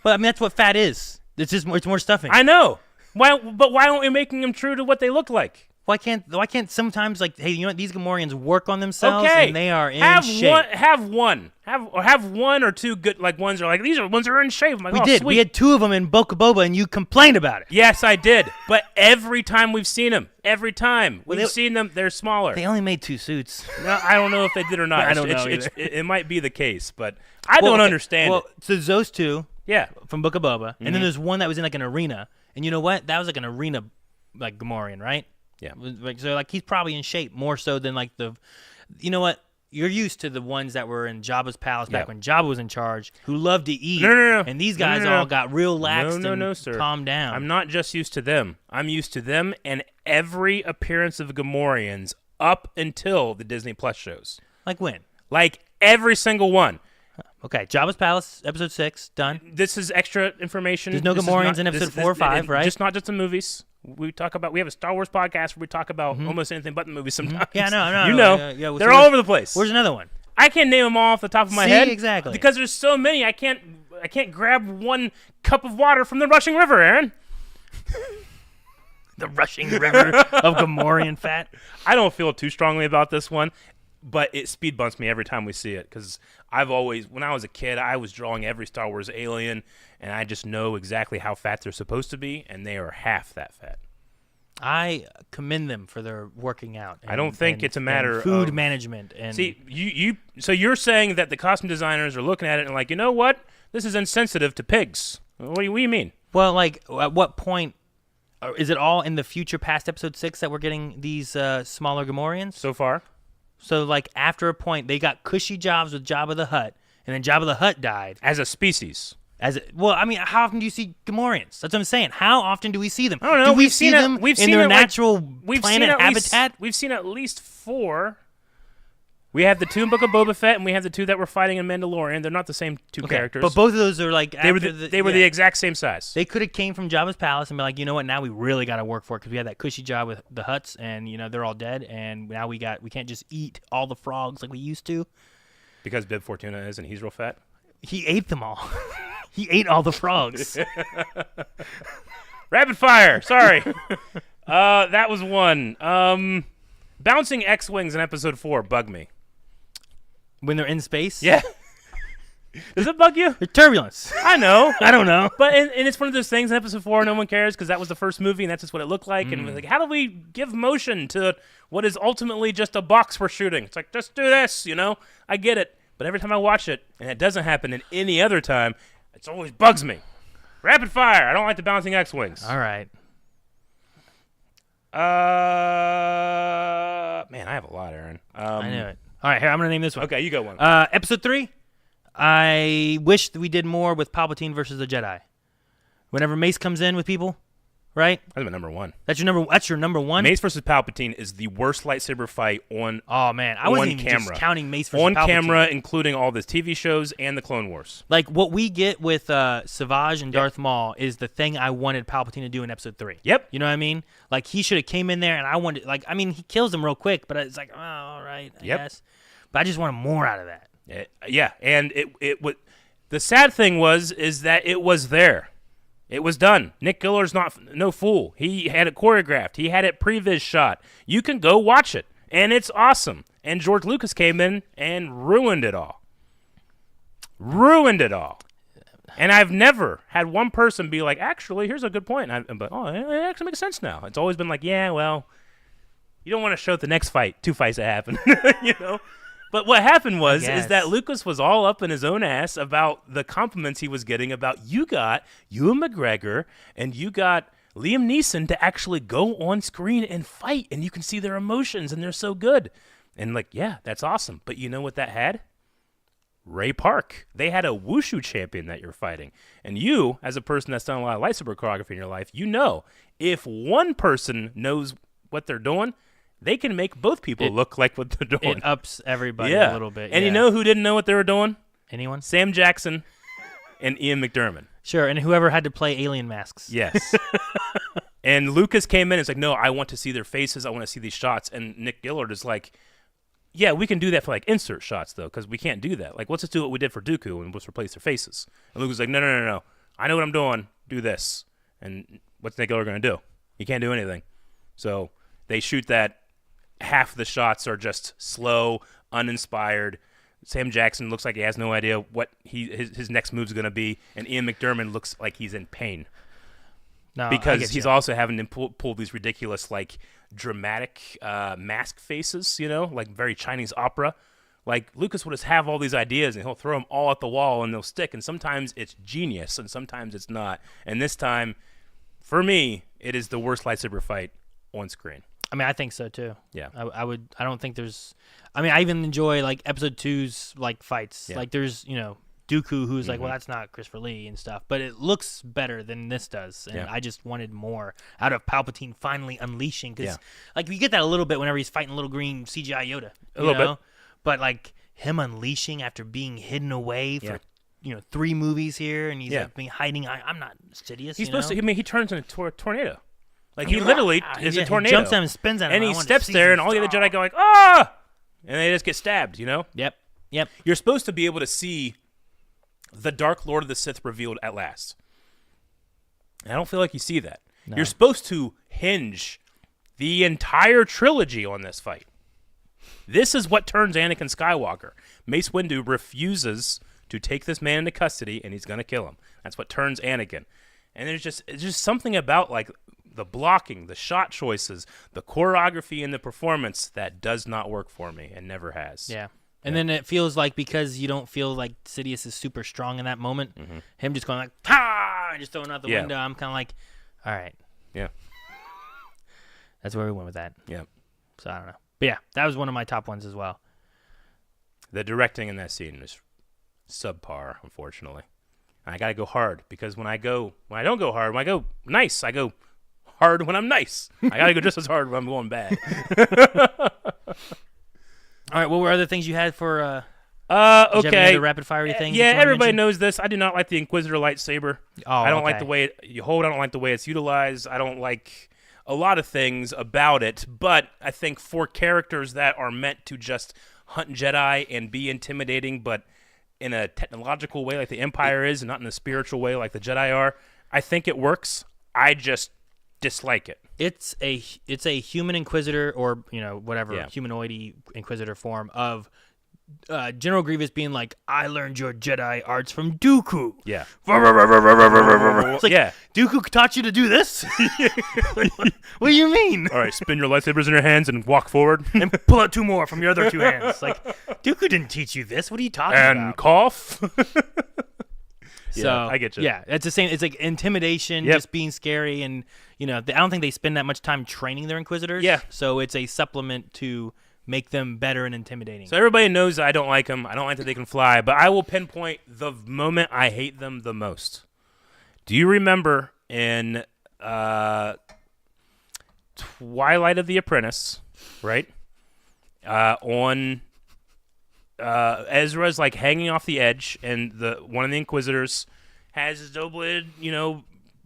But I mean, that's what fat is. It's more stuffing. I know. But why aren't we making them true to what they look like? Why can't sometimes, like, hey, you know what, these Gamorreans work on themselves Okay, and they are in shape. shape. Have one or two good, like, ones are like, these are ones that are in shape. I'm like, We oh, did. Sweet. We had 2 of them in Boca Boba, and you complained about it. Yes, I did. But every time we've seen them, we've seen them, they're smaller. They only made 2 suits. No, I don't know if they did or not. I don't know either. It might be the case, but I don't understand it. So there's those 2 Yeah. from Boca Boba, and then there's one that was in, like, an arena. And you know what? That was, like, an arena, like, Gamorrean, right? Yeah. Like, so, like, he's probably in shape more so than, like, you know what? You're used to the ones that were in Jabba's palace back when Jabba was in charge, who loved to eat. No. And these guys all got real lax No, sir. calmed down. I'm not just used to them. I'm used to them and every appearance of Gamorreans up until the Disney Plus shows. Like when? Like every single one. Okay, Jabba's Palace, episode 6, done. This is extra information. There's no Gamorreans in episode 4 or 5, right? Just not just the movies. We have a Star Wars podcast where we talk about almost anything but the movies sometimes. Yeah, no. You know, Yeah, they're all over the place. Where's another one? I can't name them all off the top of my See, head. exactly. Because there's so many. I can't grab one cup of water from the rushing river, Aaron. The rushing river of Gamorrean fat. I don't feel too strongly about this one, but it speed bumps me every time we see it because when I was a kid, I was drawing every Star Wars alien, and I just know exactly how fat they're supposed to be, and they are half that fat. I commend them for their working out. I don't think it's a matter of food of management. And see, so you're saying that the costume designers are looking at it and like, you know what? This is insensitive to pigs. What do you mean? Well, like, at what point is it all in the future past episode 6 that we're getting these smaller Gamorreans? So far, So, like, after a point, they got cushy jobs with Jabba the Hutt, and then Jabba the Hutt died. as a species. Well, I mean, how often do you see Gamorreans? That's what I'm saying. How often do we see them? I don't know. Do we We've see seen them in their natural planet habitat? We've seen at least 4. We have the 2 in Book of Boba Fett, and we have the 2 that were fighting in Mandalorian. They're not the same 2 characters. But both of those are like they were the exact same size. They could have came from Jabba's palace and be like, you know what? Now we really got to work for it because we had that cushy job with the Hutts, and you know they're all dead, and now we can't just eat all the frogs like we used to. Because Bib Fortuna is, and he's real fat. He ate them all. He ate all the frogs. Rapid fire. Sorry. That was one. Bouncing X-wings in episode 4 bug me. When they're in space? Yeah. Does it bug you? They're turbulence. I know. I don't know. But and it's one of those things in episode 4 no one cares because that was the first movie and that's just what it looked like. And we're like, how do we give motion to what is ultimately just a box we're shooting? It's like, just do this, you know? I get it. But every time I watch it, and it doesn't happen in any other time, it always bugs me. Rapid fire. I don't like the bouncing X-wings. All right. Man, I have a lot, Aaron. I knew it. All right, here, I'm going to name this one. Okay, you go one. Episode 3, I wish that we did more with Palpatine versus the Jedi. Whenever Mace comes in with people, right? That's my number 1. That's your number 1? Mace versus Palpatine is the worst lightsaber fight on Oh, man. I wasn't even camera. just counting Mace versus on Palpatine. camera, including all the TV shows and the Clone Wars. Like, what we get with Savage and Darth Maul is the thing I wanted Palpatine to do in Episode 3. Yep. You know what I mean? Like, he should have came in there, and I wanted, like, I mean, he kills him real quick, but it's like, oh, all right, I guess. But I just wanted more out of that. Yeah, and it would. The sad thing is that it was there. It was done. Nick Giller's no fool. He had it choreographed. He had it previs shot. You can go watch it, and it's awesome. And George Lucas came in and ruined it all. And I've never had one person be like, actually, here's a good point. But it actually makes sense now. It's always been like, yeah, well, you don't want to show the next fight, 2 fights that happen, you know? But what happened is that Lucas was all up in his own ass about the compliments he was getting about you got Ewan McGregor and you got Liam Neeson to actually go on screen and fight, and you can see their emotions, and they're so good. And like, yeah, that's awesome. But you know what that had? Ray Park. They had a wushu champion that you're fighting. And you, as a person that's done a lot of lightsaber choreography in your life, you know if one person knows what they're doing, they can make both people look like what they're doing. It ups everybody a little bit. And you know who didn't know what they were doing? Anyone? Sam Jackson and Ian McDiarmid. Sure, and whoever had to play alien masks. Yes. And Lucas came in and it's like, no, I want to see their faces. I want to see these shots. And Nick Gillard is like, yeah, we can do that for like insert shots though, because we can't do that. Like, let's just do what we did for Dooku and let's replace their faces. And Lucas is like, no. I know what I'm doing. Do this. And what's Nick Gillard going to do? He can't do anything. So they shoot that. Half the shots are just slow, uninspired. Sam Jackson looks like he has no idea what his next move is going to be, and Ian McDiarmid looks like he's in pain. No, because he's also having to pull these ridiculous, like, dramatic mask faces, like very Chinese opera. Like, Lucas will just have all these ideas, and he'll throw them all at the wall, and they'll stick. And sometimes it's genius, and sometimes it's not. And this time, for me, it is the worst lightsaber fight on screen. I mean, I think so too. Yeah, I don't think there's. I mean, I even enjoy like Episode 2's like fights. Yeah. Like there's Dooku who's like, well, that's not Christopher Lee and stuff, but it looks better than this does, and I just wanted more out of Palpatine finally unleashing because like you get that a little bit whenever he's fighting little green CGI Yoda, a little bit, but like him unleashing after being hidden away for 3 movies here, and he's like being hiding. I'm not Sidious. He's supposed to. I mean, he turns into a tornado. Like, he literally is a tornado. He jumps down and spins at him. And he steps there, and all the other Jedi go like, ah! And they just get stabbed, Yep. You're supposed to be able to see the Dark Lord of the Sith revealed at last. And I don't feel like you see that. No. You're supposed to hinge the entire trilogy on this fight. This is what turns Anakin Skywalker. Mace Windu refuses to take this man into custody, and he's going to kill him. That's what turns Anakin. And it's just something about, like, the blocking, the shot choices, the choreography, and the performance that does not work for me and never has. Yeah. And then it feels like because you don't feel like Sidious is super strong in that moment, him just going like, ha! Just throwing out the window, I'm kind of like, all right. Yeah. That's where we went with that. Yeah. So I don't know. But yeah, that was one of my top ones as well. The directing in that scene is subpar, unfortunately. I got to go hard because when I don't go hard, when I go nice, I go hard when I'm nice. I got to go just as hard when I'm going bad. All right, what were other things you had for okay. Did you have any other rapid fire things? Yeah, everybody knows this. I do not like the Inquisitor lightsaber. Oh, I don't like the way you hold. I don't like the way it's utilized. I don't like a lot of things about it, but I think for characters that are meant to just hunt Jedi and be intimidating, but in a technological way like the Empire is and not in a spiritual way like the Jedi are, I think it works. I just dislike it. It's a human Inquisitor or whatever humanoid-y Inquisitor form of General Grievous being like, I learned your Jedi arts from Dooku. Yeah. It's like, Dooku taught you to do this? What do you mean? All right, spin your lightsabers in your hands and walk forward. And pull out 2 more from your other 2 hands. Like, Dooku didn't teach you this. What are you talking about? And cough. So I get you. Yeah, it's the same. It's like intimidation, just being scary, and I don't think they spend that much time training their Inquisitors. Yeah. So it's a supplement to make them better and intimidating. So everybody knows I don't like them. I don't like that they can fly, but I will pinpoint the moment I hate them the most. Do you remember in Twilight of the Apprentice, right? Ezra's like hanging off the edge, and one of the Inquisitors has his double-bladed,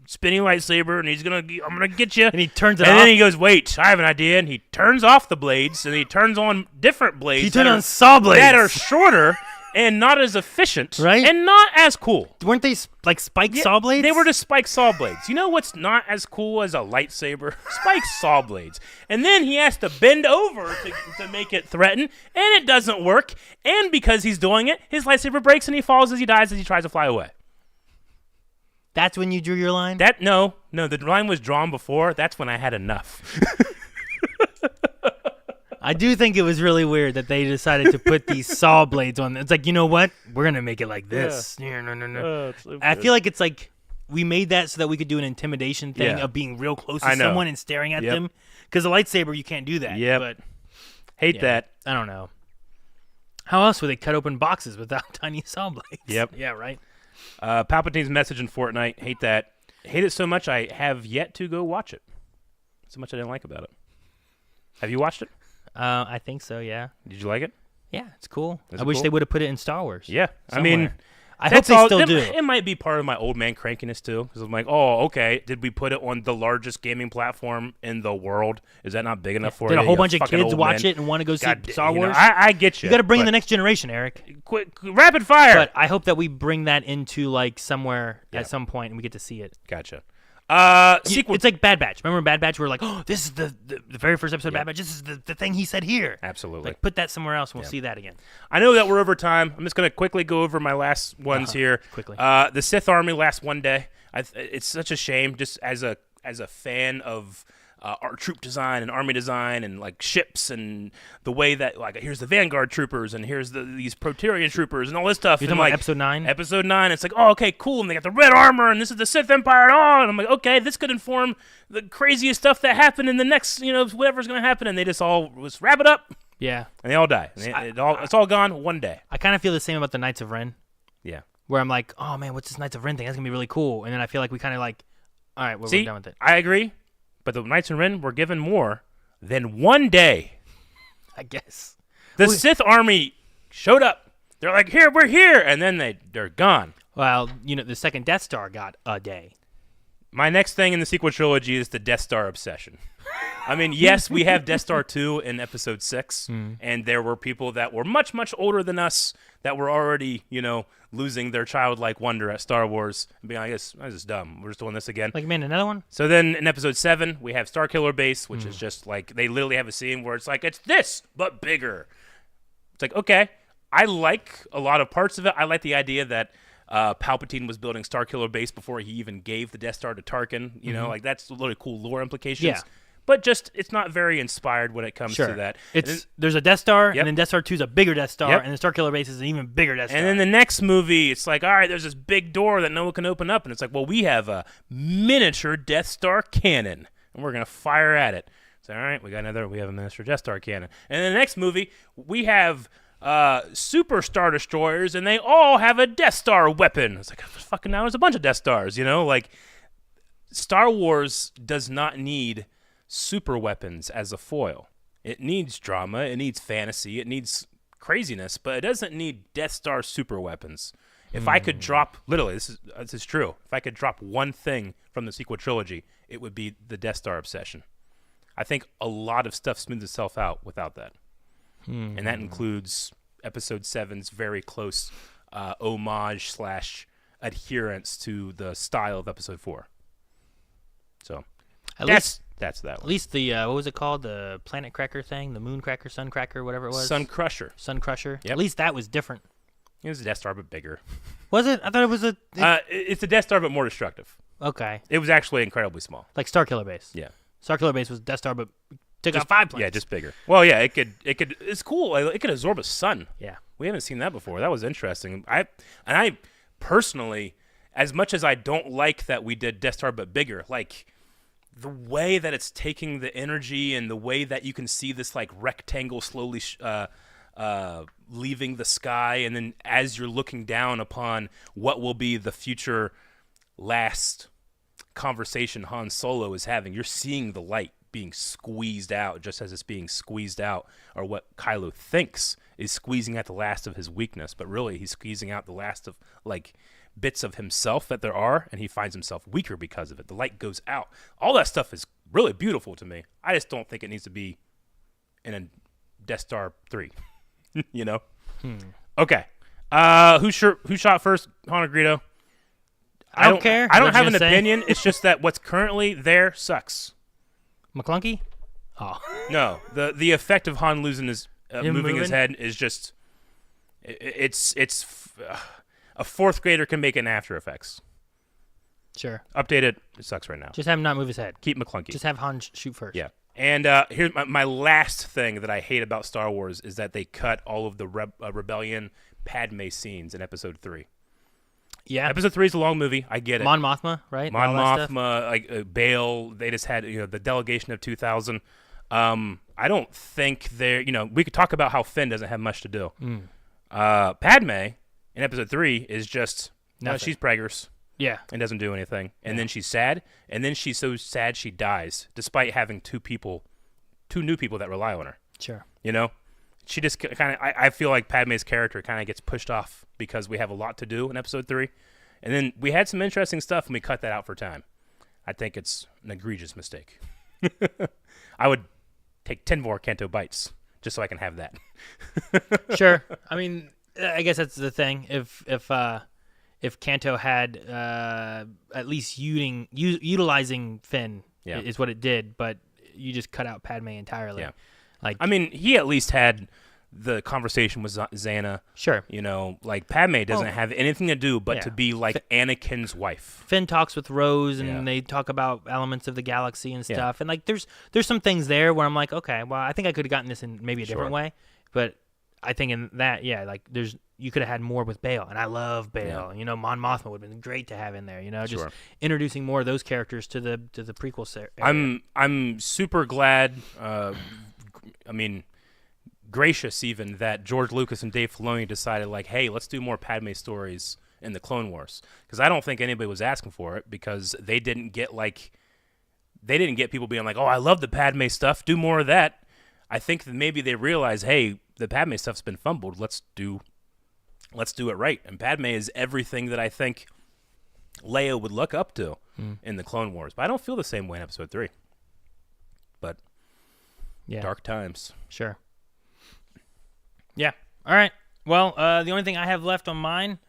spinning lightsaber, and I'm gonna get you. And he turns it off. And then he goes, wait, I have an idea, and he turns off the blades, and he turns on different blades. He turned on saw blades that are shorter and not as efficient, right? And not as cool. Weren't they like spiked saw blades? They were just spiked saw blades. You know what's not as cool as a lightsaber? Spiked saw blades. And then he has to bend over to make it threaten, and it doesn't work. And because he's doing it, his lightsaber breaks, and he falls as he dies as he tries to fly away. That's when you drew your line? No, the line was drawn before. That's when I had enough. I do think it was really weird that they decided to put these saw blades on. It's like, you know what? We're going to make it like this. Yeah. No. So I feel like it's like we made that so that we could do an intimidation thing of being real close to someone and staring at them. Because the lightsaber, you can't do that. Yeah, but hate that. I don't know. How else would they cut open boxes without tiny saw blades? Yep. Yeah, right? Palpatine's message in Fortnite. Hate that. Hate it so much I have yet to go watch it. So much I didn't like about it. Have you watched it? I think so, yeah. Did you like it? Yeah, it's cool. Is I it wish cool? they would have put it in Star Wars. Yeah. Somewhere. I mean, I hope they still do. It might be part of my old man crankiness too, because I'm like, oh, okay, did we put it on the largest gaming platform in the world? Is that not big enough for you? Did a whole bunch of kids watch it and want to go see Star Wars? I get you. You got to bring in the next generation, Eric. Quick, rapid fire. But I hope that we bring that into like somewhere at some point and we get to see it. Gotcha. Sequel. It's like Bad Batch. Remember Bad Batch? We were like, oh, this is the very first episode of Bad Batch. This is the thing he said here. Absolutely. Like, put that somewhere else and we'll see that again. I know that we're over time. I'm just going to quickly go over my last ones here. Quickly. The Sith Army lasts one day. It's such a shame, just as a fan of our troop design and army design and like ships and the way that like here's the Vanguard troopers and here's these Praetorian troopers and all this stuff. You're and talking like about Episode 9? Episode 9, it's like, oh, okay, cool, and they got the red armor and this is the Sith Empire and all, and I'm like, okay, this could inform the craziest stuff that happened in the next, whatever's going to happen, and they just all was wrap it up. Yeah. And they all die. And it's all gone one day. I kind of feel the same about the Knights of Ren. Yeah. Where I'm like, oh man, what's this Knights of Ren thing? That's going to be really cool. And then I feel like we kind of like, all right, we're done with it. I agree. But the Knights of Ren were given more than one day. I guess. The Sith army showed up. They're like, here, we're here. And then they're gone. Well, the second Death Star got a day. My next thing in the sequel trilogy is the Death Star obsession. I mean, yes, we have Death Star 2 in Episode 6, and there were people that were much, much older than us that were already, losing their childlike wonder at Star Wars and being like, this is dumb. We're just doing this again. Like, man, another one? So then in Episode 7, we have Starkiller Base, which is just like, they literally have a scene where it's like, it's this, but bigger. It's like, okay, I like a lot of parts of it. I like the idea that Palpatine was building Starkiller Base before he even gave the Death Star to Tarkin. Like that's really cool lore implications. Yeah. But just it's not very inspired when it comes to that. There's a Death Star, and then Death Star 2 is a bigger Death Star, and the Starkiller Base is an even bigger Death Star. And then the next movie, it's like, all right, there's this big door that no one can open up, and it's like, well, we have a miniature Death Star cannon, and we're gonna fire at it. So all right, we have a miniature Death Star cannon. And in the next movie, we have Super Star Destroyers, and they all have a Death Star weapon. It's like, fucking now there's a bunch of Death Stars, like Star Wars does not need super weapons as a foil. It needs drama, it needs fantasy, it needs craziness, but it doesn't need Death Star super weapons. If I could drop, literally, this is true, if I could drop one thing from the sequel trilogy, it would be the Death Star obsession. I think a lot of stuff smooths itself out without that. And that includes Episode 7's very close homage / adherence to the style of Episode 4. So that's that one. At least the, what was it called? The Planet Cracker thing? The Moon Cracker, Sun Cracker, whatever it was? Sun Crusher. Sun Crusher. Yep. At least that was different. It was a Death Star, but bigger. Was it? I thought it was a... It's a Death Star, but more destructive. Okay. It was actually incredibly small. Like Starkiller Base. Yeah. Starkiller Base was Death Star, but took out 5 planets. Yeah, just bigger. Well, yeah, it could. It's cool. It could absorb a sun. Yeah. We haven't seen that before. That was interesting. I personally, as much as I don't like that we did Death Star but bigger, like the way that it's taking the energy and the way that you can see this like rectangle slowly leaving the sky, and then as you're looking down upon what will be the future last conversation Han Solo is having, you're seeing the light being squeezed out just as it's being squeezed out, or what Kylo thinks is squeezing out the last of his weakness, but really he's squeezing out the last of like bits of himself that there are, and he finds himself weaker because of it. The light goes out. All that stuff is really beautiful to me. I just don't think it needs to be in a Death Star 3. Okay. Who shot first, Han or Greedo? I don't care. I don't have an opinion. It's just that what's currently there sucks. McClunky? Oh. No, the effect of Han losing his moving his head is just it's a fourth grader can make it in After Effects. Sure. Update it. It sucks right now. Just have him not move his head. Keep McClunky. Just have Han shoot first. Yeah. And here's my last thing that I hate about Star Wars is that they cut all of the Rebellion Padme scenes in Episode 3. Yeah. Episode 3 is a long movie. I get it. Mon Mothma, right? Mon Mothma, like Bail. They just had the delegation of 2,000. I don't think they're we could talk about how Finn doesn't have much to do. Padme in Episode 3 is just she's preggers. Yeah. And doesn't do anything. And then she's sad. And then she's so sad she dies, despite having two new people that rely on her. Sure. she just kind of, I feel like Padme's character kind of gets pushed off because we have a lot to do in episode 3. And then we had some interesting stuff and we cut that out for time. I think it's an egregious mistake. I would take 10 more Canto bites just so I can have that. Sure. I mean, I guess that's the thing. If Canto had at least utilizing Finn is what it did, but you just cut out Padme entirely. Yeah. Like, I mean, he at least had the conversation with Xana. Sure. You know, like Padme doesn't have anything to do but to be like Anakin's wife. Finn talks with Rose, and they talk about elements of the galaxy and stuff. And like, there's some things there where I'm like, okay, well, I think I could have gotten this in maybe a different way, but I think in that, like you could have had more with Bail, and I love Bail. You know, Mon Mothma would have been great to have in there. You know, just introducing more of those characters to the prequel series. I'm super glad. I mean, gracious even that George Lucas and Dave Filoni decided like, hey, let's do more Padme stories in the Clone Wars, because I don't think anybody was asking for it, because they didn't get people being like, oh, I love the Padme stuff, do more of that. I think that maybe they realized, hey, the Padme stuff's been fumbled. Let's do it right. And Padme is everything that I think Leia would look up to in the Clone Wars. But I don't feel the same way in Episode 3. But dark times. Sure. Yeah. All right. Well, the only thing I have left on mine,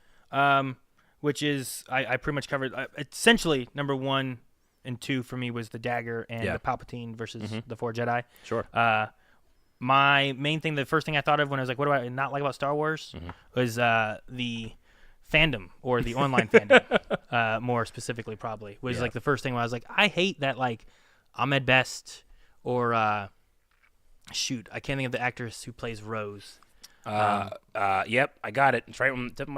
which is I pretty much covered. Essentially, number 1 and 2 for me was the dagger and the Palpatine versus the 4 Jedi. Sure. My main thing, the first thing I thought of when I was like, what do I not like about Star Wars, was the fandom, or the online fandom, more specifically probably, was like the first thing where I was like, I hate that, like, Ahmed Best or, I can't think of the actress who plays Rose. Yep, I got it. It's right on the tip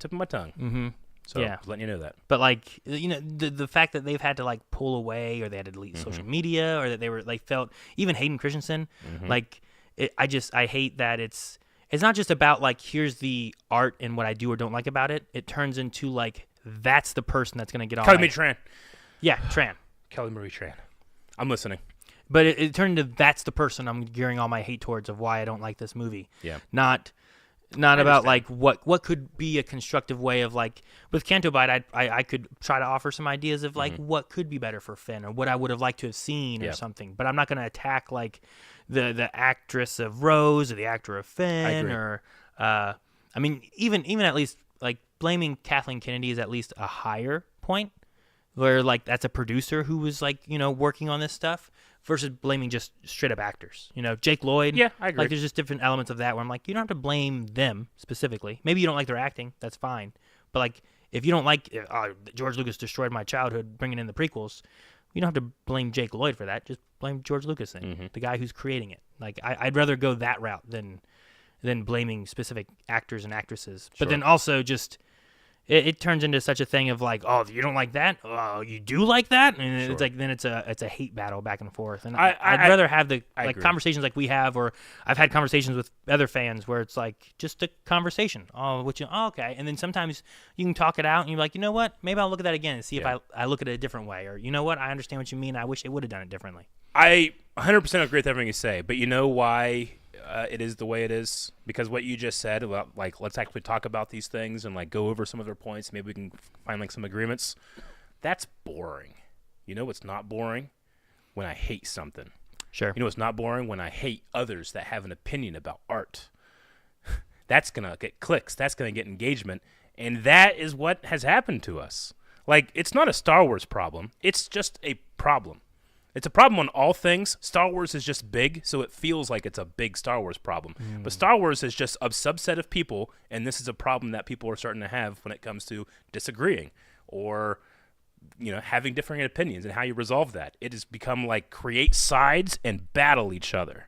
of my tongue. Mm-hmm. So just letting you know that. But like, you know, the fact that they've had to like pull away, or they had to delete social media, or that they felt, even Hayden Christensen, like I hate that it's not just about like, here's the art and what I do or don't like about it. It turns into like, that's the person that's gonna get on. Kelly Marie Tran. Yeah, Tran. Kelly Marie Tran. I'm listening. But it turned into, that's the person I'm gearing all my hate towards of why I don't like this movie. Yeah. Not about like what could be a constructive way of, like, with Canto Bight, I could try to offer some ideas of like what could be better for Finn, or what I would have liked to have seen or something. But I'm not going to attack like the actress of Rose or the actor of Finn, or I mean even at least like blaming Kathleen Kennedy is at least a higher point, where like that's a producer who was like, you know, working on this stuff, versus blaming just straight up actors. You know, Jake Lloyd. Yeah, I agree. Like, there's just different elements of that where I'm like, you don't have to blame them specifically. Maybe you don't like their acting. That's fine. But like, if you don't like George Lucas destroyed my childhood bringing in the prequels, you don't have to blame Jake Lloyd for that. Just blame George Lucas then, the guy who's creating it. Like, I'd rather go that route than blaming specific actors and actresses. But then also just, it turns into such a thing of like, oh, you don't like that? Oh, you do like that? And it's like, then it's a hate battle back and forth. And I'd rather have the conversations like we have, or I've had conversations with other fans where it's like just a conversation. Okay. And then sometimes you can talk it out and you're like, you know what? Maybe I'll look at that again and see if I look at it a different way. Or, you know what? I understand what you mean. I wish they would have done it differently. I 100% agree with everything you say, but you know why it is the way it is? Because what you just said about, like, let's actually talk about these things and like go over some of their points. Maybe we can find like some agreements. That's boring. You know what's not boring? When I hate something. Sure. You know what's not boring? When I hate others that have an opinion about art. That's gonna get clicks. That's gonna get engagement, and that is what has happened to us. Like, it's not a Star Wars problem. It's just a problem. It's a problem on all things. Star Wars is just big, so it feels like it's a big Star Wars problem. But Star Wars is just a subset of people, and this is a problem that people are starting to have when it comes to disagreeing or, you know, having differing opinions, and how you resolve that. It has become like create sides and battle each other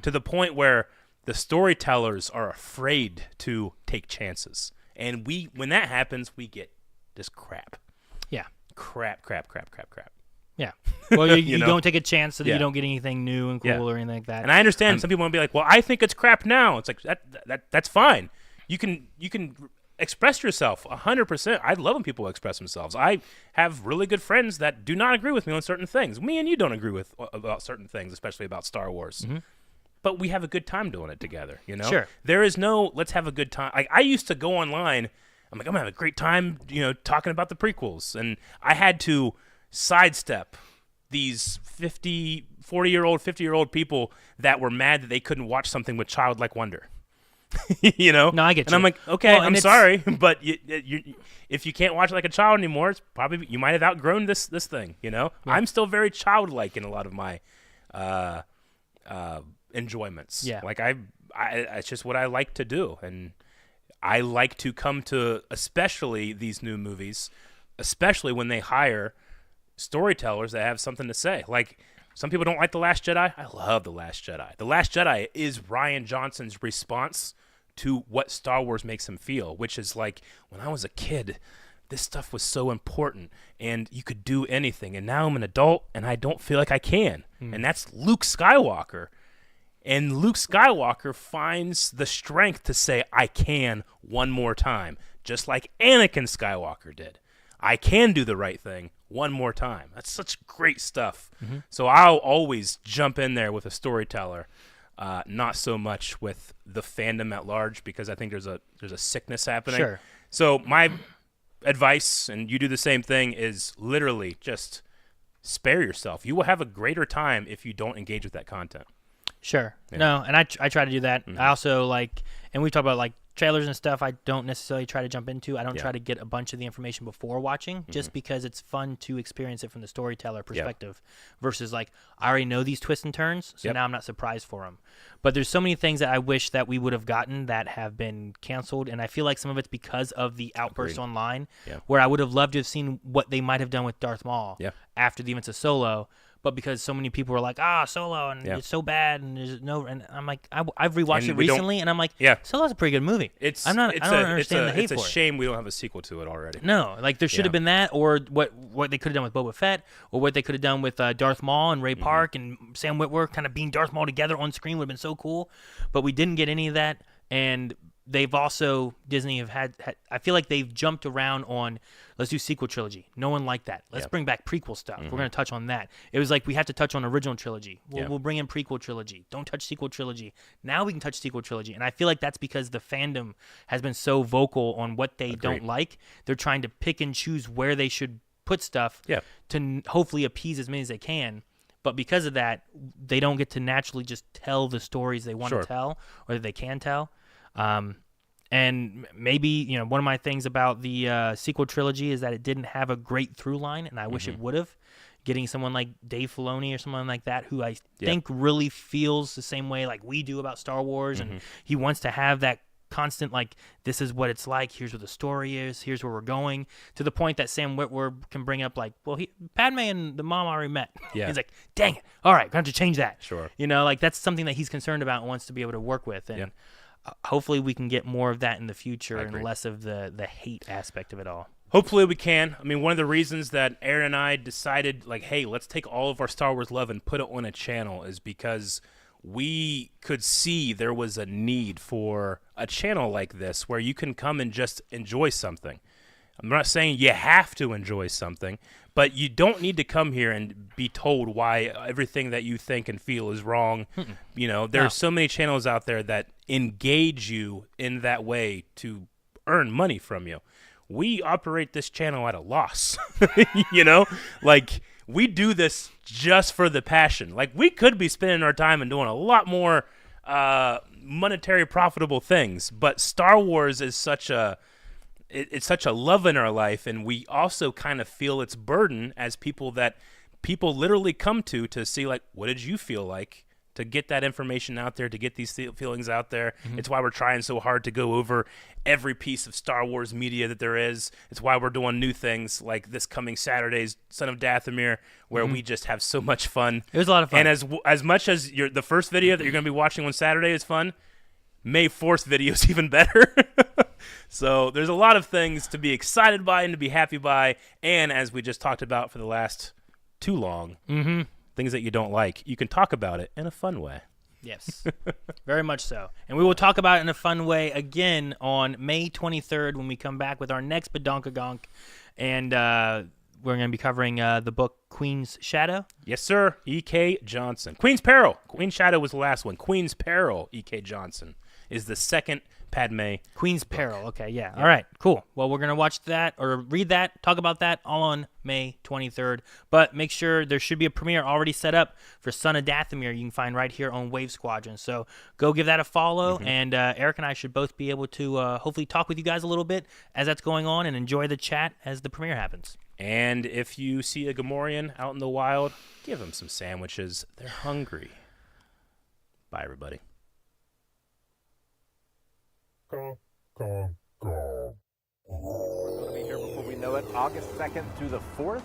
to the point where the storytellers are afraid to take chances. And when that happens, we get this crap. Yeah. Crap. Yeah. Well, you know? Don't take a chance so that you don't get anything new and cool or anything like that. And I understand some people want to be like, well, I think it's crap now. It's like, that's fine. You can express yourself 100%. I love when people express themselves. I have really good friends that do not agree with me on certain things. Me and you don't agree with about certain things, especially about Star Wars. but we have a good time doing it together, you know? Sure. There is no, let's have a good time. Like, I used to go online, I'm like, I'm going to have a great time, you know, talking about the prequels. And I had to sidestep these 40-year-old, 50-year-old people that were mad that they couldn't watch something with childlike wonder. You know? No, I get you. And I'm like, okay, Well, I'm sorry, but if you can't watch it like a child anymore, it's probably you might have outgrown this thing, you know? Yeah. I'm still very childlike in a lot of my enjoyments. Yeah. Like it's just what I like to do, and I like to come to especially these new movies, especially when they hire storytellers that have something to say. Like, some people don't like The Last Jedi. I love The Last Jedi. The Last Jedi is Rian Johnson's response to what Star Wars makes him feel, which is like, when I was a kid, this stuff was so important, and you could do anything. And now I'm an adult, and I don't feel like I can. And that's Luke Skywalker. And Luke Skywalker finds the strength to say, I can one more time, just like Anakin Skywalker did. I can do the right thing one more time. That's such great stuff. Mm-hmm. So I'll always jump in there with a storyteller, not so much with the fandom at large, because I think there's a sickness happening. Sure. So my advice, and you do the same thing, is literally just spare yourself. You will have a greater time if you don't engage with that content. Sure. Yeah. No, and I try to do that. Mm-hmm. I also and we talk about like trailers and stuff I don't necessarily try to jump into. I don't Yeah. try to get a bunch of the information before watching, just because it's fun to experience it from the storyteller perspective versus like, I already know these twists and turns, so now I'm not surprised for them. But there's so many things that I wish that we would have gotten that have been canceled, and I feel like some of it's because of the outbursts online, where I would have loved to have seen what they might have done with Darth Maul after the events of Solo. But because so many people were like, Solo, and it's so bad, and there's no, and I'm like, I've rewatched it recently, and I'm like, Solo's a pretty good movie. I don't understand the hate for it. It's a shame we don't have a sequel to it already. No, like there should have been that, or what they could have done with Boba Fett, or what they could have done with Darth Maul and Ray Park and Sam Witwer kind of being Darth Maul together on screen would have been so cool. But we didn't get any of that, and they've also, Disney have had I feel like they've jumped around on, let's do sequel trilogy. No one liked that. Let's bring back prequel stuff. We're going to touch on that. It was like, we have to touch on original trilogy. We'll bring in prequel trilogy. Don't touch sequel trilogy. Now we can touch sequel trilogy. And I feel like that's because the fandom has been so vocal on what they don't like. They're trying to pick and choose where they should put stuff to hopefully appease as many as they can. But because of that, they don't get to naturally just tell the stories they want to tell, or that they can tell. And maybe, one of my things about the sequel trilogy is that it didn't have a great through line, and I wish it would have. Getting someone like Dave Filoni or someone like that, who I think really feels the same way like we do about Star Wars, and he wants to have that constant, like, this is what it's like, here's what the story is, here's where we're going, to the point that Sam Witwer can bring up, like, well, Padme and the mom already met. He's like, dang it, all right, we're going to have to change that. Like, that's something that he's concerned about and wants to be able to work with, and hopefully we can get more of that in the future and less of the hate aspect of it all. Hopefully we can. I mean, one of the reasons that Aaron and I decided, like, hey, let's take all of our Star Wars love and put it on a channel is because we could see there was a need for a channel like this where you can come and just enjoy something. I'm not saying you have to enjoy something, but you don't need to come here and be told why everything that you think and feel is wrong. There are so many channels out there that engage you in that way to earn money from you. We operate this channel at a loss, like, we do this just for the passion. Like, we could be spending our time and doing a lot more monetary profitable things, but Star Wars is such a love in our life, and we also kind of feel its burden as people that people literally come to see, like, what did you feel like, to get that information out there, to get these feelings out there. It's why we're trying so hard to go over every piece of Star Wars media that there is. It's why we're doing new things like this coming Saturday's Son of Dathomir, where we just have so much fun. It was a lot of fun. And as much as the first video that you're going to be watching on Saturday is fun, May 4th video is even better. So there's a lot of things to be excited by and to be happy by. And as we just talked about for the last too long, things that you don't like, you can talk about it in a fun way. Yes, very much so. And we will talk about it in a fun way again on May 23rd when we come back with our next Badonkagonk. And we're going to be covering the book Queen's Shadow. Yes, sir. E.K. Johnson. Queen's Peril. Queen's Shadow was the last one. Queen's Peril, E.K. Johnson, is the second Padme. Queen's Peril. Okay, yeah. All right, cool. Well, we're going to watch that or read that, talk about that all on May 23rd. But make sure there should be a premiere already set up for Son of Dathomir you can find right here on Wave Squadron. So go give that a follow, and Eric and I should both be able to hopefully talk with you guys a little bit as that's going on and enjoy the chat as the premiere happens. And if you see a Gamorrean out in the wild, give them some sandwiches. They're hungry. Bye, everybody. We're going to be here before we know it, August 2nd through the 4th.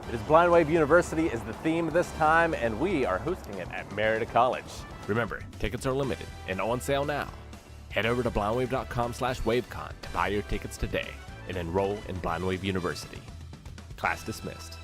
It is Blind Wave University is the theme this time, and we are hosting it at Marietta College. Remember, tickets are limited and on sale now. Head over to blindwave.com/wavecon to buy your tickets today and enroll in Blind Wave University. Class dismissed.